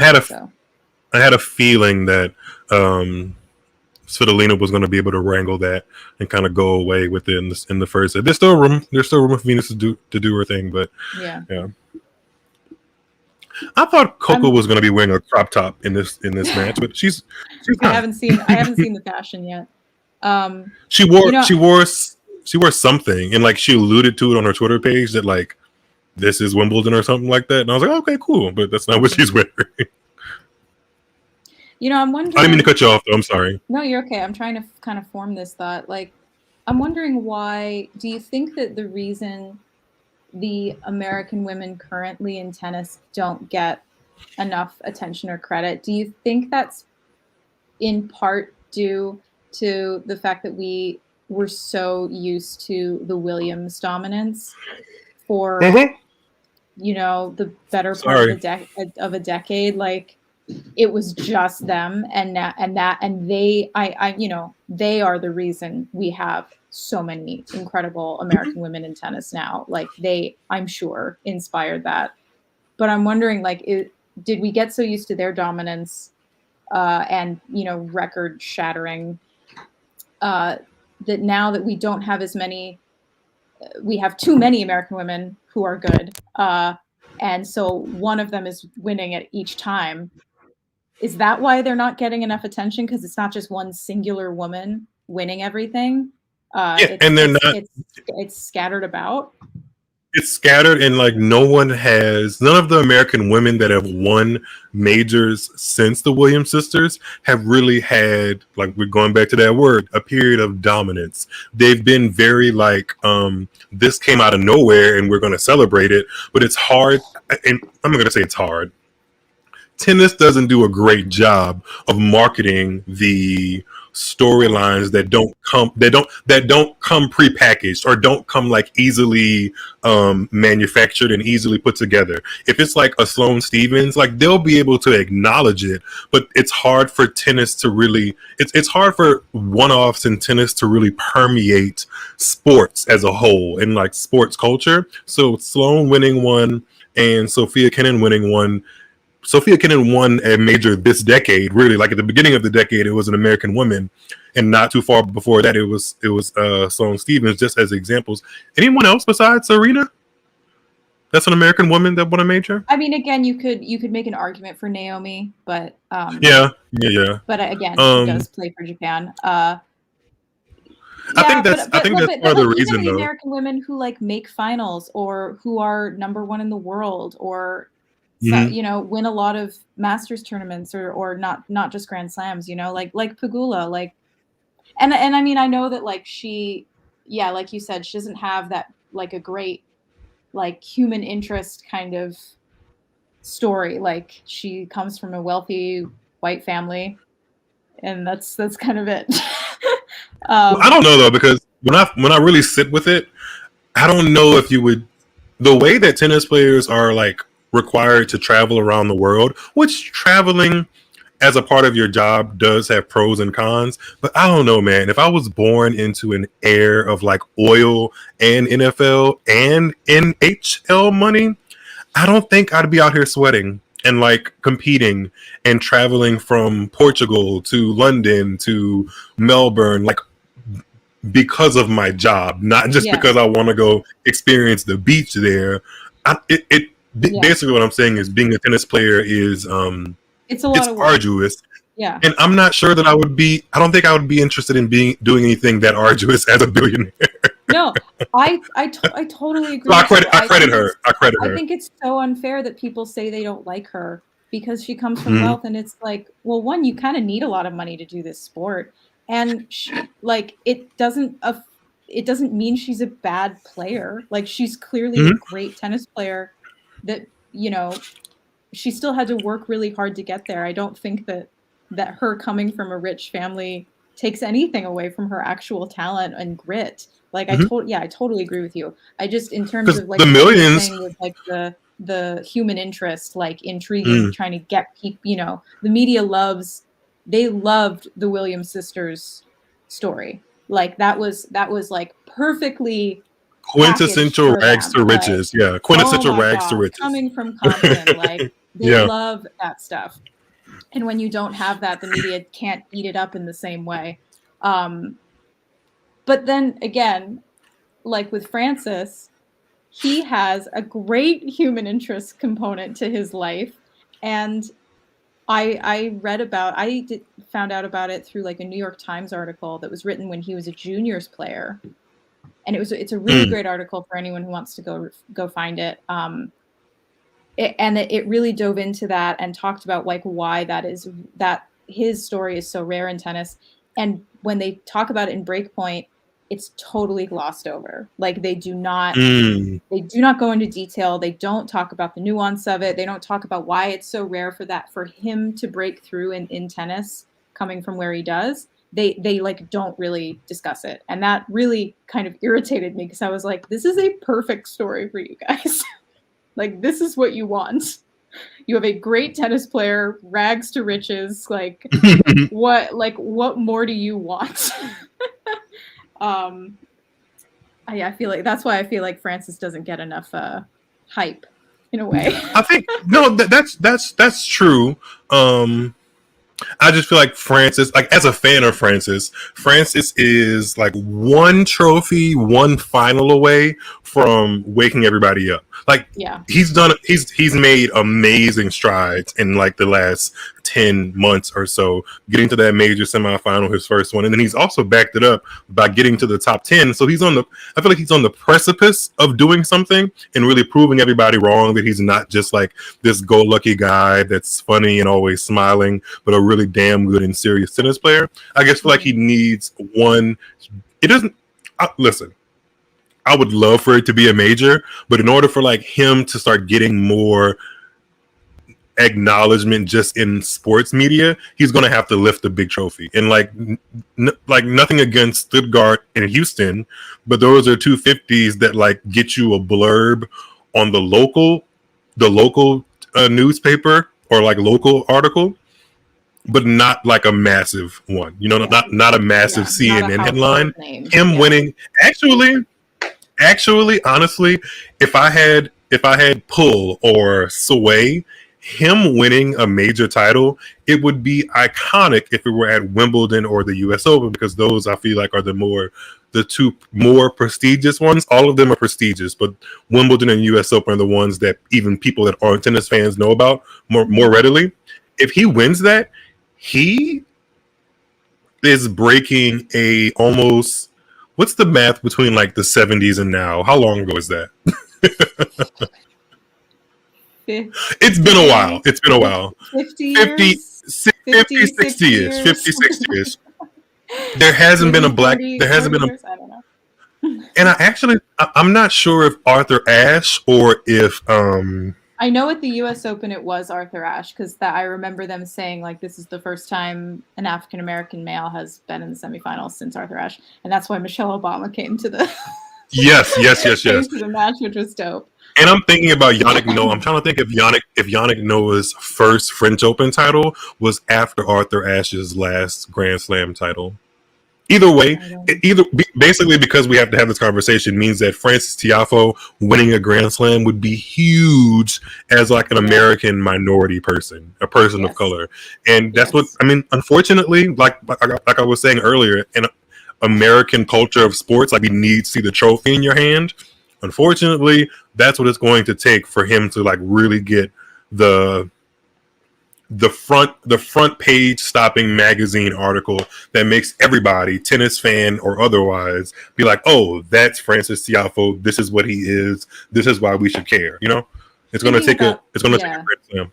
had a feeling that Svitolina was going to be able to wrangle that and kind of go away with it in the first set. There's still room for Venus to do her thing, but yeah. I thought Coco was going to be wearing a crop top in this match, but she's not. I haven't seen the fashion yet. She wore something, and like she alluded to it on her Twitter page that like this is Wimbledon or something like that, and I was like, okay, cool, but that's not what she's wearing. I'm wondering. I didn't mean to cut you off, though. I'm sorry. No, you're okay. I'm trying to kind of form this thought. Like, I'm wondering why. Do you think that the reason the American women currently in tennis don't get enough attention or credit, do you think that's in part due to the fact that we were so used to the Williams dominance for, the better part of a decade? Like, it was just them, and they are the reason we have so many incredible American women in tennis now. Like, they, I'm sure, inspired that. But I'm wondering, like, did we get so used to their dominance and record shattering that now that we don't have as many, we have too many American women who are good, and so one of them is winning at each time. Is that why they're not getting enough attention? Because it's not just one singular woman winning everything? Yeah, and they're not. It's scattered about. It's scattered, and like none of the American women that have won majors since the Williams sisters have really had, like, we're going back to that word, a period of dominance. They've been very like, this came out of nowhere and we're going to celebrate it, but it's hard. And I'm not going to say it's hard. Tennis doesn't do a great job of marketing the storylines that don't come prepackaged or don't come like easily manufactured and easily put together. If it's like a Sloane Stephens, like they'll be able to acknowledge it, but it's hard for tennis to really it's hard for one-offs in tennis to really permeate sports as a whole and like sports culture. So Sloane winning one and Sofia Kenin winning one. Sofia Kenin won a major this decade, really. Like at the beginning of the decade, it was an American woman, and not too far before that, it was Sloane Stephens. Just as examples, anyone else besides Serena? That's an American woman that won a major. I mean, again, you could make an argument for Naomi, but yeah. But again, she does play for Japan. I think that's part of the reason, even though. American women who like make finals or who are #1 in the world or. So, you know, win a lot of Masters tournaments or not just Grand Slams, you know, like Pegula, like, and I mean, I know that like she, yeah, like you said, she doesn't have that like a great like human interest kind of story. Like she comes from a wealthy white family, and that's kind of it. Well, I don't know though, because when I really sit with it, I don't know if you would, the way that tennis players are like required to travel around the world, which traveling as a part of your job does have pros and cons, but I don't know, man. If I was born into an era of like oil and NFL and NHL money, I don't think I'd be out here sweating and like competing and traveling from Portugal to London to Melbourne, like because of my job, not just because I want to go experience the beach there. Basically, what I'm saying is being a tennis player is it's a lot of work. Arduous. Yeah. And I'm not sure that I don't think I would be interested in doing anything that arduous as a billionaire. No, I totally agree. So I credit her. I think it's so unfair that people say they don't like her because she comes from wealth, and it's like, well, one, you kind of need a lot of money to do this sport, and like it doesn't mean she's a bad player. Like she's clearly a great tennis player. That, you know, she still had to work really hard to get there. I don't think that her coming from a rich family takes anything away from her actual talent and grit. Like I totally agree with you. I just, in terms of like the millions with like the human interest, like intriguing, trying to get people, you know, the media loved the Williams sisters story. Like that was like perfectly quintessential rags to riches. Like, yeah, quintessential rags to riches. Coming from Compton, like they love that stuff. And when you don't have that, the media can't eat it up in the same way. But then again, like with Francis, he has a great human interest component to his life. And I found out about it through like a New York Times article that was written when he was a juniors player. And it's a really great article for anyone who wants to go find it. It really dove into that and talked about like why that his story is so rare in tennis. And when they talk about it in Breakpoint, it's totally glossed over. Like they do not go into detail. They don't talk about the nuance of it. They don't talk about why it's so rare for him to break through in tennis, coming from where he does. They like don't really discuss it. And that really kind of irritated me because I was like, this is a perfect story for you guys. Like, this is what you want. You have a great tennis player, rags to riches. Like, what more do you want? I feel like that's why I feel like Francis doesn't get enough hype in a way. I think that's true. I just feel like Francis, like as a fan of Francis is like one trophy, one final away from waking everybody up. Like Yeah. he's made amazing strides in like the last 10 months or so, getting to that major semifinal, his first one, and then he's also backed it up by getting to the top 10. So he's on the, I feel like he's on the precipice of doing something and really proving everybody wrong that he's not just like this go-lucky guy that's funny and always smiling, but a really damn good and serious tennis player. I guess feel like he needs one. It doesn't. Listen, I would love for it to be a major, but in order for like him to start getting more acknowledgement just in sports media, he's going to have to lift a big trophy. And like like nothing against Stuttgart and Houston, but those are 250s that like get you a blurb on the local newspaper or like local article, but not like a massive one. You know, not a massive CNN headline. Him winning, actually, honestly, if I had pull or sway, him winning a major title, it would be iconic if it were at Wimbledon or the US Open, because those I feel like are the two more prestigious ones. All of them are prestigious, but Wimbledon and US Open are the ones that even people that aren't tennis fans know about more readily. If he wins that, he is breaking a almost, what's the math between like the 70s and now? How long ago is that? It's been a while. 50 years? 50, 60 years. 50, 60 years. There hasn't been a black, there hasn't been a, I don't know. and I'm not sure if Arthur Ashe or if, I know at the US Open it was Arthur Ashe, because I remember them saying like this is the first time an African American male has been in the semifinals since Arthur Ashe, and that's why Michelle Obama came to the yes came to the match, which was dope. And I'm thinking about Yannick Noah. I'm trying to think if Yannick Noah's first French Open title was after Arthur Ashe's last Grand Slam title. Either way, basically because we have to have this conversation means that Francis Tiafoe winning a Grand Slam would be huge as like an American minority person, a person of color, and that's what I mean. Unfortunately, like I was saying earlier, in American culture of sports, like we need to see the trophy in your hand. Unfortunately, that's what it's going to take for him to like really get the front page stopping magazine article that makes everybody, tennis fan or otherwise, be like, oh, that's Francis Tiafoe. This is what he is. This is why we should care. You know, it's going to take a Grand Slam.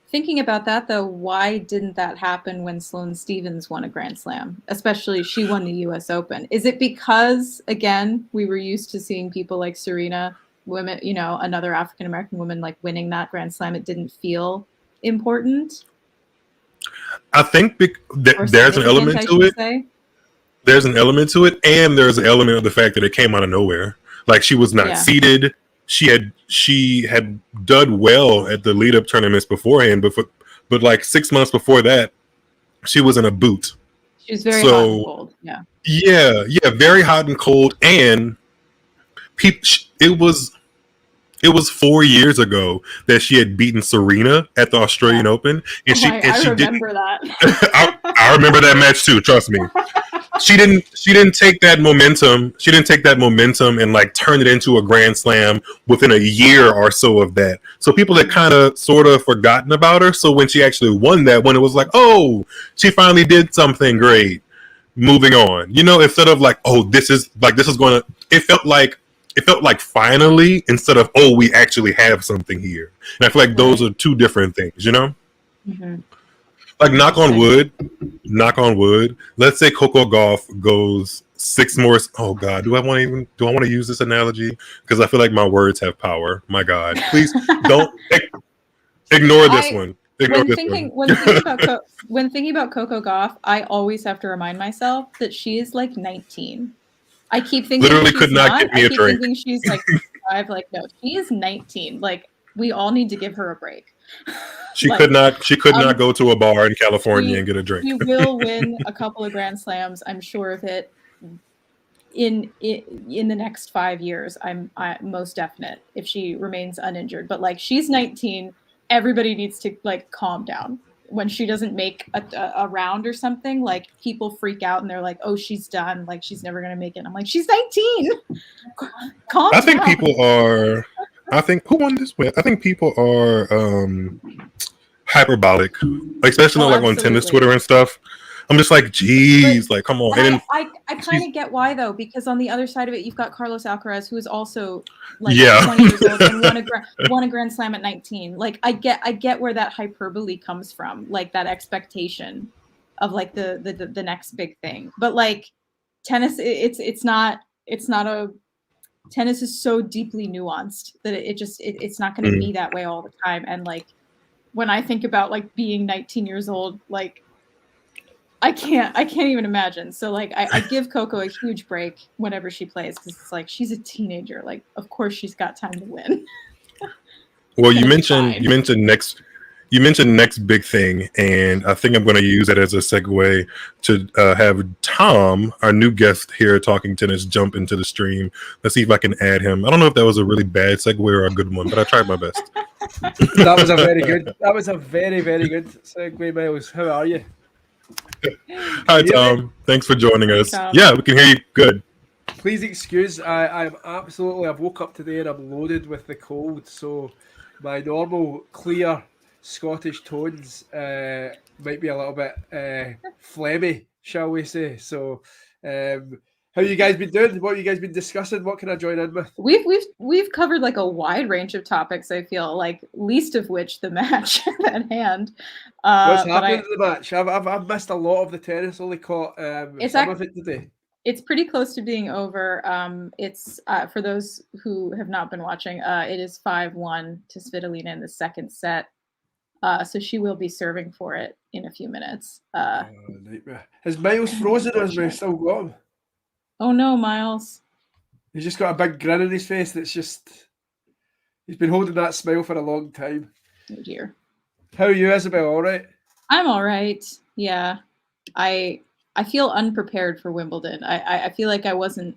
Thinking about that though, why didn't that happen when Sloane Stephens won a Grand Slam? Especially she won the US Open. Is it because again we were used to seeing people like Serena, women, you know, another African American woman like winning that Grand Slam? It didn't feel important. I think there's an element to it. There's an element to it, and there's an element of the fact that it came out of nowhere. Like she was not seeded. She had done well at the lead up tournaments beforehand, but like 6 months before that, she was in a boot. She was very hot and cold. Yeah, very hot and cold, and it was 4 years ago that she had beaten Serena at the Australian Open, and I remember that. I remember that match too. Trust me. She didn't take that momentum. She didn't take that momentum and like turn it into a Grand Slam within a year or so of that. So people had kind of sort of forgotten about her. So when she actually won that one, it was like, oh, she finally did something great. Moving on, you know, instead of like, oh, this is going to. It felt like finally, instead of, oh, we actually have something here. And I feel like those are two different things, you know? Mm-hmm. Like, knock on wood. Let's say Coco Gauff goes 6 more. Oh, God. Do I want to use this analogy? Because I feel like my words have power. My God. Please don't ignore this one. When thinking about Coco Gauff, I always have to remind myself that she is like 19. I keep thinking literally could not give me a drink. Thinking she's like 5. Like, no, she is 19. Like, we all need to give her a break. She could not go to a bar in California and get a drink. She will win a couple of Grand Slams. I'm sure of it. In the next 5 years, I'm most definite if she remains uninjured. But like, she's 19. Everybody needs to like calm down. when she doesn't make a round or something, like people freak out and they're like, "Oh, she's done. Like she's never gonna make it." And I'm like, "She's 19. Calm I think down." people are. I think who won this win? I think people are hyperbolic, like especially Oh, like on tennis absolutely. Twitter and stuff. I'm just like, geez, like come on. And And I kind of get why though, because on the other side of it, you've got Carlos Alcaraz, who is also like yeah, 20 years old and won a Grand Slam at 19. Like I get where that hyperbole comes from, like that expectation of like the next big thing. But like tennis, it's not a tennis is so deeply nuanced that it's not going to be that way all the time. And like when I think about like being 19 years old, like I can't even imagine. So like I give Coco a huge break whenever she plays because it's like she's a teenager. Like of course she's got time to win. Well, you mentioned next big thing, and I think I'm going to use that as a segue to have Tom, our new guest here, Talking Tennis, jump into the stream. Let's see if I can add him. I don't know if that was a really bad segue or a good one, but I tried my best. That was a very good. That was a very good segue, Miles. How are you? Hi, Tom. Thanks for joining us. Tom. Yeah, we can hear you good. Please excuse. I've woke up today and I'm loaded with the cold, so my normal clear Scottish tones might be a little bit phlegmy, shall we say? So, how you guys been doing? What have you guys been discussing? What can I join in with? We've covered like a wide range of topics. I feel like least of which the match at hand. What's happening in the match? I've missed a lot of the tennis. Only caught some of it today. It's pretty close to being over. It's for those who have not been watching. It is 5-1 to Svitolina in the second set. So she will be serving for it in a few minutes. Nightmare. Has Miles frozen or has he still got him? Oh no, Miles. He's just got a big grin on his face that's just... He's been holding that smile for a long time. Oh dear. How are you, Isabel? All right? I'm all right. Yeah. I feel unprepared for Wimbledon. I feel like I wasn't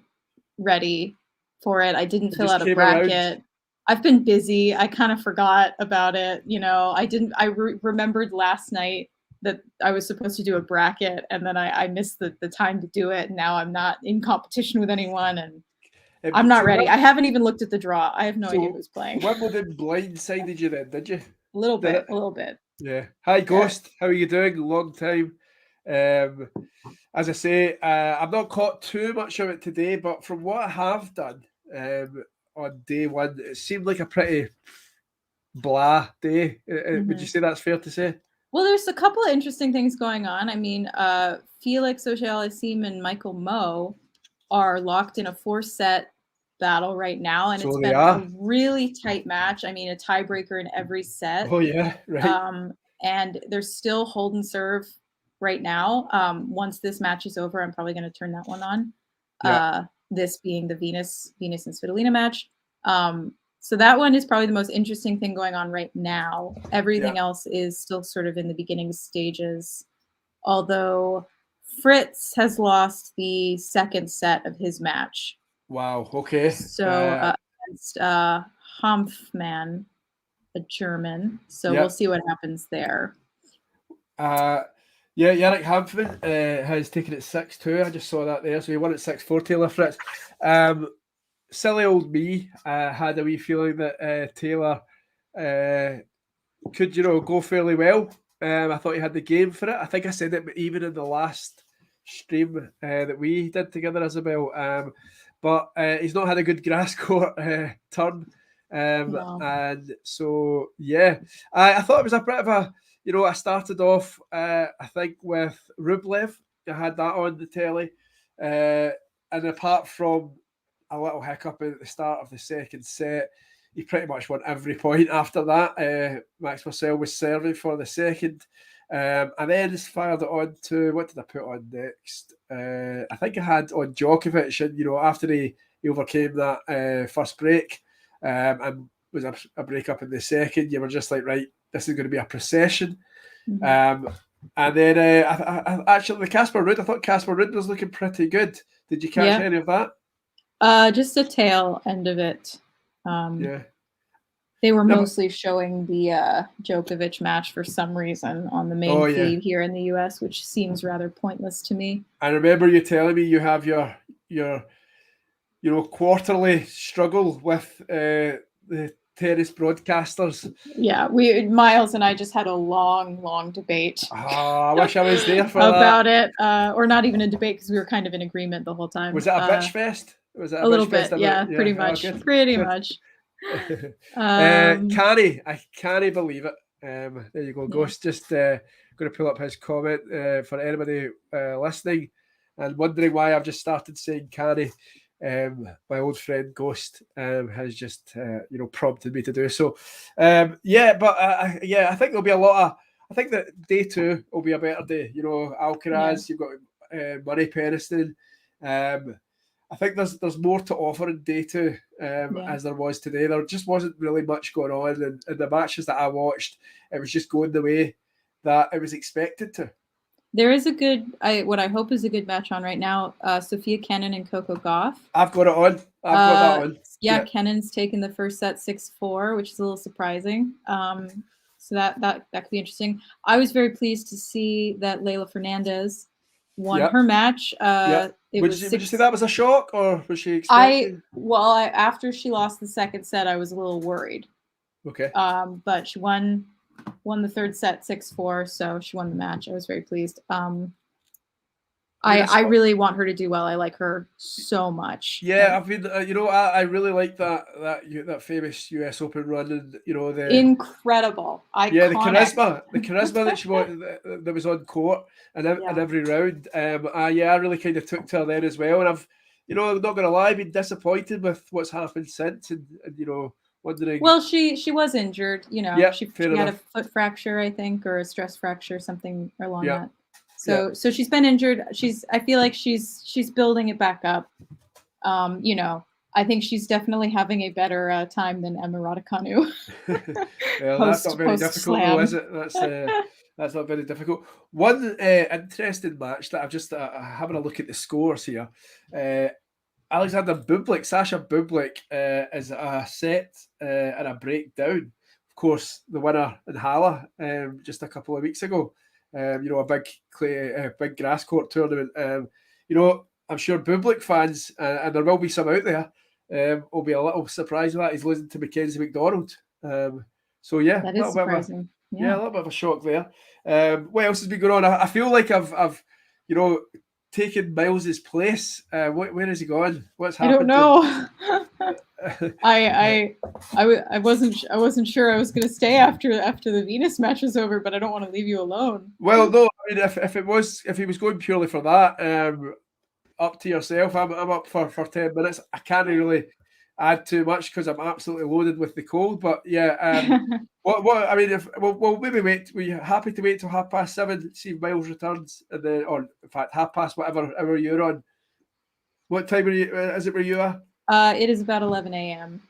ready for it. I didn't fill out a bracket. Around. I've been busy. I kind of forgot about it. You know, I remembered last night that I was supposed to do a bracket and then I missed the time to do it. And now I'm not in competition with anyone and I'm not ready. I haven't even looked at the draw. I have no idea who's playing. Wimbledon blindsided you then, did you? A little bit. Yeah. Hi, Ghost. Yeah. How are you doing? Long time. As I say, I've not caught too much of it today, but from what I have done on day one, it seemed like a pretty blah day. Would you say that's fair to say? Well, there's a couple of interesting things going on. I mean, Felix Auger-Aliassime and Michael Mmoh are locked in a 4-set battle right now, and it's been a really tight match. I mean, a tiebreaker in every set. Oh yeah, right. And they're still hold and serve right now. Once this match is over, I'm probably going to turn that one on. Yeah. This being the Venus and Svitolina match. So that one is probably the most interesting thing going on right now. Everything else is still sort of in the beginning stages. Although Fritz has lost the second set of his match. Wow. Okay. So against Hanfmann, a German. So we'll see what happens there. Yeah, Yannick Hanfmann has taken it 6-2. I just saw that there. So he won at 6-4, Taylor Fritz. Silly old me had a wee feeling that Taylor could, go fairly well. I thought he had the game for it. I think I said it even in the last stream that we did together, Isabel. But he's not had a good grass court turn. No. And so, yeah, I thought it was a bit of a, I started off, I think, with Rublev. I had that on the telly. And apart from a little hiccup at the start of the second set, he pretty much won every point after that. Max Purcell was serving for the second. And then just fired it on to, what did I put on next? I think I had on Djokovic, and, after he overcame that first break and was a break up in the second, you were just like, right, this is going to be a procession. Mm-hmm. And then I actually, the Casper Ruud, I thought Casper Ruud was looking pretty good. Did you catch any of that? Just the tail end of it. Yeah. They were mostly showing the Djokovic match for some reason on the main feed here in the US, which seems rather pointless to me. I remember you telling me you have your quarterly struggle with the tennis broadcasters. Yeah, Miles and I just had a long debate. I wish I was there for about it, or not even a debate because we were kind of in agreement the whole time. Was it a bitch fest? Was it a little bit? Yeah, pretty much. Pretty much. Canny, I can't believe it. There you go. Ghost just going to pull up his comment for anybody listening and wondering why I've just started saying canny. My old friend Ghost has just prompted me to do so. I think there'll be a lot of. I think that day 2 will be a better day. Alcaraz, you've got Murray Peniston. I think there's more to offer in day 2 as there was today. There just wasn't really much going on, and the matches that I watched, it was just going the way that it was expected to. There is what I hope is a good match on right now. Sofia Kenin and Coco Gauff. I've got it on. I've got that on. Yeah, Kenin's taken the first set 6-4, which is a little surprising. So that could be interesting. I was very pleased to see that Leylah Fernandez won her match. Would you say that was a shock, or was she expecting? After she lost the second set, I was a little worried. Okay. But she won the third set 6-4, so she won the match. I was very pleased. I really want her to do well. I like her so much. Yeah, I've been. I really like that famous US Open run, and the incredible, iconic. Yeah, the charisma that she that was on court and every round. I really kind of took to her there as well, and I've, I'm not gonna lie, been disappointed with what's happened since, and wondering. Well, she was injured. She had a foot fracture, I think, or a stress fracture, something along that. So she's been injured. I feel like she's building it back up. I think she's definitely having a better time than Emma Raducanu. That's not very difficult, though, is it? That's not very difficult. One interesting match that I've just having a look at the scores here. Alexander Bublik, Sasha Bublik is a set and a breakdown. Of course, the winner in Halle just a couple of weeks ago. A big grass court tournament. I'm sure Bublik fans, and there will be some out there, will be a little surprised with that. He's losing to Mackenzie McDonald. That is surprising. A little bit of a shock there. What else has been going on? I feel like I've taken Miles's place. Where has he gone? What's happened? I don't know. I wasn't sure I was going to stay after the Venus match was over, but I don't want to leave you alone. Well, no. I mean, if he was going purely for that, up to yourself. I'm up for 10 minutes. I can't really add too much because I'm absolutely loaded with the cold. But what I mean, if we'll maybe wait. We're happy to wait till 7:30, see if Miles returns, and then, or in fact 7:30, whatever you're on. What time is it where you are? It is about 11 a.m.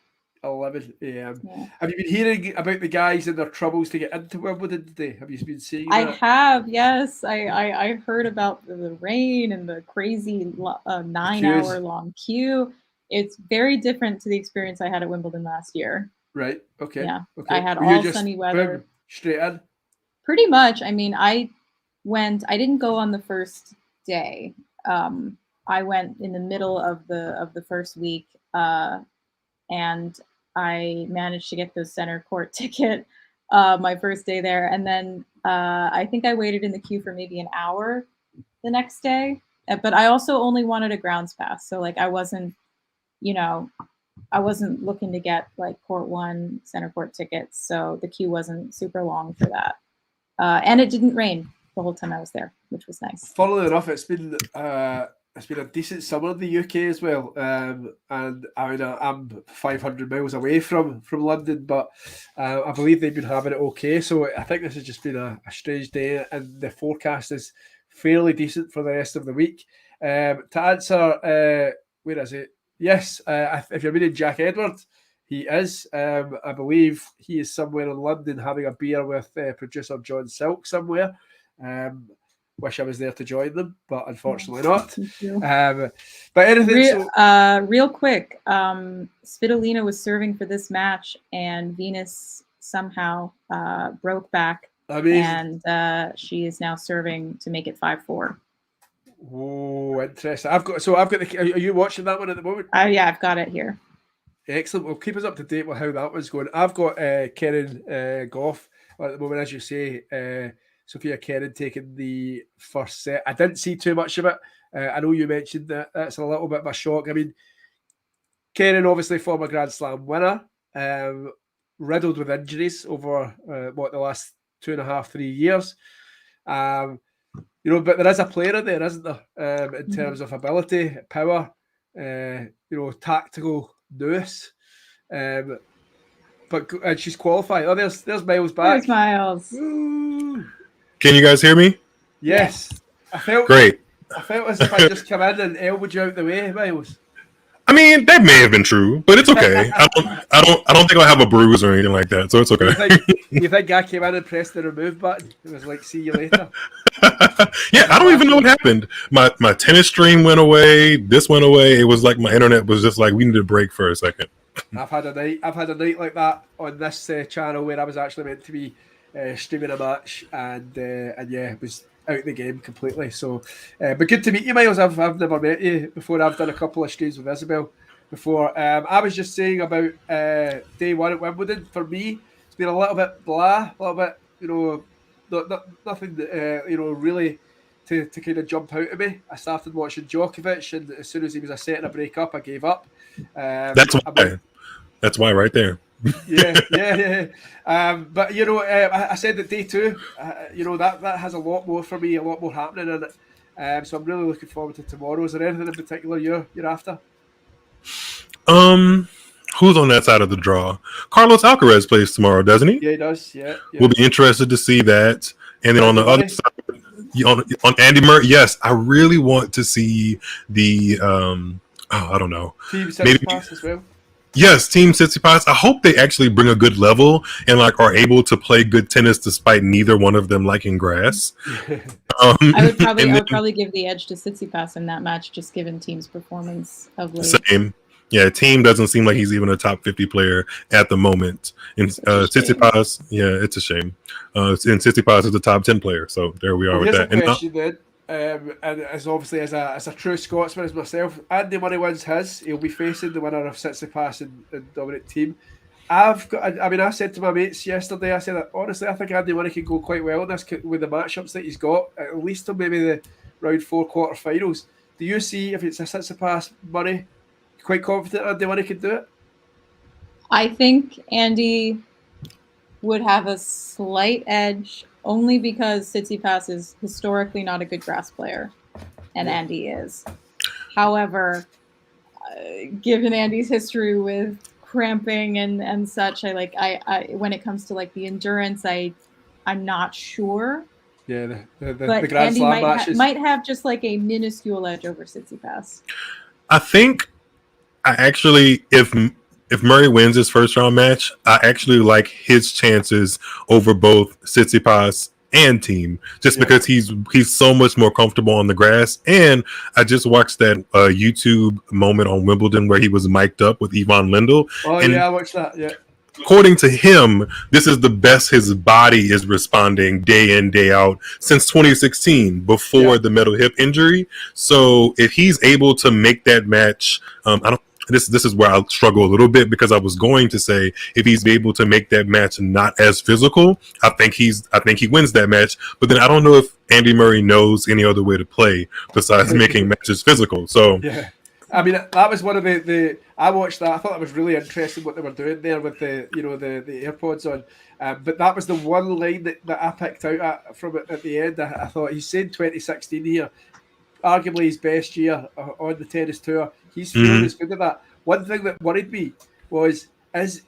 11 a.m. Yeah. Have you been hearing about the guys and their troubles to get into Wimbledon today? Have you been seeing that? I have, yes. I heard about the rain and the crazy 9-hour-long queue. It's very different to the experience I had at Wimbledon last year. Right. Okay. Yeah. Okay. I had all sunny weather. Straight in? Pretty much. I mean, I didn't go on the first day. I went in the middle of the first week, and I managed to get the center court ticket my first day there. And then I think I waited in the queue for maybe an hour the next day. But I also only wanted a grounds pass. So like I wasn't looking to get like court 1 center court tickets. So the queue wasn't super long for that. And it didn't rain the whole time I was there, which was nice. Funnily enough, it's been a decent summer in the UK as well, and I mean I'm 500 miles away from London, but I believe they've been having it okay. So I think this has just been a strange day, and the forecast is fairly decent for the rest of the week. To answer, where is it? Yes, if you're meaning Jack Edwards, he is. I believe he is somewhere in London having a beer with producer John Silk somewhere. wish I was there to join them, but unfortunately not. Thank you. But anything. Real quick, Svitolina was serving for this match, and Venus somehow broke back, amazing. And she is now serving to make it 5-4. Oh, interesting. I've got the. Are you watching that one at the moment? Yeah, I've got it here. Excellent. Well, keep us up to date with how that one's going. I've got Kenin Gauff at the moment, as you say. Sofia Kenin taking the first set. I didn't see too much of it. I know you mentioned that that's a little bit of a shock. I mean, Kenin, obviously former Grand Slam winner, riddled with injuries over the last 2.5, 3 years. But there is a player in there, isn't there? In terms of ability, power, tactical nous. But she's qualified. Oh, there's Miles back. There's Miles. Ooh. Can you guys hear me? Yes. I felt great. I felt as if I just come in and elbowed you out the way, Miles. I mean, that may have been true, but it's okay. I don't think I'll have a bruise or anything like that, so it's okay. You think I came in and pressed the remove button? It was like, see you later. Yeah, I don't even know what happened. My tennis stream went away. This went away. It was like my internet was just like, we need a break for a second. I've had a night like that on this channel where I was actually meant to be streaming a match, and yeah, it was out the game completely. So, but good to meet you, Miles. I've never met you before. I've done a couple of streams with Isabel before. I was just saying about day one at Wimbledon. For me, it's been a little bit blah, a little bit, nothing, really to kind of jump out of me. I started watching Djokovic, and as soon as he was a set and a break up, I gave up. That's why right there. Yeah. But I said that day two, that has a lot more for me, a lot more happening in it. So I'm really looking forward to tomorrow. Is there anything in particular you're after? Who's on that side of the draw? Carlos Alcaraz plays tomorrow, doesn't he? Yeah, he does. Yeah. We'll be interested to see that. And then on the other side, on Andy Murray, yes, I really want to see the I don't know, Team Tsitsipas as well. Yes, Team Tsitsipas. I hope they actually bring a good level and are able to play good tennis despite neither one of them liking grass. I would probably give the edge to Tsitsipas in that match, just given Team's performance of late. Same. Yeah, Team doesn't seem like he's even a top 50 player at the moment. And Tsitsipas, yeah, it's a shame. And Tsitsipas is a top 10 player, so there we are with that. And as obviously as a true Scotsman as myself, Andy Murray wins his. He'll be facing the winner of Tsitsipas and Dominic Thiem. I said to my mates yesterday, I said that honestly, I think Andy Murray can go quite well in this with the matchups that he's got, at least till maybe the round 4 quarterfinals. Do you see, if it's a Tsitsipas Murray, quite confident Andy Murray could do it? I think Andy would have a slight edge, only because Tsitsipas is historically not a good grass player, and Andy is. However, given Andy's history with cramping and such, I when it comes to the endurance, I'm not sure. Yeah, the Grand Andy Slam matches might have just a minuscule edge over Tsitsipas. I think if Murray wins his first round match, I actually like his chances over both Tsitsipas and Thiem, just because he's so much more comfortable on the grass. And I just watched that YouTube moment on Wimbledon where he was mic'd up with Yvonne Lendl. Oh, and yeah, I watched that. Yeah. According to him, this is the best his body is responding day in, day out since 2016, before the metal hip injury. So if he's able to make that match, This is where I struggle a little bit, because I was going to say if he's able to make that match not as physical, I think he wins that match. But then I don't know if Andy Murray knows any other way to play besides making matches physical. So yeah, I mean that was one of I watched that. I thought that was really interesting what they were doing there with the AirPods on. But that was the one line that I picked out from it at the end. I thought he's saying 2016 here, arguably his best year on the tennis tour. He's feeling as good at that. One thing that worried me was, he's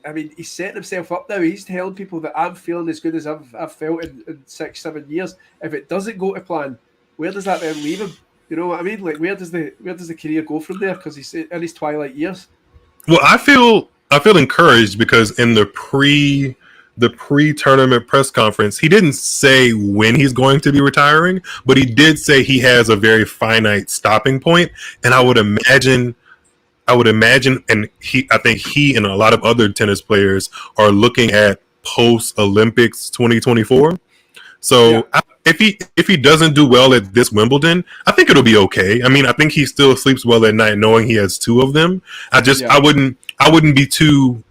setting himself up now. He's telling people that I'm feeling as good as I've felt in 6-7 years. If it doesn't go to plan, where does that then leave him? You know what I mean? Where does the career go from there? Because he's in his twilight years. Well, I feel encouraged, because in the the pre-tournament press conference, he didn't say when he's going to be retiring, but he did say he has a very finite stopping point. And I would imagine, and I think he and a lot of other tennis players are looking at post Olympics 2024. So if he doesn't do well at this Wimbledon, I think it'll be okay. I mean, I think he still sleeps well at night knowing he has two of them. I wouldn't be too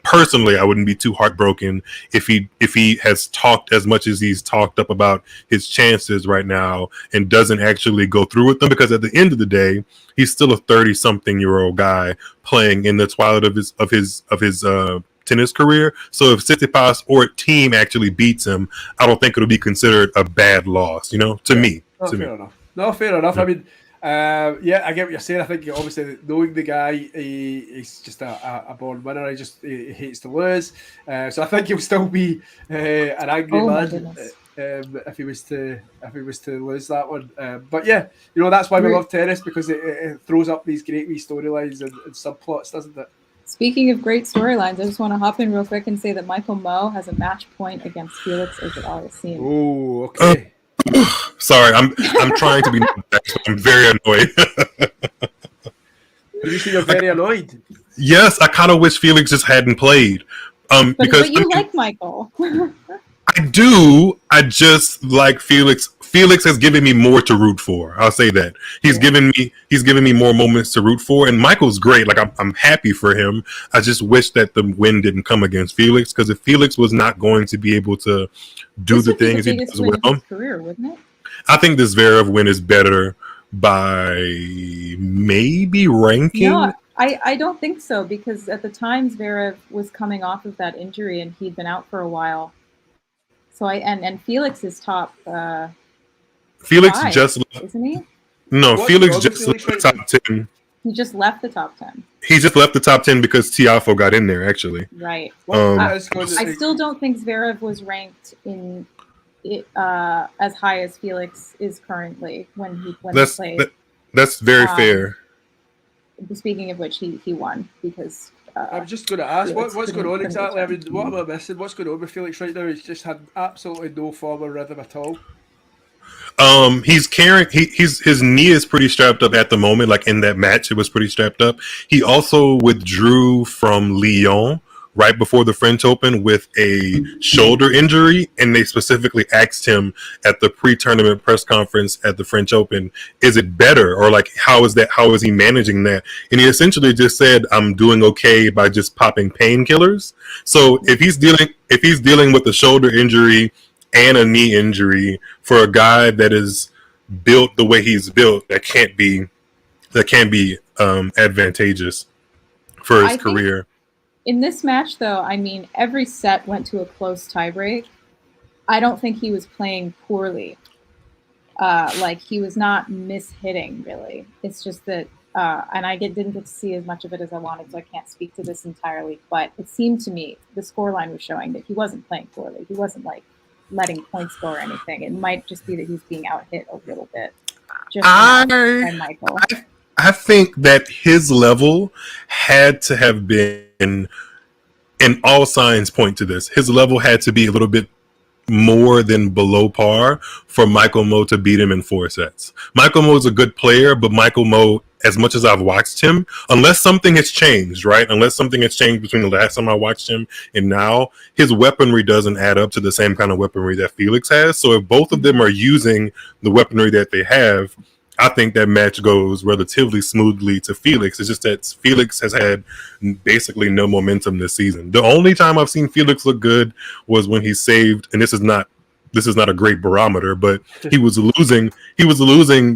personally, I wouldn't be too heartbroken if he has talked as much as he's talked up about his chances right now and doesn't actually go through with them, because at the end of the day, he's still a 30-something-year-old guy playing in the twilight of his tennis career. So if Tsitsipas or a team actually beats him, I don't think it'll be considered a bad loss, to me. Fair enough. No, fair enough. Yeah. I mean, I get what you're saying. I think obviously knowing the guy, he's just a born winner. He hates to lose. So I think he'll still be an angry man if he was to lose that one. But yeah, that's why we love tennis, because it throws up these great wee storylines and subplots, doesn't it? Speaking of great storylines, I just want to hop in real quick and say that Michael Mmoh has a match point against Felix Auger-Aliassime. Oh, okay. Sorry, I'm trying to be nice. I'm very annoyed. You see, you're very annoyed. Yes, I kind of wish Felix just hadn't played. But you like Michael. I do. I just like Felix. Felix has given me more to root for. I'll say that. He's given me more moments to root for. And Michael's great. Like I'm happy for him. I just wish that the win didn't come against Felix, because if Felix was not going to be able to do the things he does well, career, wouldn't it? I think this Zverev win is better by maybe ranking. No, I don't think so, because at the time Zverev was coming off of that injury and he'd been out for a while. So and Felix is top. Felix 5, just isn't he? No, Felix just left the top 10. He just left the top 10. He just left the top 10 because Tiafoe got in there, actually. Right. I still don't think Zverev was ranked in as high as Felix is currently when he played. That's very fair. Speaking of which, he won because. I'm just going to ask, what's going on exactly? I mean, what am I missing? What's going on with Felix right now? He's just had absolutely no form or rhythm at all. He's carrying. His knee is pretty strapped up at the moment. Like in that match, it was pretty strapped up. He also withdrew from Lyon right before the French Open with a shoulder injury, and they specifically asked him at the pre-tournament press conference at the French Open, "Is it better, or like how is that? How is he managing that?" And he essentially just said, "I'm doing okay by just popping painkillers." So if he's dealing with a shoulder injury and a knee injury for a guy that is built the way he's built, that can't be advantageous for his career. In this match, though, I mean, every set went to a close tiebreak. I don't think he was playing poorly. Like he was not mishitting, really. It's just that, and I didn't get to see as much of it as I wanted, so I can't speak to this entirely. But it seemed to me the scoreline was showing that he wasn't playing poorly. He wasn't like letting points go or anything. It might just be that he's being out hit a little bit. Just by Michael. I think that his level had to have been, and all signs point to this, his level had to be a little bit more than below par for Michael Mmoh to beat him in 4 sets. Michael Mmoh is a good player, but Michael Mmoh, as much as I've watched him, unless something has changed, right? Unless something has changed between the last time I watched him and now, his weaponry doesn't add up to the same kind of weaponry that Felix has. So if both of them are using the weaponry that they have, I think that match goes relatively smoothly to Felix. It's just that Felix has had basically no momentum this season. The only time I've seen Felix look good was when he saved, and this is not a great barometer, but he was losing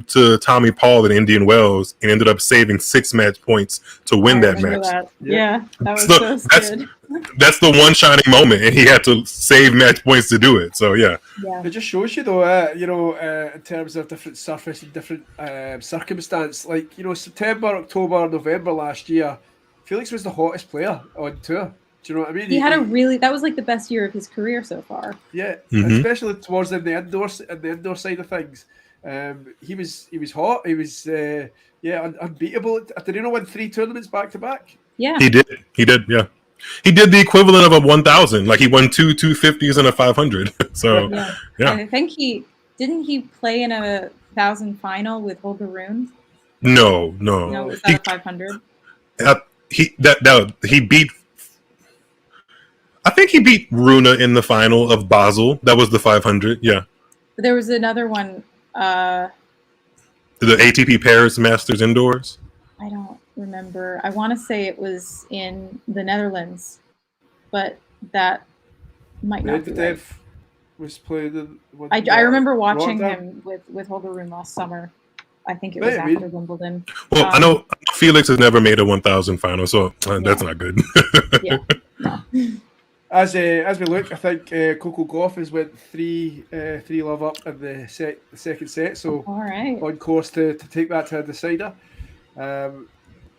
to Tommy Paul in Indian Wells and ended up saving 6 match points to win that match. Yeah, that was so good. That's the one shining moment, and he had to save match points to do it. So yeah. It just shows you though, in terms of different surface and different circumstance. Like September, October, November last year, Felix was the hottest player on tour. Do you know what I mean? He had that was like the best year of his career so far. Yeah, especially towards the indoor side of things. He was hot. He was unbeatable. Did he win 3 tournaments back to back? Yeah, he did. Yeah. He did the equivalent of a 1,000. Like he won two 250s and a 500. So Yeah. yeah. I think he play in a 1,000 final with Holger Rune. No. No, was that a 500? He beat. I think he beat Runa in the final of Basel. That was the 500. Yeah. But there was another one. The ATP Paris Masters indoors. I don't remember. I want to say it was in the Netherlands, but that might not be right. Was played. I remember watching him with Holger Rune last summer. I think it was after Wimbledon. Well, I know Felix has never made a 1,000 final, so that's not good. Yeah. No. As we look, I think Coco Gauff has went 3-love up in the second set, so all right, on course to take that to a decider.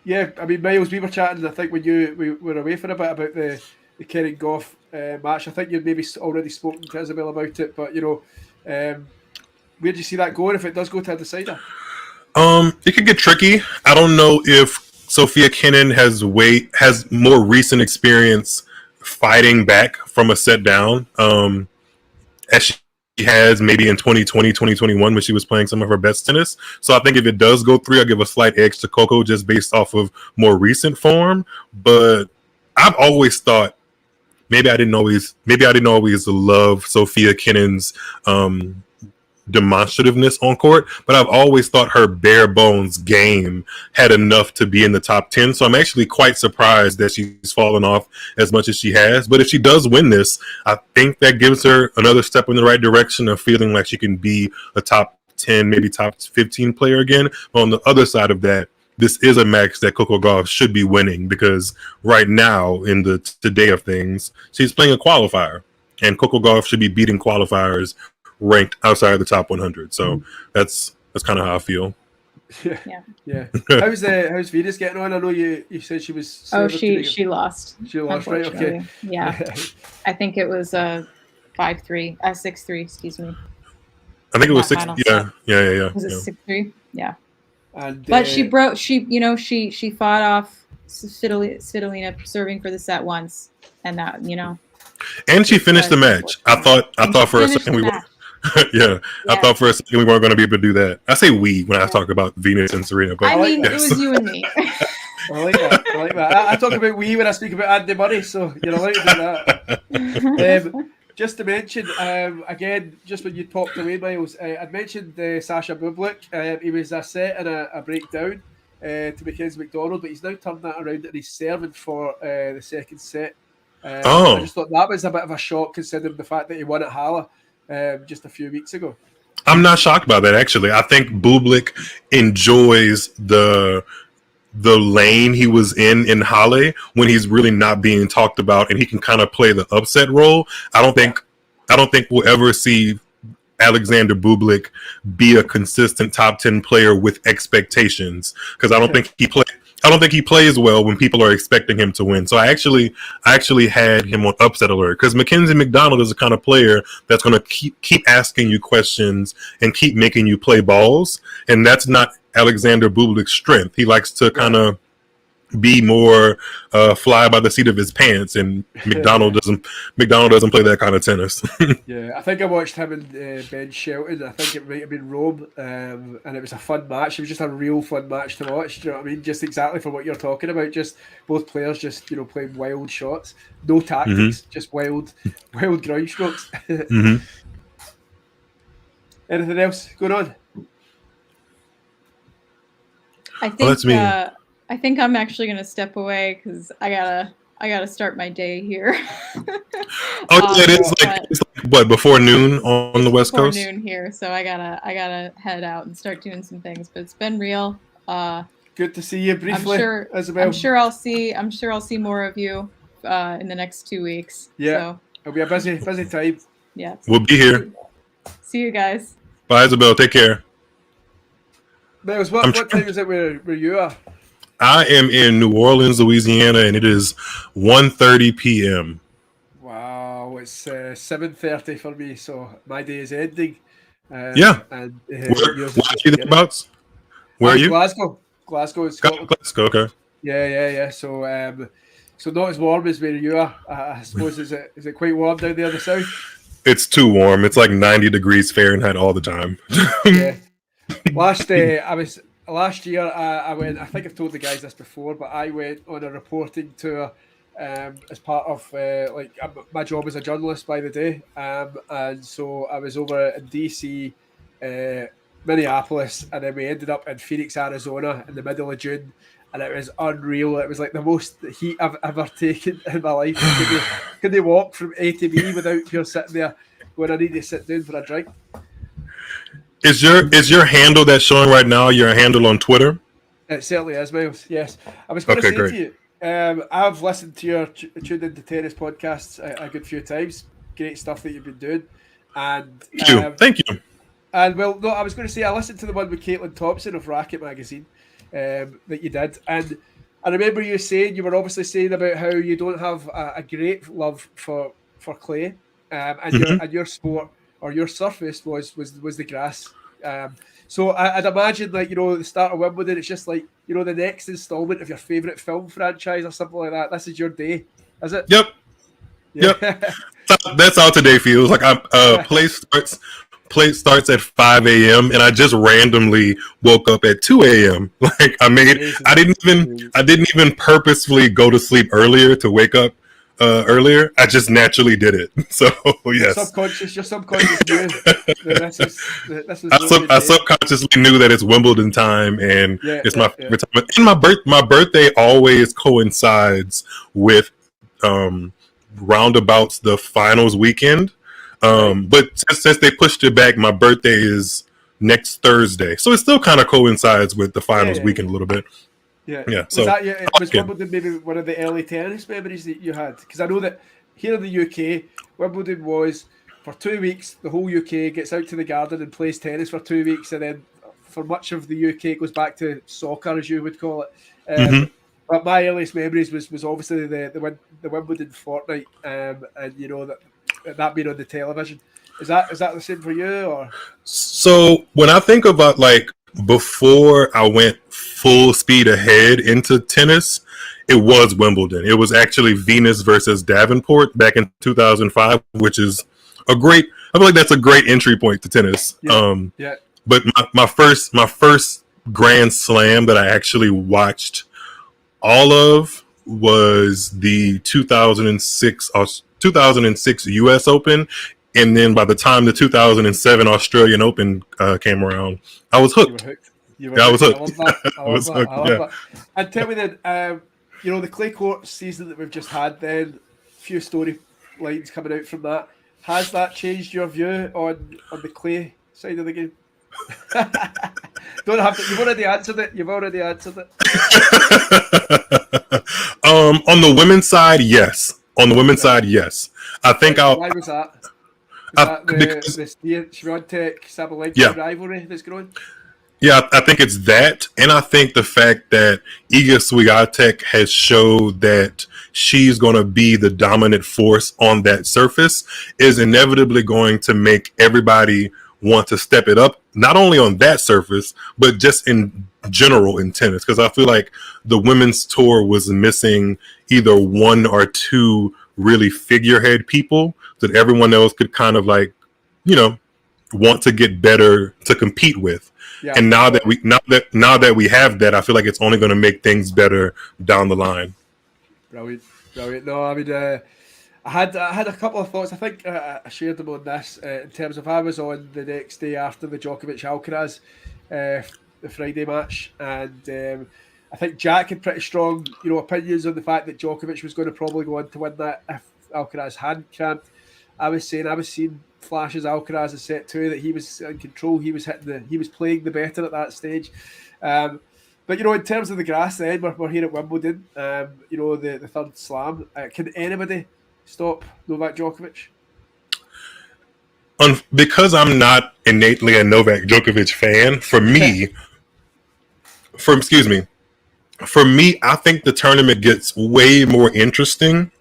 Yeah, I mean, Miles, we were chatting, I think, when we were away for a bit about the Kenin Gauff match. I think you'd maybe already spoken to Isabel about it, but where do you see that going if it does go to a decider? It could get tricky. I don't know if Sofia Kenin has more recent experience fighting back from a set down, as she has maybe in 2020, 2021 when she was playing some of her best tennis. So I think if it does go 3, I'll give a slight edge to Coco just based off of more recent form. But I've always thought maybe I didn't always love Sofia Kenin's demonstrativeness on court, but I've always thought her bare bones game had enough to be in the top 10. So I'm actually quite surprised that she's fallen off as much as she has. But if she does win this, I think that gives her another step in the right direction of feeling like she can be a top 10, maybe top 15 player again. But on the other side of that, this is a match that Coco Gauff should be winning, because right now in the today of things, she's playing a qualifier, and Coco Gauff should be beating qualifiers ranked outside of the top 100. So that's kind of how I feel. Yeah. How's Venus getting on? I know you said she was. She lost. She lost, right? Okay. Yeah. I think it was 5-3, 6-3. Excuse me. I think it was 6. Yeah. Was it 6-3? Yeah. And, but she fought off Svitolina serving for the set once, and that And she finished the match. I thought for a second we were. I thought for a second we weren't going to be able to do that. I say we when I talk about Venus and Serena, but I mean, it was you and me. I like that. I talk about we when I speak about Andy Murray, so you're allowed to do that. Just to mention, again, just when you talked away, Miles, I'd mentioned Sasha Bublik. He was a set and a breakdown to Mackenzie McDonald, but he's now turned that around and he's serving for the second set. I just thought that was a bit of a shock considering the fact that he won at Halle just a few weeks ago. I'm not shocked by that, actually. I think Bublik enjoys the lane he was in Halle when he's really not being talked about, and he can kind of play the upset role. I don't think we'll ever see Alexander Bublik be a consistent top 10 player with expectations, because I don't think he plays well when people are expecting him to win. So I actually had him on upset alert, because Mackenzie McDonald is the kind of player that's going to keep asking you questions and keep making you play balls, and that's not Alexander Bublik's strength. He likes to kind of be more fly by the seat of his pants, and McDonald doesn't play that kind of tennis. Yeah, I think I watched him and Ben Shelton. I think it might have been Rome, and it was a fun match. It was just a real fun match to watch. Do you know what I mean? Just exactly for what you're talking about. Just both players just playing wild shots, no tactics, just wild ground strokes. Anything else going on? I think I'm actually gonna step away because I gotta start my day here. It's like what, before noon on the West Coast? Before noon here, so I gotta head out and start doing some things. But it's been real. Good to see you briefly. I'm sure I'll see more of you in the next 2 weeks. Yeah, so. It'll be a busy time. Yeah, we'll be here. See you guys. Bye, Isabel. Take care. Miles, what time is it where you are? I am in New Orleans, Louisiana, and it is 1:30 p.m. Wow, it's 7:30 for me, so my day is ending. And where are you thereabouts? Where are you? Glasgow, Scotland. Glasgow, okay. Yeah. So So not as warm as where you are. I suppose is it quite warm down there in the south? It's too warm. It's like 90 degrees Fahrenheit all the time. Yeah. Last year. I went. I think I've told the guys this before, but I went on a reporting tour as part of my job as a journalist by the day, and so I was over in DC, Minneapolis, and then we ended up in Phoenix, Arizona, in the middle of June, and it was unreal. It was like the most heat I've ever taken in my life. Couldn't walk from A to B without here sitting there when I need to sit down for a drink. Is your handle that's showing right now your handle on Twitter? It certainly is, Miles. Yes, I was going to say to you, I've listened to your Tuned Into Tennis podcasts a good few times. Great stuff that you've been doing, and thank you. And well, no, I was going to say I listened to the one with Caitlin Thompson of Racket Magazine that you did, and I remember you were obviously saying about how you don't have a great love for clay, and your sport or your surface was the grass. So I'd imagine, like, the start of Wimbledon, it's just like, the next installment of your favourite film franchise or something like that. This is your day, is it? Yep. Yeah. Yep. That's how today feels. Like play starts at 5 a.m. and I just randomly woke up at 2 a.m. Like I didn't even purposefully go to sleep earlier to wake up earlier. I just naturally did it. So yes, your subconscious knew I subconsciously knew that it's Wimbledon time, and it's my favorite time. And my birthday always coincides with roundabouts the finals weekend. But since they pushed it back, my birthday is next Thursday, so it still kind of coincides with the finals weekend a little bit. Yeah. So was Wimbledon maybe one of the early tennis memories that you had? Because I know that here in the UK, Wimbledon was for 2 weeks. The whole UK gets out to the garden and plays tennis for 2 weeks, and then for much of the UK it goes back to soccer, as you would call it. But my earliest memories was obviously the Wimbledon fortnight, and that being on the television. Is that the same for you? Or so when I think about, like, before I went full speed ahead into tennis, it was Wimbledon. It was actually Venus versus Davenport back in 2005, which is I feel like that's a great entry point to tennis. But my first Grand Slam that I actually watched all of was the 2006 US Open, and then by the time the 2007 Australian Open came around, I was hooked. I was hooked. I love that. And tell me then, the clay court season that we've just had, then a few storylines coming out from that. Has that changed your view on the clay side of the game? Don't have to. You've already answered it. On the women's side, yes. I think Why was that? Is that the Swiatek Sabalenka rivalry that's growing? Yeah, I think it's that, and I think the fact that Iga Swiatek has showed that she's going to be the dominant force on that surface is inevitably going to make everybody want to step it up, not only on that surface, but just in general in tennis. Because I feel like the women's tour was missing either one or two really figurehead people that everyone else could kind of want to get better to compete with. Yeah. And now that we have that, I feel like it's only going to make things better down the line. Brilliant. No, I mean, I had a couple of thoughts. I think I shared them on this in terms of I was on the next day after the Djokovic Alcaraz the Friday match, and I think Jack had pretty strong opinions on the fact that Djokovic was going to probably go on to win that if Alcaraz hadn't cramped. I was seeing flashes Alcaraz in set 2 that he was in control. He was playing the better at that stage. But in terms of the grass, then we're here at Wimbledon. The third slam. Can anybody stop Novak Djokovic? Because I'm not innately a Novak Djokovic fan, for me, I think the tournament gets way more interesting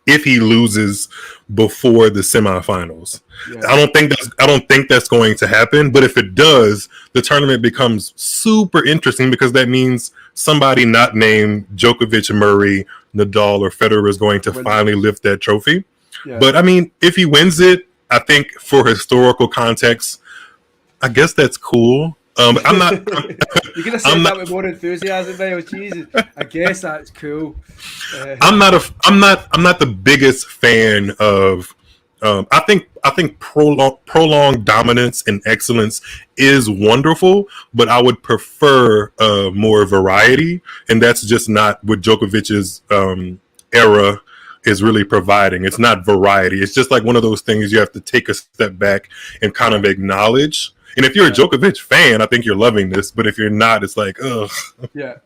if he loses before the semifinals. Yeah. I don't think that's going to happen, but if it does, the tournament becomes super interesting because that means somebody not named Djokovic, Murray, Nadal or Federer is going to Win. finally lift that trophy. Yeah. But I mean, if he wins it, I think for historical context, I guess that's cool. I'm not. You're gonna say that with more enthusiasm, Miles. Jesus, I guess that's cool. I'm not the biggest fan of. I think prolonged dominance and excellence is wonderful, but I would prefer more variety, and that's just not what Djokovic's era is really providing. It's not variety. It's just like one of those things you have to take a step back and kind of acknowledge. And if you're a Djokovic fan, I think you're loving this. But if you're not, it's like, ugh. Yeah.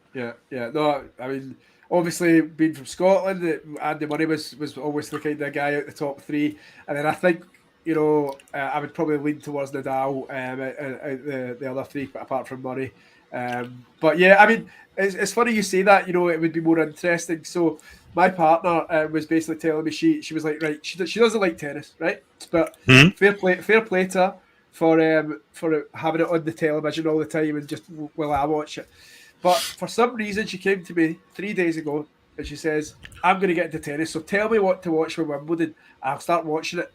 No, I mean, obviously, being from Scotland, Andy Murray was always the kind of guy out the top three. And then I think, I would probably lean towards Nadal the other three, apart from Murray. But yeah, I mean, it's funny you say that. It would be more interesting. So my partner was basically telling me she was like, right, she doesn't like tennis, right? But fair play to her for having it on the television all the time and just while I watch it. But for some reason, she came to me 3 days ago and she says, I'm going to get into tennis, so tell me what to watch for Wimbledon. I'll start watching it.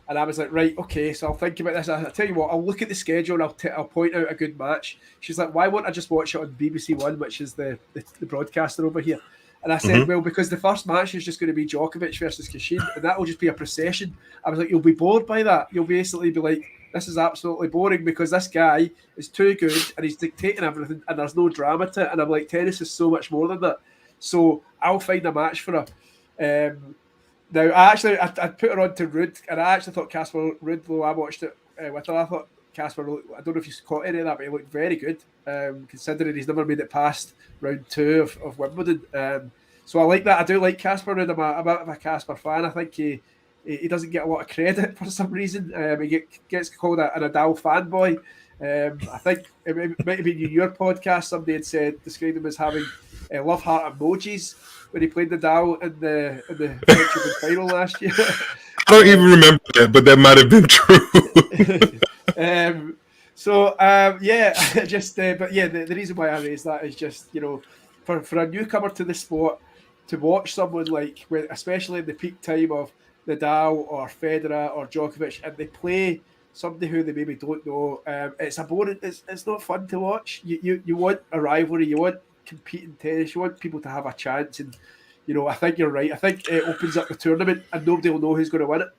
And I was like, right, okay, so I'll think about this. I'll tell you what, I'll look at the schedule and I'll point out a good match. She's like, why won't I just watch it on BBC One, which is the broadcaster over here? And I said, well, because the first match is just going to be Djokovic versus Kenin, and that will just be a procession. I was like, you'll be bored by that. You'll basically be like, this is absolutely boring because this guy is too good and he's dictating everything and there's no drama to it. And I'm like, tennis is so much more than that. So I'll find a match for her. Now, I put her on to Ruud, and I actually thought Casper Ruud, though I watched it with her, I thought Casper, I don't know if you caught any of that, but he looked very good, considering he's never made it past round 2 of Wimbledon. So I like that. I do like Casper Ruud. I'm a bit of a Casper fan. I think he doesn't get a lot of credit for some reason. He gets called a Nadal fanboy. I think it might have been in your podcast, somebody had described him as having love heart emojis when he played Nadal in the French Open final last year. I don't even remember that, but that might have been true. The reason why I raised that is just, for a newcomer to the sport, to watch someone like, especially in the peak time of Nadal or Federer or Djokovic, and they play somebody who they maybe don't know, it's not fun to watch. You want a rivalry, you want competing tennis, you want people to have a chance, and I think you're right. I think it opens up the tournament and nobody will know who's going to win it.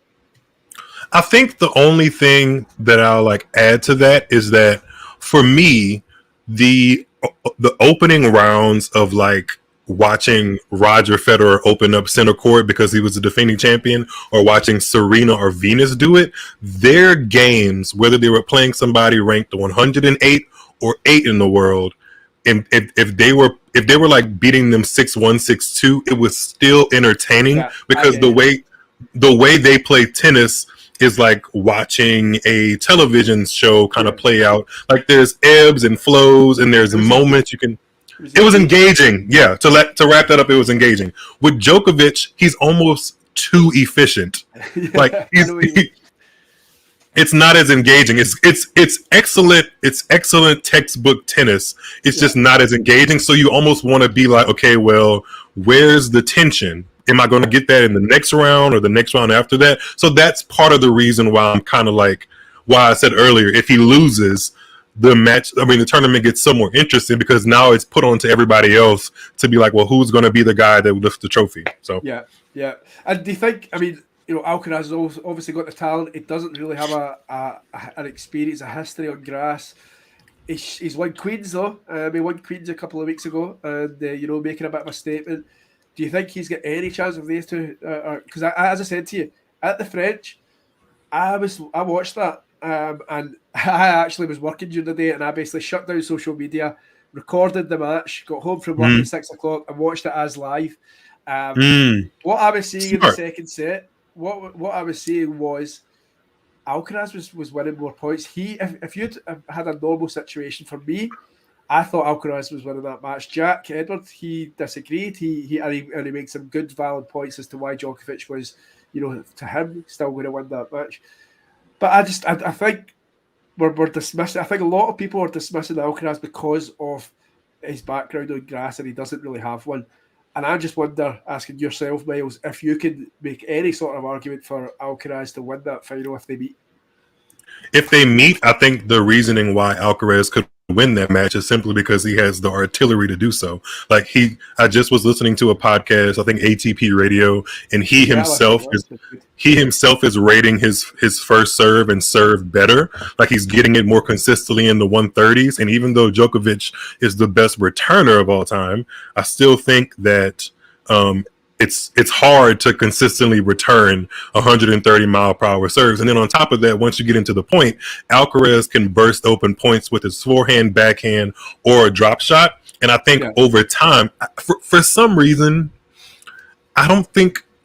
I think the only thing that I'll add to that is that for me, the opening rounds of watching Roger Federer open up center court because he was the defending champion, or watching Serena or Venus do it, their games, whether they were playing somebody ranked 108 or 8 in the world, and if they were beating them 6-1, 6-2, it was still entertaining because the way they play tennis is like watching a television show kind of play out. Like there's ebbs and flows, and there's moments you can. It was engaging, yeah. To wrap that up, it was engaging. With Djokovic, he's almost too efficient. It's not as engaging. It's excellent. It's excellent textbook tennis. It's just not as engaging. So you almost want to be like, okay, well, where's the tension? Am I going to get that in the next round or the next round after that? So that's part of the reason why I'm kind of why I said earlier, if he loses the tournament gets so more interesting because now it's put on to everybody else to be like, well, who's going to be the guy that lifts the trophy? So yeah. And do you think? Alcaraz has obviously got the talent. He doesn't really have an experience, a history on grass. He's won Queens though. He won Queens a couple of weeks ago, and making a bit of a statement. Do you think he's got any chance of these two? Because as I said to you, at the French, I watched that, and I actually was working during the day, and I basically shut down social media, recorded the match, got home from work at 6 o'clock, and watched it as live. What I was seeing in the second set, what I was seeing was Alcaraz was winning more points. If you'd had a normal situation, for me, I thought Alcaraz was winning that match. Jack Edwards, he disagreed. He makes some good, valid points as to why Djokovic was, to him, still going to win that match. But I think we're dismissing. I think a lot of people are dismissing Alcaraz because of his background on grass, and he doesn't really have one. And I just wonder, asking yourself, Miles, if you could make any sort of argument for Alcaraz to win that final if they meet. If they meet, I think the reasoning why Alcaraz could win that match is simply because he has the artillery to do so. Like I just was listening to a podcast, I think ATP Radio, and he himself is rating his first serve and serve better. Like he's getting it more consistently in the 130s. And even though Djokovic is the best returner of all time, I still think that it's hard to consistently return 130-mile-per-hour serves. And then on top of that, once you get into the point, Alcaraz can burst open points with his forehand, backhand, or a drop shot. And I think over time, for some reason, I'm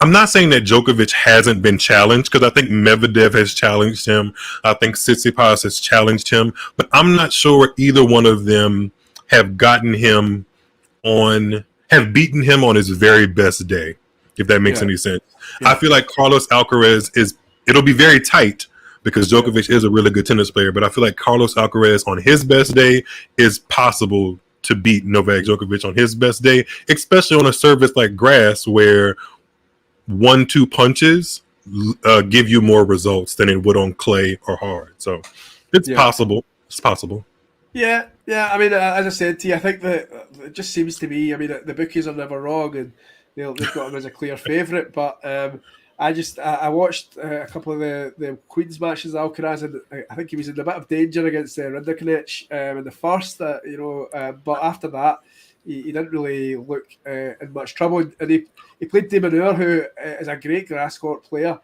not saying that Djokovic hasn't been challenged, because I think Medvedev has challenged him. I think Tsitsipas has challenged him. But I'm not sure either one of them have beaten him on his very best day, if that makes any sense. I feel like Carlos Alcaraz it'll be very tight because Djokovic is a really good tennis player, but I feel like Carlos Alcaraz on his best day is possible to beat Novak Djokovic on his best day, especially on a surface like grass where 1-2 punches give you more results than it would on clay or hard. So it's possible. It's possible. Yeah. I mean, as I said to you, I think that it just seems to me. I mean, the bookies are never wrong, and they've got him as a clear favourite. But I watched a couple of the Queen's matches, Alcaraz, and I think he was in a bit of danger against Rinderknech in the first. But after that, he didn't really look in much trouble. And he played De Minaur, who is a great grass court player.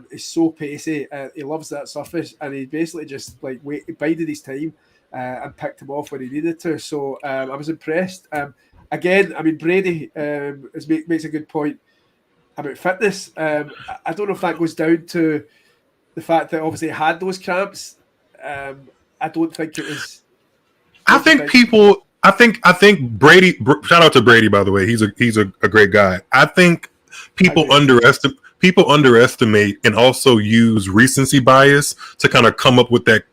He's so pacey. He loves that surface, and he basically just bided his time. And picked him off when he needed to. So I was impressed. Again, I mean, Brady makes a good point about fitness. I don't know if that goes down to the fact that obviously he had those cramps. I don't think it was. I think Brady. Shout out to Brady, by the way. He's a great guy. I think people underestimate and also use recency bias to kind of come up with that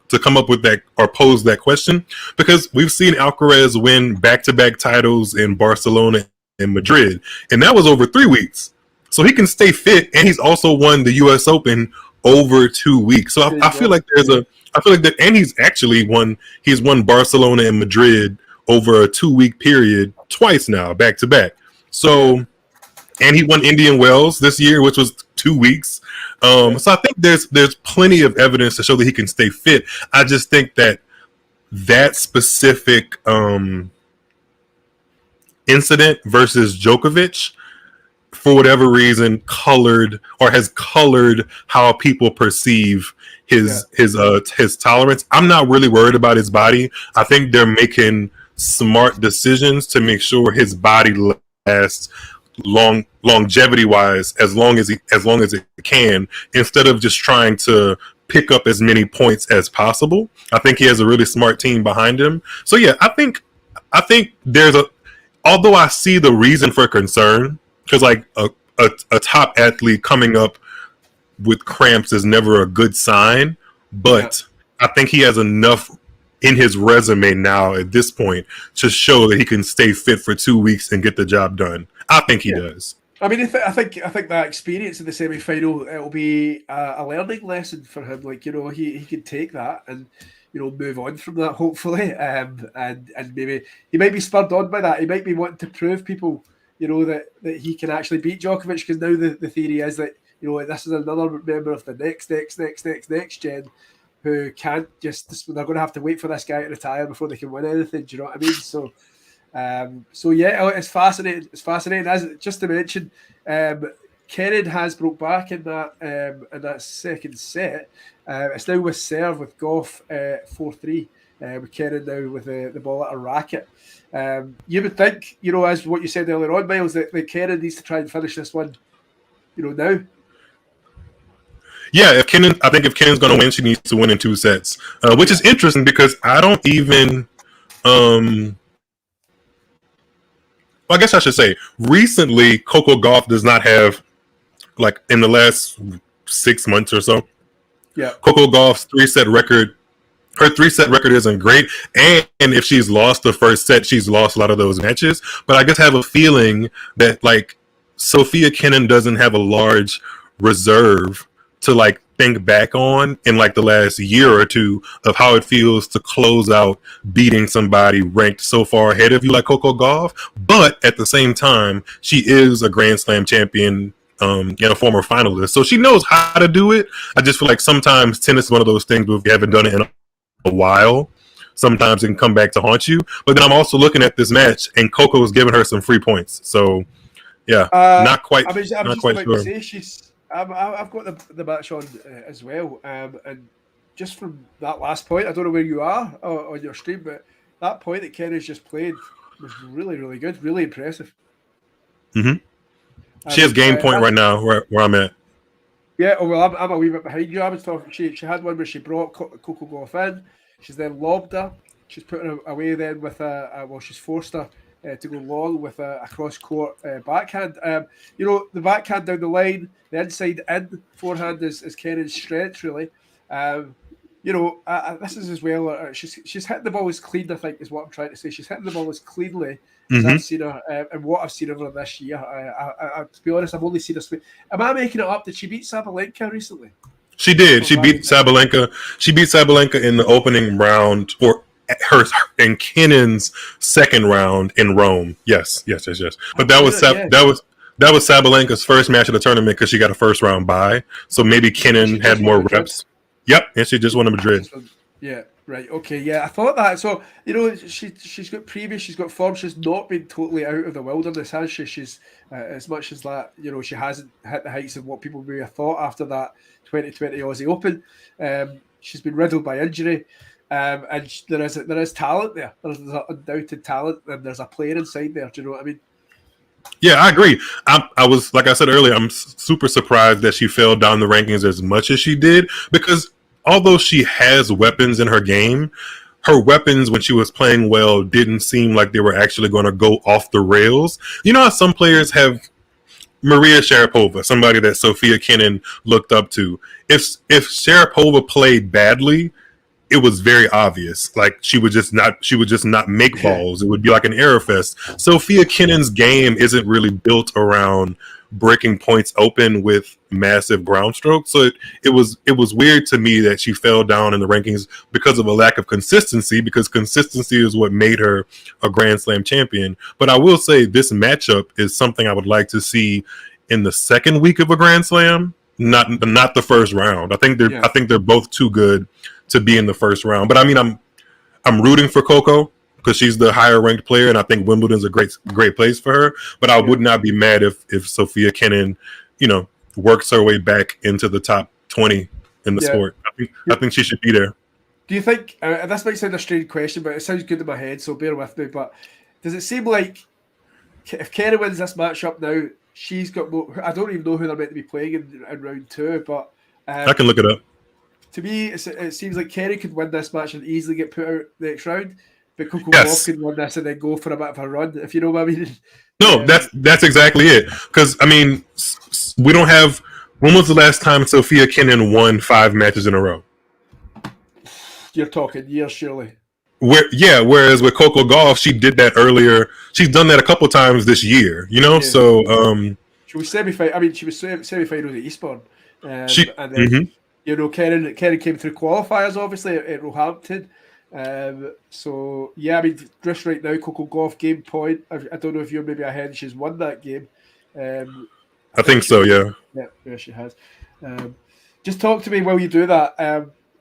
or pose that question, because we've seen Alcaraz win back-to-back titles in Barcelona and Madrid, and that was over 3 weeks. So he can stay fit, and he's also won the U.S. Open over 2 weeks. So I feel like and he's won Barcelona and Madrid over a 2-week period twice now, back to back. So. And he won Indian Wells this year, which was 2 weeks. So I think there's plenty of evidence to show that he can stay fit. I just think that specific incident versus Djokovic, for whatever reason, has colored how people perceive his tolerance. I'm not really worried about his body. I think they're making smart decisions to make sure his body lasts longevity wise as long as it can, instead of just trying to pick up as many points as possible. I think he has a really smart team behind him. So yeah, I think there's although I see the reason for concern, because like a top athlete coming up with cramps is never a good sign, but I think he has enough in his resume now at this point to show that he can stay fit for 2 weeks and get the job done. I think he does. I mean, I think that experience in the semi-final, it'll be a learning lesson for him. Like, he can take that and move on from that, hopefully, and maybe he might be spurred on by that. He might be wanting to prove people, that he can actually beat Djokovic, because now the theory is that this is another member of the next gen who can't they're going to have to wait for this guy to retire before they can win anything. Do you know what I mean? So yeah, it's fascinating. It's fascinating. As just to mention, Kenin has broke back in that second set. It's now with serve with Gauff 4-3. With Kenin now with the ball at a racket. You would think, as what you said earlier on, Miles, that Kenin needs to try and finish this one, now. Yeah, if Kenin's going to win, she needs to win in 2 sets, which is interesting because I don't even. I guess I should say recently, Coco Gauff does not have, like in the last 6 months or so. Yeah, Coco Gauff's 3-set record her 3-set record isn't great, and if she's lost the first set, she's lost a lot of those matches. But I just have a feeling that like Sofia Kenin doesn't have a large reserve to like think back on in like the last year or two of how it feels to close out beating somebody ranked so far ahead of you like Coco Gauff. But at the same time, she is a Grand Slam champion, former finalist, so she knows how to do it. I just feel like sometimes tennis is one of those things where if you haven't done it in a while, sometimes it can come back to haunt you. But then I'm also looking at this match, and Coco is giving her some free points. So yeah, not quite. I'm just not about quite sure. to say I've got the match on as well, and just from that last point, I don't know where you are on your stream, but that point that Kenny's just played was really, really good, really impressive. She has game point right now where I'm at. Yeah, well, I'm a wee bit behind you. I was talking. She had one where she brought Coco Gauff in. She's then lobbed her. She's put her away then with she's forced her to go long with a cross-court backhand. The backhand down the line, the inside-in forehand is Kenin's strength, really. This is as well. She's hitting the ball as clean, I think, is what I'm trying to say. She's hitting the ball as cleanly as I've seen her, and what I've seen of her this year. To be honest, I've only seen her. Am I making it up? Did she beat Sabalenka recently? She did. She beat Sabalenka. She beat Sabalenka in the opening round, or her in Kenin's second round in Rome. Yes. But that was Sabalenka's first match of the tournament because she got a first round bye. So maybe Kenin had more reps. Yep, and she just won in Madrid. Yeah, right. Okay, yeah, I thought that. So she's got previous, she's got form. She's not been totally out of the wilderness, has she? She's as much as that. She hasn't hit the heights of what people may have thought after that 2020 Aussie Open. She's been riddled by injury. And there is talent there. There's undoubted talent, and there's a player inside there. Do you know what I mean? Yeah, I agree. I was, like I said earlier, I'm super surprised that she fell down the rankings as much as she did, because although she has weapons in her game, her weapons when she was playing well didn't seem like they were actually going to go off the rails. You know how some players have Maria Sharapova, somebody that Sofia Kenin looked up to. If Sharapova played badly, it was very obvious. Like she would just not make balls. It would be like an error fest. Sofia Kenin's game isn't really built around breaking points open with massive ground strokes. So it was weird to me that she fell down in the rankings because of a lack of consistency, because consistency is what made her a Grand Slam champion. But I will say this matchup is something I would like to see in the second week of a Grand Slam, not the first round. I think they're both too good to be in the first round. But I mean, I'm rooting for Coco because she's the higher ranked player, and I think Wimbledon's a great place for her. But I would not be mad if Sofia Kenin, works her way back into the top 20 in the sport. I think she should be there. Do you think this might sound a strange question, but it sounds good in my head, so bear with me. But does it seem like if Kenin wins this matchup now, she's got more? I don't even know who they're meant to be playing in round two, but I can look it up. To me, it seems like Kenin could win this match and easily get put out the next round, but Coco Gauff could win this and then go for a bit of a run, if you know what I mean. No, that's exactly it. Because I mean, we don't have. When was the last time Sofia Kenin won 5 matches in a row? You're talking years, surely. Whereas with Coco Gauff, she did that earlier. She's done that a couple times this year. Yeah. So she was semi-final. I mean, she was semi-final at Eastbourne, and then. Kenin came through qualifiers, obviously, at Roehampton. So, yeah, I mean, just right now, Coco Gauff game point. I don't know if you're maybe ahead. She's won that game. I think so, yeah. Yeah, she has. Just talk to me while you do that.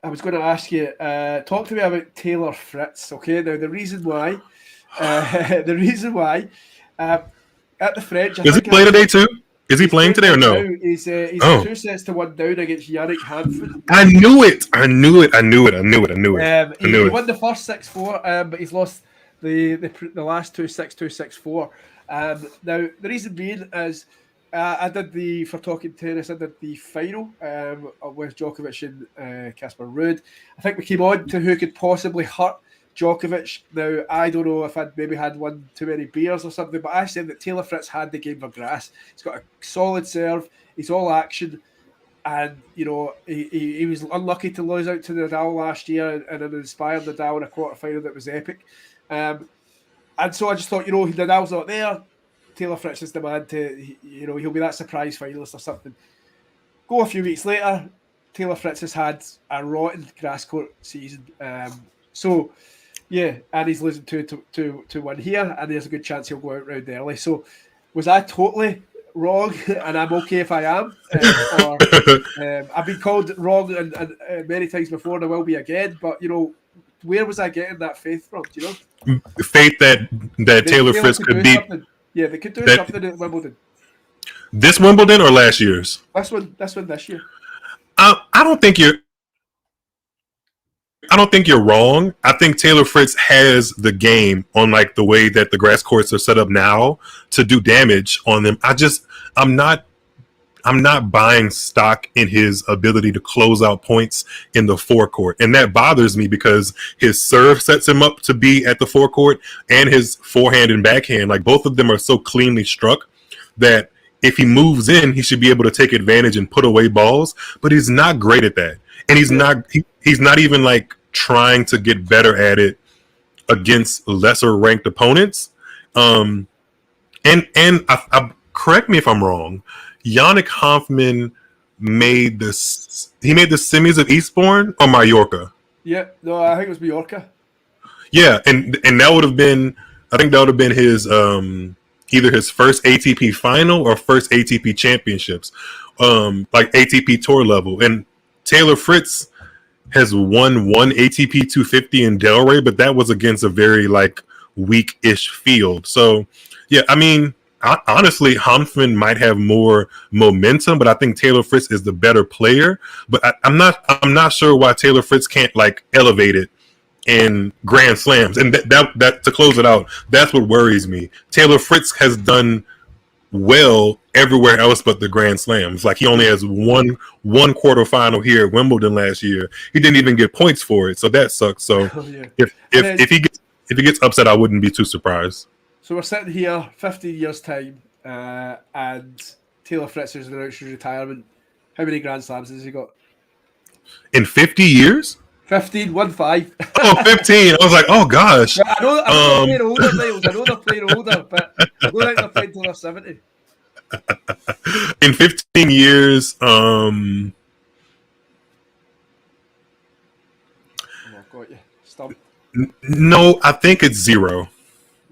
I was going to ask you, talk to me about Taylor Fritz, okay? Now, the reason why, at the French... Does he play today, too? Is he playing today or no? He's 2 sets to 1 down against Yannick Hanford. I knew it. He won the first 6-4, but he's lost the last 2 6-2, 6-4. Now, the reason being is I did the final with Djokovic and Casper Ruud. I think we came on to who could possibly hurt Djokovic. Now, I don't know if I'd maybe had one too many beers or something, but I said that Taylor Fritz had the game for grass. He's got a solid serve. He's all action. and he was unlucky to lose out to Nadal last year, and it inspired Nadal in a quarterfinal that was epic. And so I just thought, Nadal's not there. Taylor Fritz is the man to, he'll be that surprise finalist or something. Go a few weeks later, Taylor Fritz has had a rotten grass court season. So, yeah, and he's losing 2-1 here, and there's a good chance he'll go out round early. So, was I totally wrong? And I'm okay if I am. I've been called wrong and many times before, and I will be again. But, where was I getting that faith from? Do you know? Faith that Taylor Fritz could beat. Something. Yeah, they could do something at Wimbledon. This Wimbledon or last year's? This one this year. I don't think you're wrong. I think Taylor Fritz has the game on like the way that the grass courts are set up now to do damage on them. I'm not buying stock in his ability to close out points in the forecourt. And that bothers me because his serve sets him up to be at the forecourt, and his forehand and backhand, like both of them are so cleanly struck that if he moves in, he should be able to take advantage and put away balls, but he's not great at that. And he's not even like trying to get better at it against lesser ranked opponents. And I correct me if I'm wrong, Yannick Hanfmann made the semis of Eastbourne or Mallorca. Yeah, no, I think it was Mallorca. Yeah, and that would have been, I think that would have been his either his first ATP final or first ATP championships, like ATP tour level. And Taylor Fritz has won one ATP 250 in Delray, but that was against a very like weak-ish field. So yeah, I mean, honestly, Hanfmann might have more momentum, but I think Taylor Fritz is the better player. But I'm not sure why Taylor Fritz can't like elevate it in Grand Slams. And that to close it out, that's what worries me. Taylor Fritz has done well everywhere else but the Grand Slams. Like he only has one quarterfinal here at Wimbledon last year. He didn't even get points for it, so that sucks. So if he gets upset, I wouldn't be too surprised. So we're sitting here 15 years time, and Taylor Fritz is announced his retirement. How many Grand Slams has he got? In 50 years? 15, 1-5. Oh, 15. I was like, oh gosh. I know they're playing older, Miles. I know they're playing older, but I don't think they're playing until they're 70. In 15 years, Oh, got you. Stop. No, I think it's 0.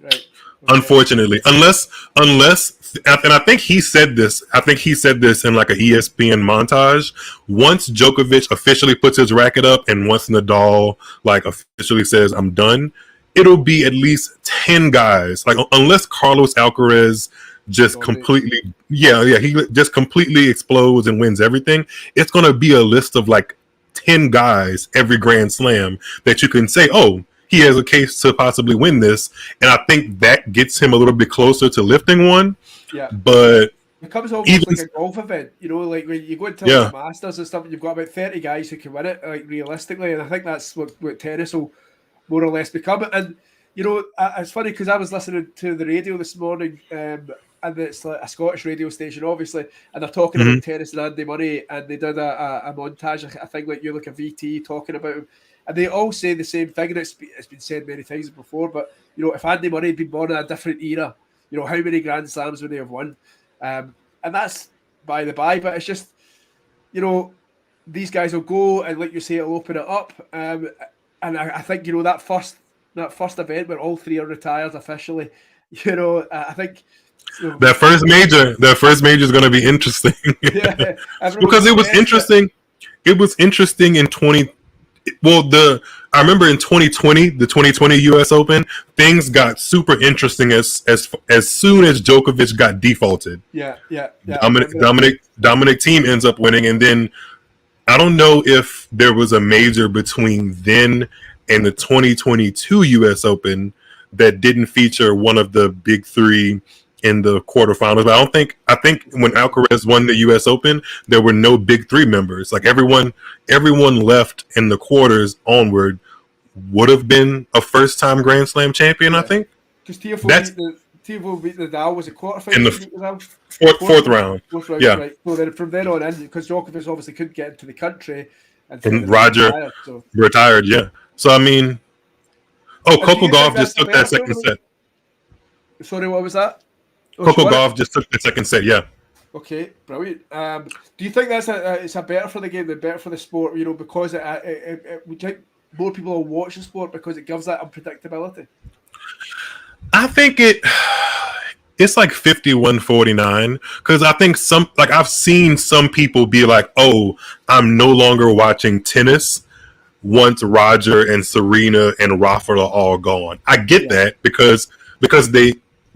Right. Okay. Unfortunately, unless, and I think he said this. I think he said this in like an ESPN montage. Once Djokovic officially puts his racket up, and once Nadal like officially says I'm done, it'll be at least 10 guys. Like unless Carlos Alcaraz just completely, he just completely explodes and wins everything. It's gonna be a list of like 10 guys every Grand Slam that you can say, oh, he has a case to possibly win this, and I think that gets him a little bit closer to lifting one. Yeah, but it becomes almost like a golf event, like when you go into the Masters and stuff, you've got about 30 guys who can win it, like realistically, and I think that's what tennis will more or less become. And it's funny because I was listening to the radio this morning, and it's like a Scottish radio station, obviously, and they're talking about tennis and Andy Murray, and they did a montage, I think, like you like a VT talking about him. And they all say the same thing, and it's been said many times before, but, if Andy Murray had been born in a different era, how many Grand Slams would they have won? And that's by the by, but it's just, these guys will go, and like you say, it'll open it up. And I think, that first event where all three are retired officially, I think... That first major is going to be interesting. Yeah, because it was interesting. It was interesting in I remember in 2020, the 2020 U.S. Open, things got super interesting as soon as Djokovic got defaulted. Yeah. Dominic Thiem ends up winning, and then I don't know if there was a major between then and the 2022 U.S. Open that didn't feature one of the big three in the quarterfinals. But I think when Alcaraz won the U.S. Open, there were no big three members. Like everyone left in the quarters onward would have been a first-time Grand Slam champion. I think because Tivo beat Nadal was a quarterfinal. In the fourth round. Fourth round, Yeah. right. So then from then on in, because Djokovic obviously couldn't get into the country, and And Roger retired. Yeah. So I mean, Coco Gauff just took that second set. Sorry, what was that? Coco Gauff just took the second set. Yeah. Okay, brilliant. Do you think it's a better for the game, than better for the sport? You know, because we think more people will watch the sport because it gives that unpredictability. I think it's like 51-49 because I think I've seen some people be like, "Oh, I'm no longer watching tennis once Roger and Serena and Rafa are all gone." I get that because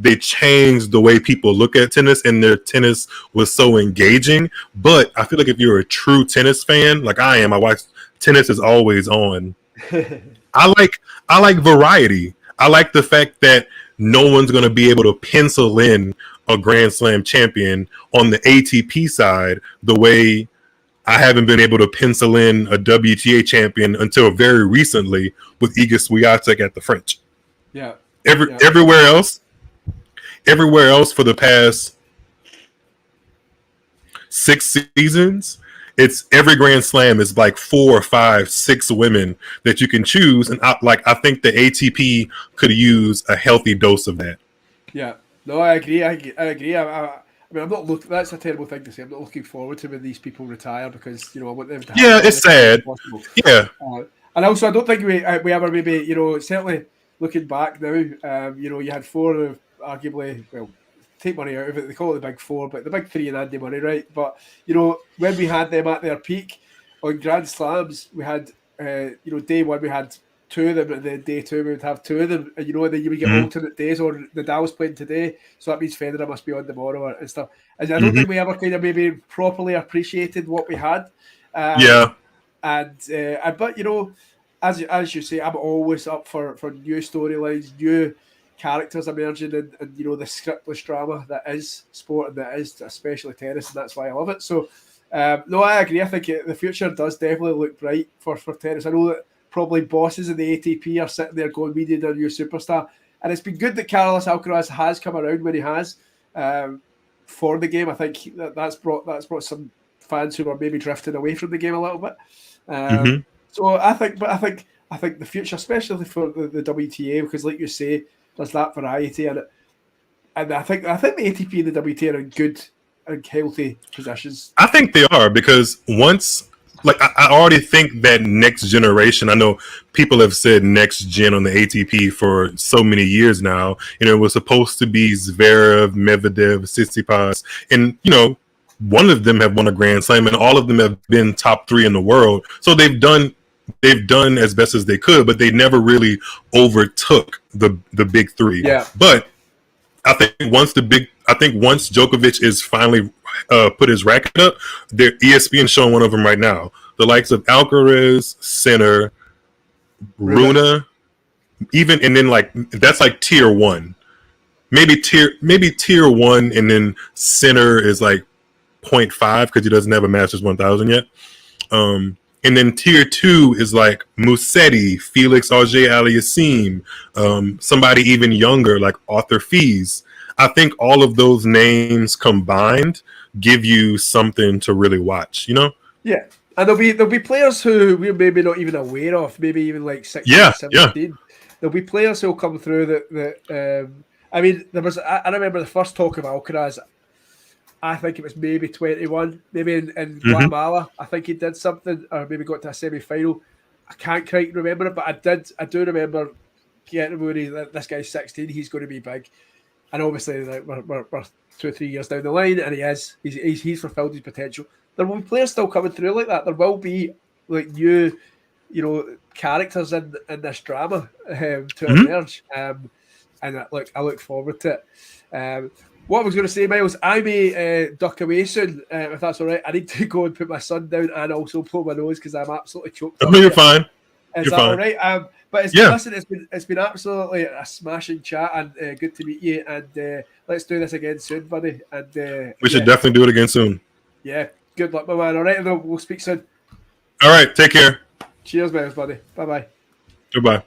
they changed the way people look at tennis, and their tennis was so engaging. But I feel like if you're a true tennis fan, like I am, I watch tennis is always on. I like variety. I like the fact that no one's going to be able to pencil in a Grand Slam champion on the ATP side the way I haven't been able to pencil in a WTA champion until very recently with Iga Swiatek at the French. Yeah. Everywhere else for the past 6 seasons, it's every Grand Slam is like 4, 5, 6 women that you can choose, and I think the ATP could use a healthy dose of that. Yeah, no, I agree. I agree. I mean, I'm not looking. That's a terrible thing to say. I'm not looking forward to when these people retire because I want them to. Have it's sad. Yeah, and also I don't think we ever maybe certainly looking back now. You had 4 of arguably take money out of it. They call it the big 4, but the big 3 and Andy Murray, right? But when we had them at their peak on Grand Slams, we had day 1 we had 2 of them, and then day 2 we would have 2 of them, and then you would get alternate days. Or Nadal's playing today, so that means Federer must be on tomorrow and stuff. And I don't think we ever kind of maybe properly appreciated what we had. But as you say, I'm always up for new storylines, new characters emerging, and the scriptless drama that is sport and that is especially tennis, and that's why I love it. So no, I agree. I think the future does definitely look bright for tennis. I know that probably bosses in the ATP are sitting there going, "We need a new superstar," and it's been good that Carlos Alcaraz has come around when he has for the game. I think that's brought some fans who were maybe drifting away from the game a little bit. So I think the future, especially for the WTA, because like you say, there's that variety in it, and I think the ATP and the WTA are in good and healthy positions. I think they are, because once, I already think that next generation, I know people have said next gen on the ATP for so many years now, it was supposed to be Zverev, Medvedev, Tsitsipas, and one of them have won a Grand Slam, and all of them have been top 3 in the world. So they've done as best as they could, but they never really overtook the big 3. Yeah. But I think once Djokovic is finally put his racket up, ESPN showing one of them right now. The likes of Alcaraz, Sinner, Rune, even, and then that's like tier 1, maybe tier 1, and then Sinner is like 0.5 because he doesn't have a Masters 1000 yet. And then tier 2 is like Musetti, Felix Auger-Aliassime, somebody even younger like Arthur Fils. I think all of those names combined give you something to really watch, Yeah, and there'll be players who we're maybe not even aware of, maybe even like 16, 17. Yeah. There'll be players who'll come through that I mean, I remember the first talk of Alcaraz. I think it was maybe 21, maybe in Guatemala. I think he did something, or maybe got to a semi-final. I can't quite remember it, but I do remember getting worried that this guy's 16, he's going to be big. And obviously we're 2 or 3 years down the line, and he's fulfilled his potential. There will be players still coming through like that. There will be like new, characters in this drama to emerge. And I look forward to it. What I was going to say, Miles, I may duck away soon, if that's all right. I need to go and put my son down and also blow my nose because I'm absolutely choked up. Oh, you're fine. Is that all right? But it's been absolutely a smashing chat, and good to meet you. And let's do this again soon, buddy. And we should definitely do it again soon. Yeah, good luck, my man. All right, we'll speak soon. All right, take care. Cheers, Miles, buddy. Bye-bye. Goodbye.